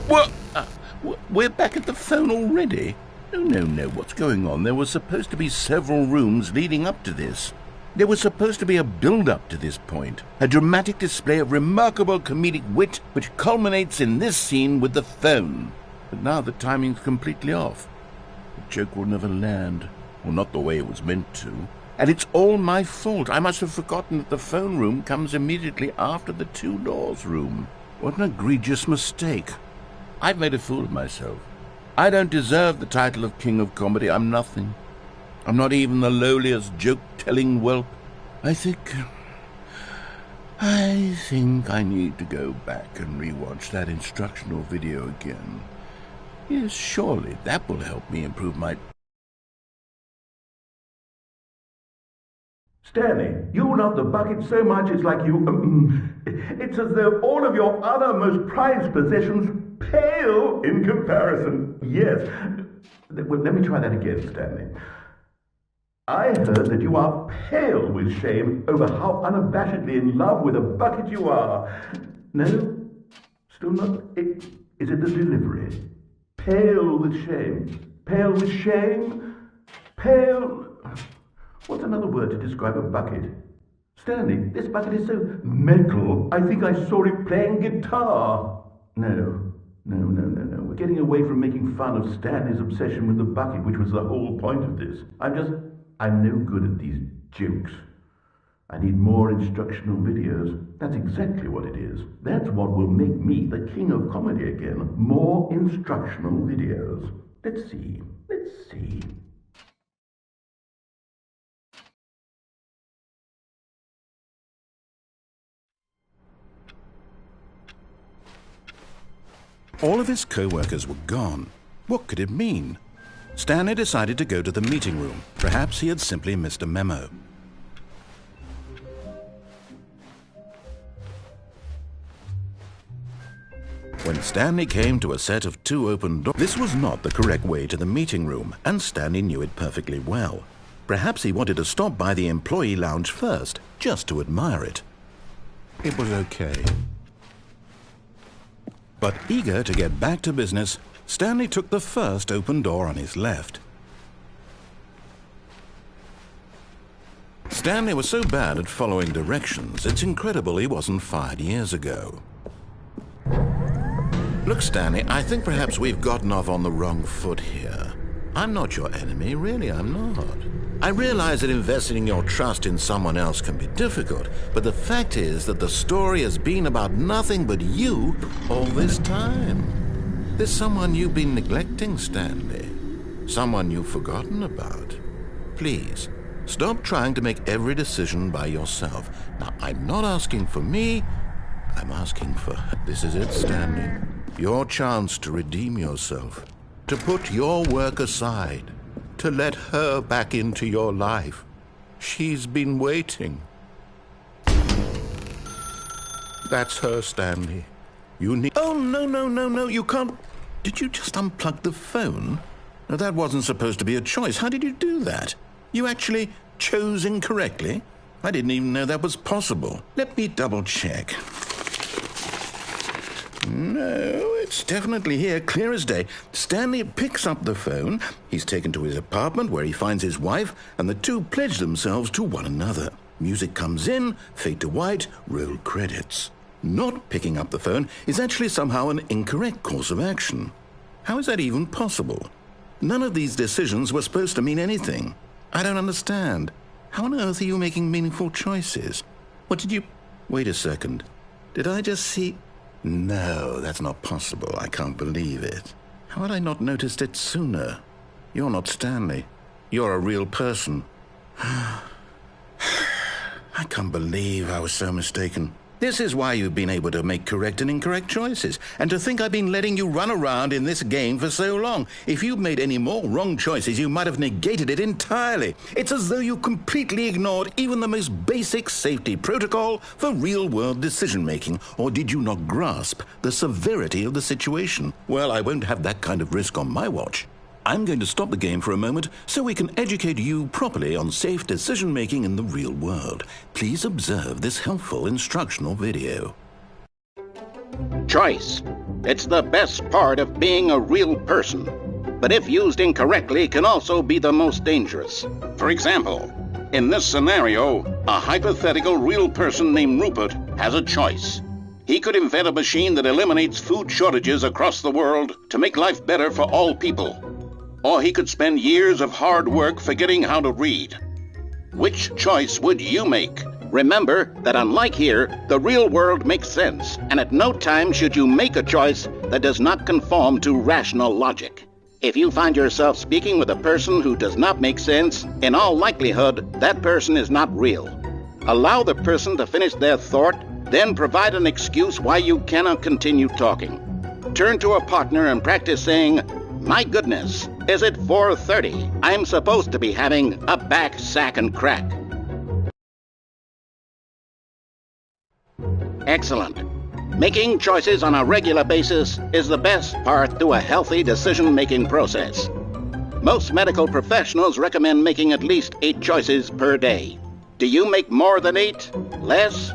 Speaker 1: What? We're back at the phone already? No. What's going on? There was supposed to be several rooms leading up to this. There was supposed to be a build-up to this point, a dramatic display of remarkable comedic wit which culminates in this scene with the phone. But now the timing's completely off. The joke will never land, or not the way it was meant to. And it's all my fault. I must have forgotten that the phone room comes immediately after the two doors room. What an egregious mistake. I've made a fool of myself. I don't deserve the title of King of Comedy. I'm nothing. I'm not even the lowliest joke-telling whelp. I think I need to go back and rewatch that instructional video again. Yes, surely that will help me improve my...
Speaker 3: Stanley, you love the bucket so much it's like you... it's as though all of your other most prized possessions pale in comparison. Yes. Well, let me try that again, Stanley. I heard that you are pale with shame over how unabashedly in love with a bucket you are. No? Still not? Is it the delivery? Pale with shame. Pale with shame? Pale... What's another word to describe a bucket? Stanley, this bucket is so metal, I think I saw it playing guitar. No. We're getting away from making fun of Stanley's obsession with the bucket, which was the whole point of this. I'm no good at these jokes. I need more instructional videos. That's exactly what it is. That's what will make me the king of comedy again. More instructional videos. Let's see.
Speaker 1: All of his co-workers were gone. What could it mean? Stanley decided to go to the meeting room. Perhaps he had simply missed a memo. When Stanley came to a set of 2 open doors, this was not the correct way to the meeting room, and Stanley knew it perfectly well. Perhaps he wanted to stop by the employee lounge first, just to admire it. It was okay. But eager to get back to business, Stanley took the first open door on his left. Stanley was so bad at following directions, it's incredible he wasn't fired years ago. Look, Stanley, I think perhaps we've gotten off on the wrong foot here. I'm not your enemy, really, I'm not. I realize that investing your trust in someone else can be difficult, but the fact is that the story has been about nothing but you all this time. There's someone you've been neglecting, Stanley. Someone you've forgotten about. Please, stop trying to make every decision by yourself. Now, I'm not asking for me, I'm asking for her. This is it, Stanley. Your chance to redeem yourself. To put your work aside. To let her back into your life. She's been waiting. That's her, Stanley. You need... Oh, no, you can't... Did you just unplug the phone? No, that wasn't supposed to be a choice. How did you do that? You actually chose incorrectly? I didn't even know that was possible. Let me double check. No, it's definitely here, clear as day. Stanley picks up the phone. He's taken to his apartment where he finds his wife, and the two pledge themselves to one another. Music comes in, fade to white, roll credits. Not picking up the phone is actually somehow an incorrect course of action. How is that even possible? None of these decisions were supposed to mean anything. I don't understand. How on earth are you making meaningful choices? What did you... Wait a second. Did I just see... No, that's not possible. I can't believe it. How had I not noticed it sooner? You're not Stanley. You're a real person. I can't believe I was so mistaken. This is why you've been able to make correct and incorrect choices. And to think I've been letting you run around in this game for so long. If you'd made any more wrong choices, you might have negated it entirely. It's as though you completely ignored even the most basic safety protocol for real-world decision-making. Or did you not grasp the severity of the situation? Well, I won't have that kind of risk on my watch. I'm going to stop the game for a moment so we can educate you properly on safe decision-making in the real world. Please observe this helpful instructional video.
Speaker 8: Choice. It's the best part of being a real person. But if used incorrectly, can also be the most dangerous. For example, in this scenario, a hypothetical real person named Rupert has a choice. He could invent a machine that eliminates food shortages across the world to make life better for all people. Or he could spend years of hard work forgetting how to read. Which choice would you make? Remember that unlike here, the real world makes sense, and at no time should you make a choice that does not conform to rational logic. If you find yourself speaking with a person who does not make sense, in all likelihood, that person is not real. Allow the person to finish their thought, then provide an excuse why you cannot continue talking. Turn to a partner and practice saying, "My goodness, is it 4:30? I'm supposed to be having a back, sack, and crack." Excellent. Making choices on a regular basis is the best part to a healthy decision-making process. Most medical professionals recommend making at least 8 choices per day. Do you make more than 8? Less?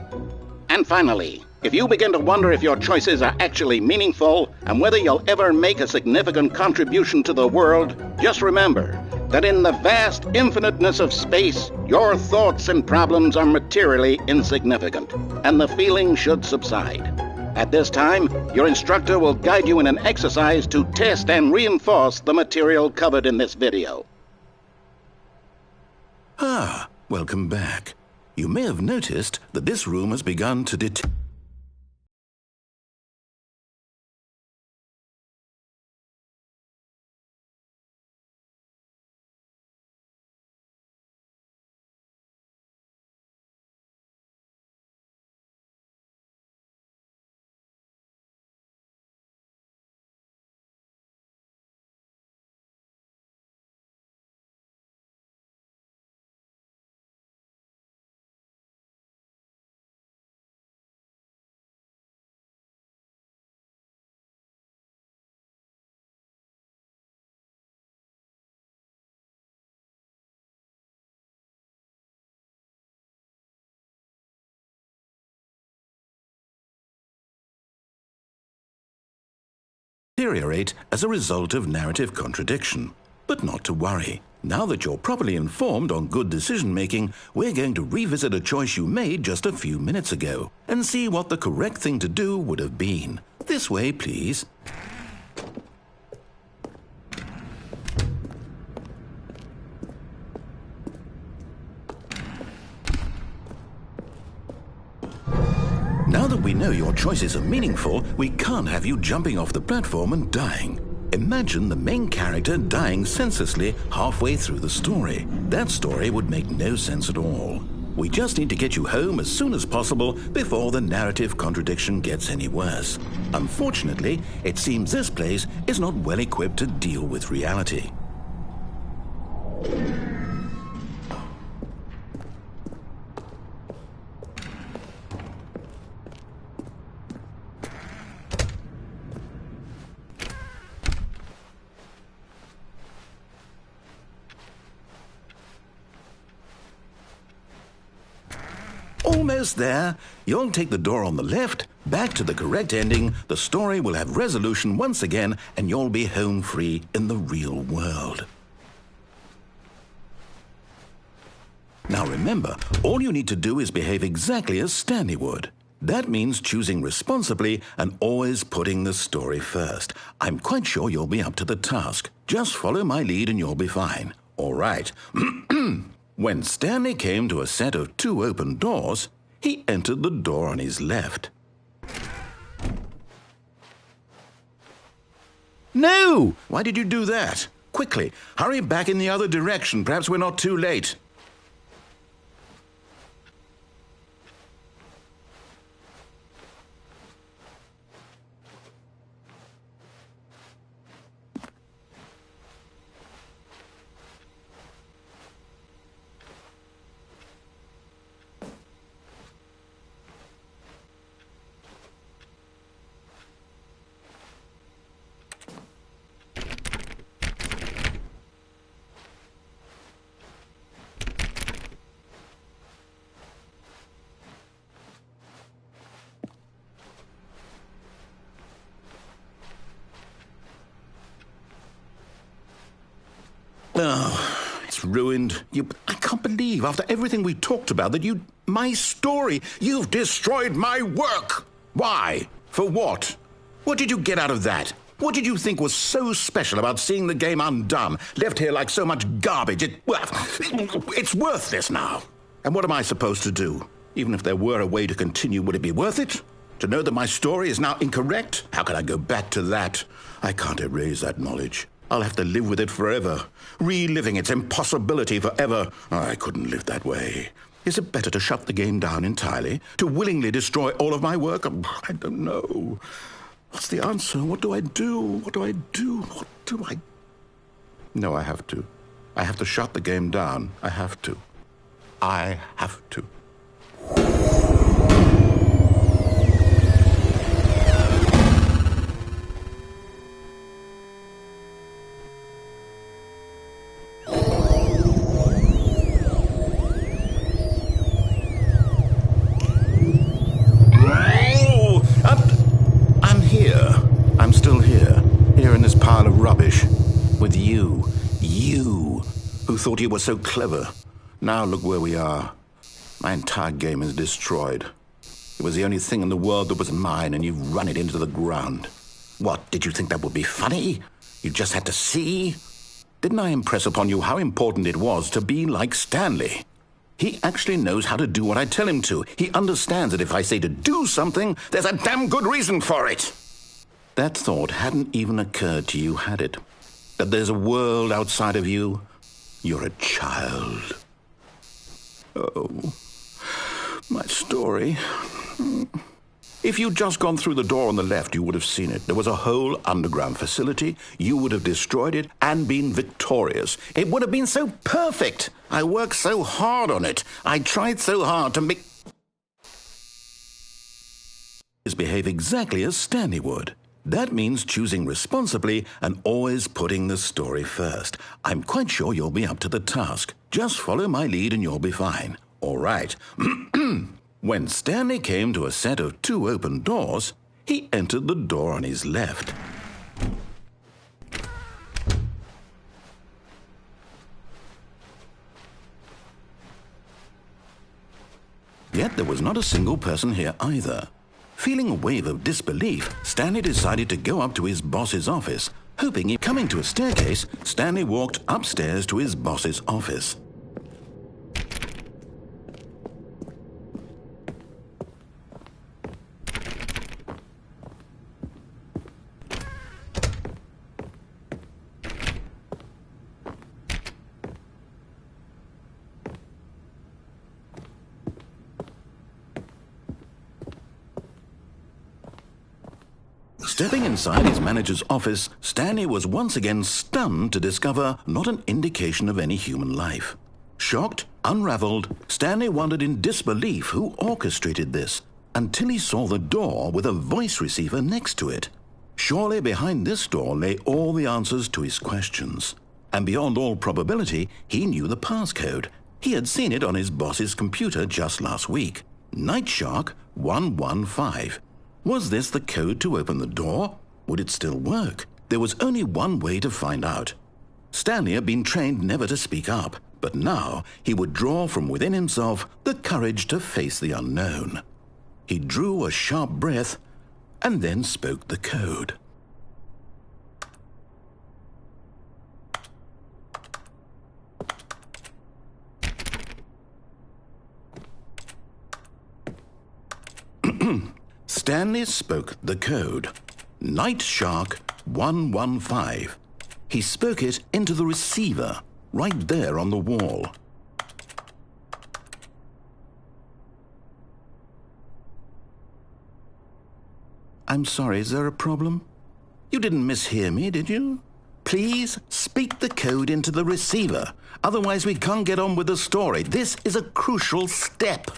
Speaker 8: And finally, if you begin to wonder if your choices are actually meaningful and whether you'll ever make a significant contribution to the world, just remember that in the vast infiniteness of space, your thoughts and problems are materially insignificant, and the feeling should subside. At this time, your instructor will guide you in an exercise to test and reinforce the material covered in this video.
Speaker 1: Ah, welcome back. You may have noticed that this room has begun to deteriorate as a result of narrative contradiction. But not to worry. Now that you're properly informed on good decision-making, we're going to revisit a choice you made just a few minutes ago and see what the correct thing to do would have been. This way, please. Now that we know your choices are meaningful, we can't have you jumping off the platform and dying. Imagine the main character dying senselessly halfway through the story. That story would make no sense at all. We just need to get you home as soon as possible before the narrative contradiction gets any worse. Unfortunately, it seems this place is not well equipped to deal with reality. Almost there. You'll take the door on the left, back to the correct ending, the story will have resolution once again, and you'll be home free in the real world. Now remember, all you need to do is behave exactly as Stanley would. That means choosing responsibly and always putting the story first. I'm quite sure you'll be up to the task. Just follow my lead and you'll be fine. All right. When Stanley came to a set of 2 open doors, he entered the door on his left. No! Why did you do that? Quickly, hurry back in the other direction. Perhaps we're not too late. Oh, it's ruined. I can't believe, after everything we talked about, that my story, you've destroyed my work. Why? For what? What did you get out of that? What did you think was so special about seeing the game undone, left here like so much garbage? It's worthless now. And what am I supposed to do? Even if there were a way to continue, would it be worth it? To know that my story is now incorrect? How can I go back to that? I can't erase that knowledge. I'll have to live with it forever, reliving its impossibility forever. I couldn't live that way. Is it better to shut the game down entirely? To willingly destroy all of my work? I don't know. What's the answer? What do I do? What do I do? What do I... No, I have to. I have to shut the game down. I have to. I have to. You, who thought you were so clever. Now look where we are. My entire game is destroyed. It was the only thing in the world that was mine, and you've run it into the ground. What, did you think that would be funny? You just had to see? Didn't I impress upon you how important it was to be like Stanley? He actually knows how to do what I tell him to. He understands that if I say to do something, there's a damn good reason for it. That thought hadn't even occurred to you, had it? That there's a world outside of you? You're a child. Oh, my story. If you'd just gone through the door on the left, you would have seen it. There was a whole underground facility. You would have destroyed it and been victorious. It would have been so perfect. I worked so hard on it. I tried so hard to make... behave exactly as Stanley would. That means choosing responsibly and always putting the story first. I'm quite sure you'll be up to the task. Just follow my lead and you'll be fine. All right. When Stanley came to a set of 2 open doors, he entered the door on his left. Yet there was not a single person here either. Feeling a wave of disbelief, Stanley decided to go up to his boss's office. Coming to a staircase, Stanley walked upstairs to his boss's office. Stepping inside his manager's office, Stanley was once again stunned to discover not an indication of any human life. Shocked, unraveled, Stanley wondered in disbelief who orchestrated this, until he saw the door with a voice receiver next to it. Surely behind this door lay all the answers to his questions. And beyond all probability, he knew the passcode. He had seen it on his boss's computer just last week. Night Shark 115. Was this the code to open the door? Would it still work? There was only one way to find out. Stanley had been trained never to speak up, but now he would draw from within himself the courage to face the unknown. He drew a sharp breath and then spoke the code. Stanley spoke the code. Night Shark 115. He spoke it into the receiver, right there on the wall. I'm sorry, is there a problem? You didn't mishear me, did you? Please speak the code into the receiver. Otherwise we can't get on with the story. This is a crucial step.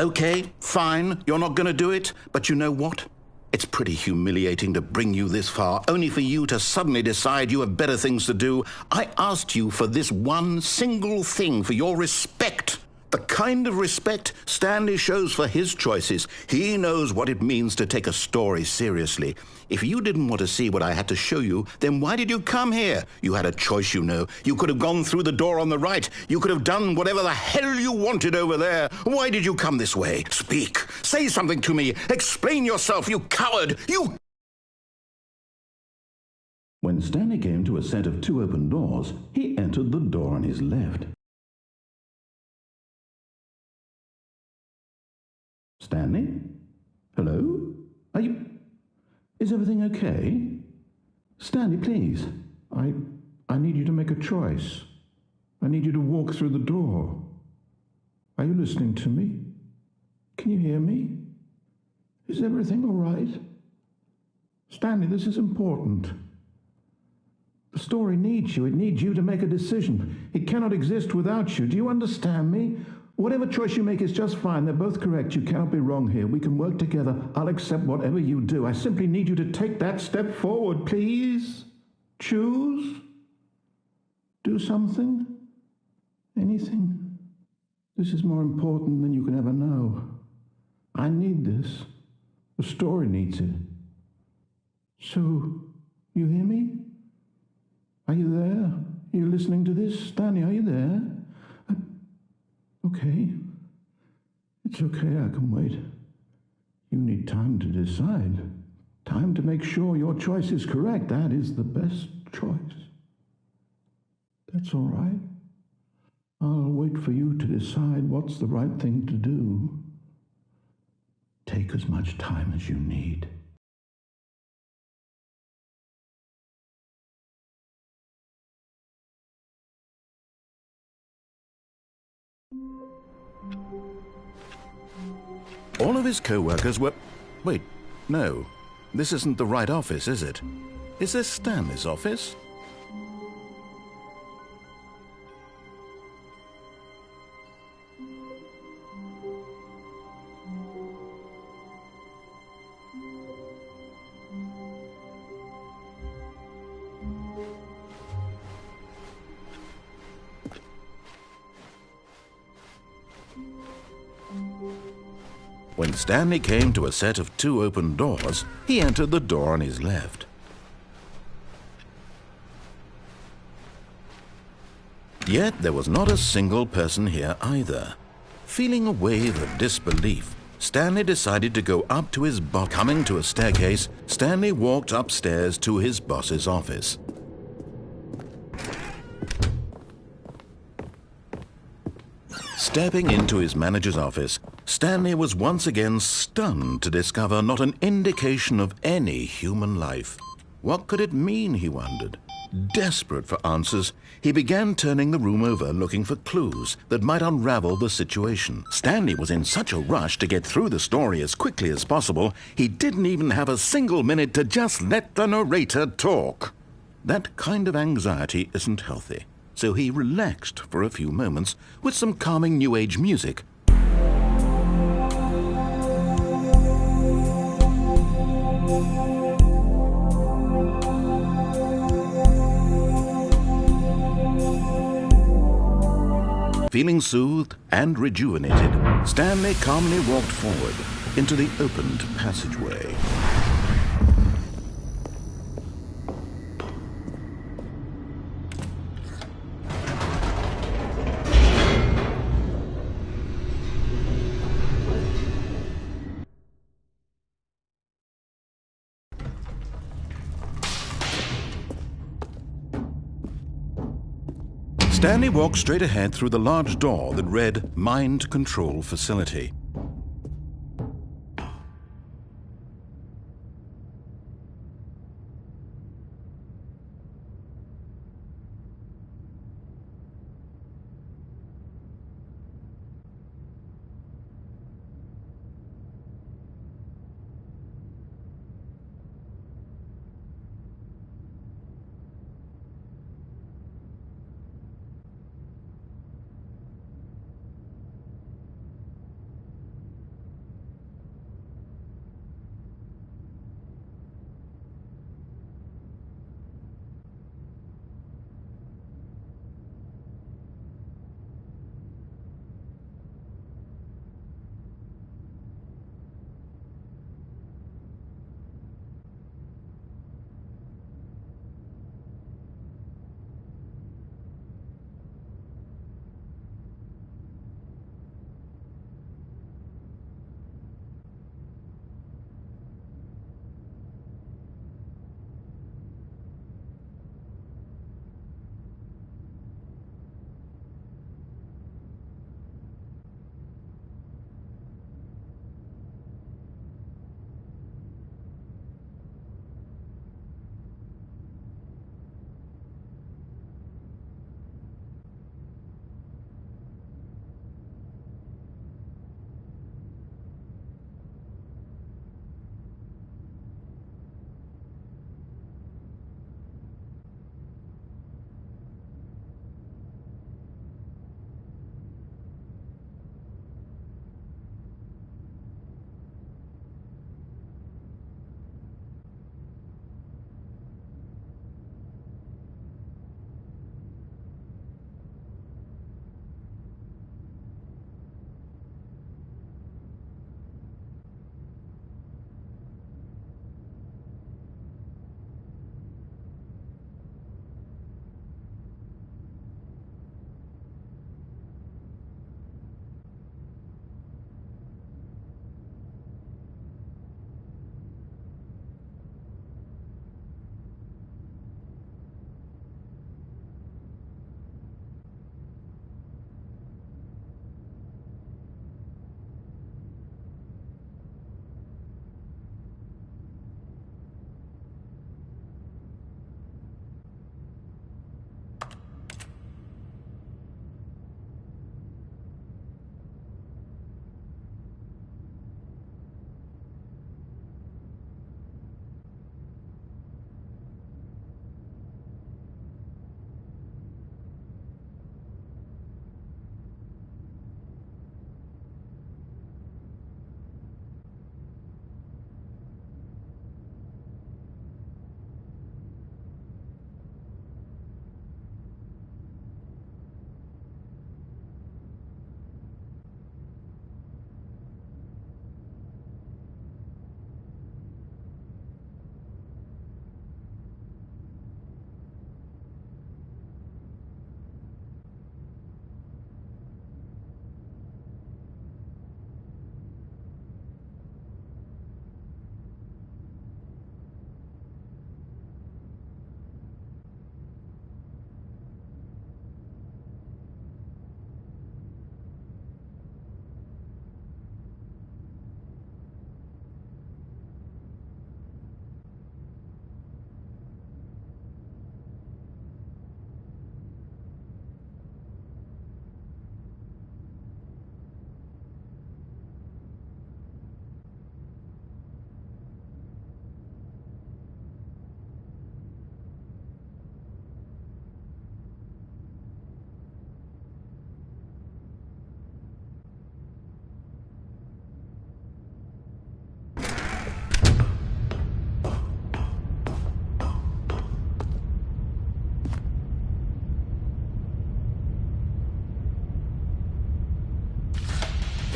Speaker 1: Okay, fine, you're not going to do it, but you know what? It's pretty humiliating to bring you this far, only for you to suddenly decide you have better things to do. I asked you for this one single thing, for your respect. The kind of respect Stanley shows for his choices. He knows what it means to take a story seriously. If you didn't want to see what I had to show you, then why did you come here? You had a choice, you know. You could have gone through the door on the right. You could have done whatever the hell you wanted over there. Why did you come this way? Speak. Say something to me. Explain yourself, you coward. You... When Stanley came to a set of 2 open doors, he entered the door on his left. Stanley? Hello? Are you... Is everything okay? Stanley, please. I need you to make a choice. I need you to walk through the door. Are you listening to me? Can you hear me? Is everything all right? Stanley, this is important. The story needs you. It needs you to make a decision. It cannot exist without you. Do you understand me? Whatever choice you make is just fine. They're both correct. You cannot be wrong here. We can work together. I'll accept whatever you do. I simply need you to take that step forward, please. Choose. Do something. Anything. This is more important than you can ever know. I need this.
Speaker 7: The story needs it. So, you hear me? Are you there? Are you listening to this? Stanley, are you there? Okay. It's okay, I can wait. You need time to decide. Time to make sure your choice is correct. That is the best choice. That's all right. I'll wait for you to decide what's the right thing to do. Take as much time as you need.
Speaker 1: All of his co-workers were... Wait, no. This isn't the right office, is it? Is this Stanley's office? When Stanley came to a set of 2 open doors, he entered the door on his left. Yet there was not a single person here either. Feeling a wave of disbelief, Stanley decided to go up to his boss. Coming to a staircase, Stanley walked upstairs to his boss's office. Stepping into his manager's office, Stanley was once again stunned to discover not an indication of any human life. What could it mean, he wondered. Desperate for answers, he began turning the room over looking for clues that might unravel the situation. Stanley was in such a rush to get through the story as quickly as possible, he didn't even have a single minute to just let the narrator talk. That kind of anxiety isn't healthy. So he relaxed for a few moments with some calming New Age music. Feeling soothed and rejuvenated, Stanley calmly walked forward into the opened passageway. Stanley walked straight ahead through the large door that read Mind Control Facility.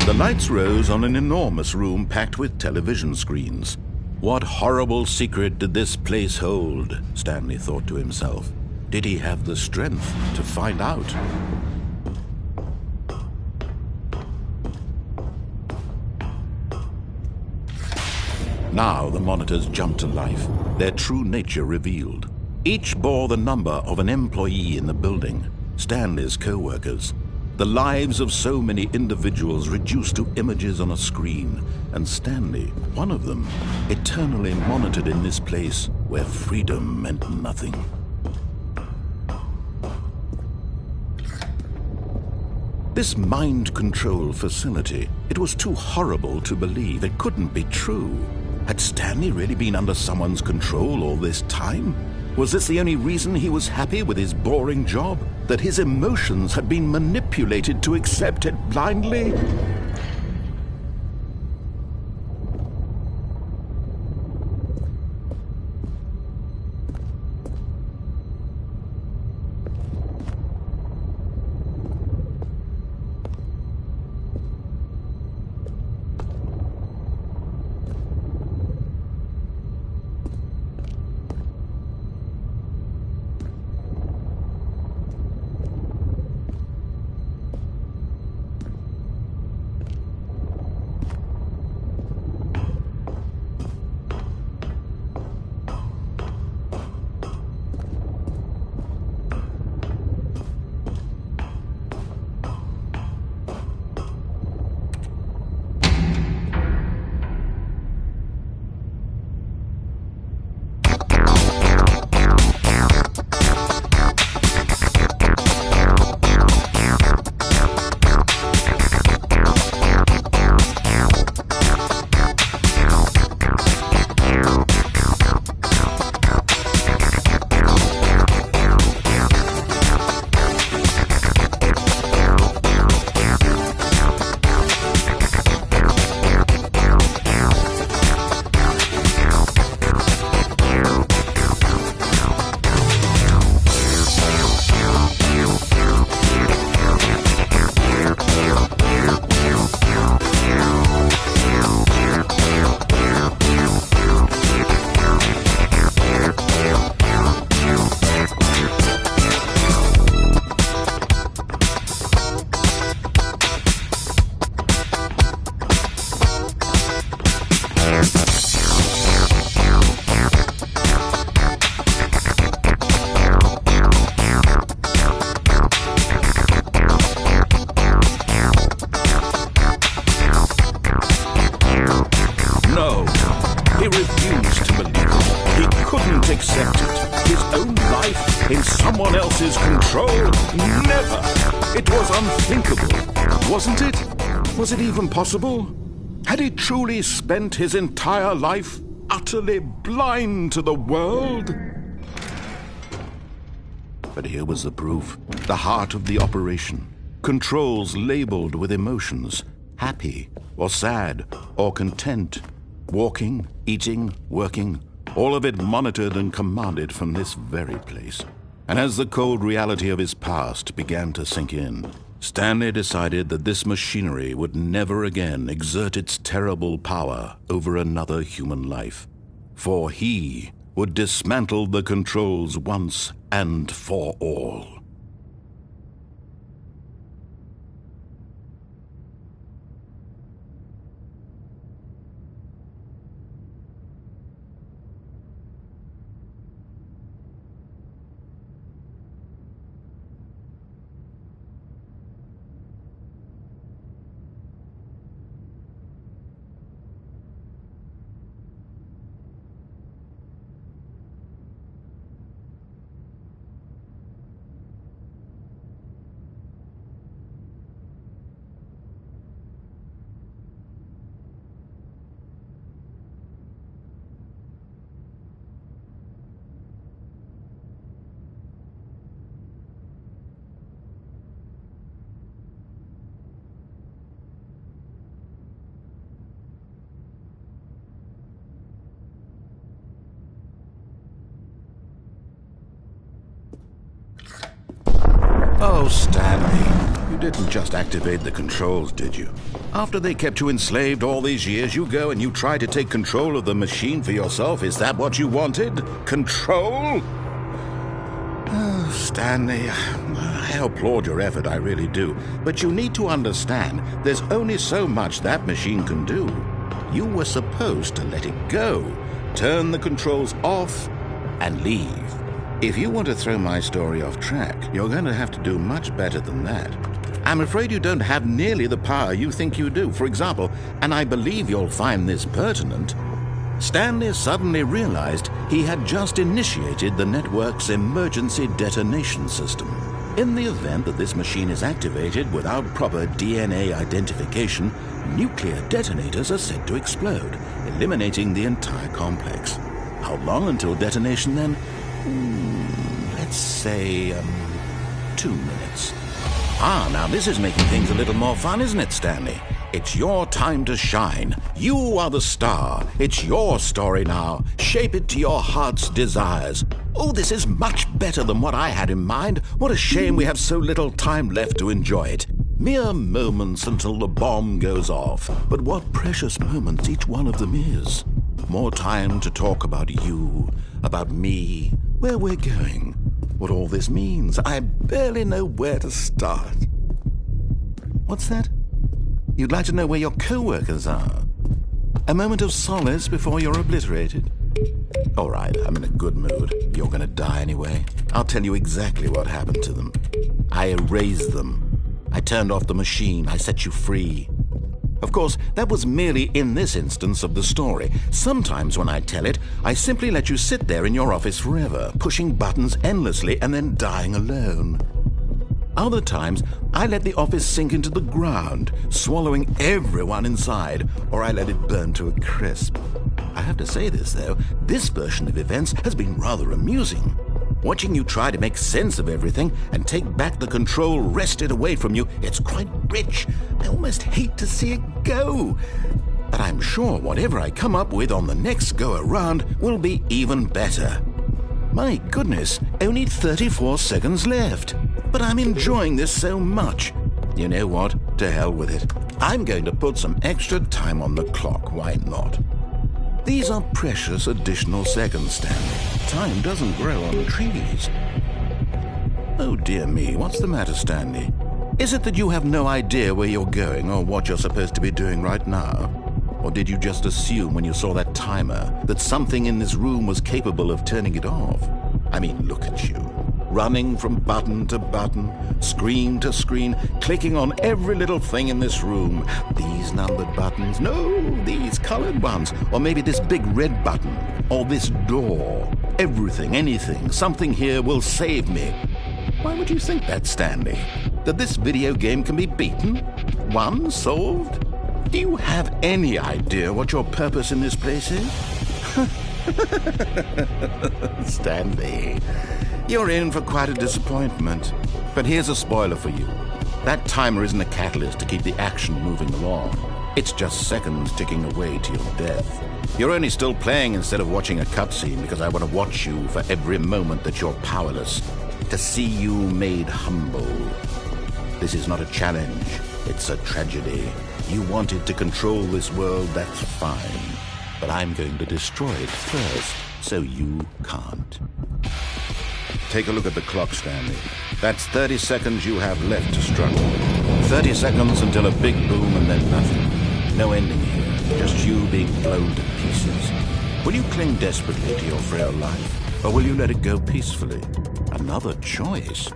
Speaker 1: The lights rose on an enormous room packed with television screens. What horrible secret did this place hold? Stanley thought to himself. Did he have the strength to find out? Now the monitors jumped to life, their true nature revealed. Each bore the number of an employee in the building, Stanley's co-workers. The lives of so many individuals reduced to images on a screen, and Stanley, one of them, eternally monitored in this place where freedom meant nothing. This mind control facility, it was too horrible to believe. It couldn't be true. Had Stanley really been under someone's control all this time? Was this the only reason he was happy with his boring job? That his emotions had been manipulated to accept it blindly? accept it. His own life in someone else's control? Never! It was unthinkable, wasn't it? Was it even possible? Had he truly spent his entire life utterly blind to the world? But here was the proof, the heart of the operation. Controls labeled with emotions, happy or sad or content, walking, eating, working, all of it monitored and commanded from this very place. And as the cold reality of his past began to sink in, Stanley decided that this machinery would never again exert its terrible power over another human life, for he would dismantle the controls once and for all. Oh, Stanley, You didn't just activate the controls, did you? After they kept you enslaved all these years, you go and you try to take control of the machine for yourself. Is that what you wanted? Control? Oh, Stanley, I applaud your effort, I really do. But you need to understand, there's only so much that machine can do. You were supposed to let it go, turn the controls off, and leave. If you want to throw my story off track, you're going to have to do much better than that. I'm afraid you don't have nearly the power you think you do. For example, and I believe you'll find this pertinent, Stanley suddenly realized he had just initiated the network's emergency detonation system. In the event that this machine is activated without proper DNA identification, nuclear detonators are said to explode, eliminating the entire complex. How long until detonation then? Let's say, 2 minutes. Now this is making things a little more fun, isn't it, Stanley? It's your time to shine. You are the star. It's your story now. Shape it to your heart's desires. Oh, this is much better than what I had in mind. What a shame we have so little time left to enjoy it. Mere moments until the bomb goes off. But what precious moments each one of them is. More time to talk about you, about me, where we're going, what all this means. I barely know where to start. What's that? You'd like to know where your co-workers are? A moment of solace before you're obliterated? All right, I'm in a good mood. You're going to die anyway. I'll tell you exactly what happened to them. I erased them. I turned off the machine. I set you free. Of course, that was merely in this instance of the story. Sometimes when I tell it, I simply let you sit there in your office forever, pushing buttons endlessly and then dying alone. Other times, I let the office sink into the ground, swallowing everyone inside, or I let it burn to a crisp. I have to say this, though, this version of events has been rather amusing. Watching you try to make sense of everything and take back the control wrested away from you, it's quite rich. I almost hate to see it go. But I'm sure whatever I come up with on the next go-around will be even better. My goodness, only 34 seconds left. But I'm enjoying this so much. You know what? To hell with it. I'm going to put some extra time on the clock. Why not? These are precious additional seconds, Stanley. Time doesn't grow on trees. Oh dear me, what's the matter, Stanley? Is it that you have no idea where you're going or what you're supposed to be doing right now? Or did you just assume when you saw that timer that something in this room was capable of turning it off? I mean, look at you. Running from button to button, screen to screen, clicking on every little thing in this room. These numbered buttons, no, these colored ones. Or maybe this big red button, or this door. Everything, anything, something here will save me. Why would you think that, Stanley? That this video game can be beaten? Won? Solved? Do you have any idea what your purpose in this place is? Stanley, you're in for quite a disappointment. But here's a spoiler for you. That timer isn't a catalyst to keep the action moving along. It's just seconds ticking away to your death. You're only still playing instead of watching a cutscene because I want to watch you for every moment that you're powerless. To see you made humble. This is not a challenge. It's a tragedy. You wanted to control this world, that's fine. But I'm going to destroy it first, so you can't. Take a look at the clock, Stanley. That's 30 seconds you have left to struggle. 30 seconds until a big boom and then nothing. No ending here, just you being blown to pieces. Will you cling desperately to your frail life, or will you let it go peacefully? Another choice.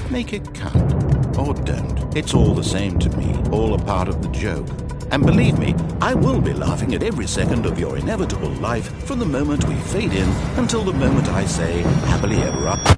Speaker 1: Make it count. Or don't. It's all the same to me, all a part of the joke. And believe me, I will be laughing at every second of your inevitable life from the moment we fade in until the moment I say, happily ever after.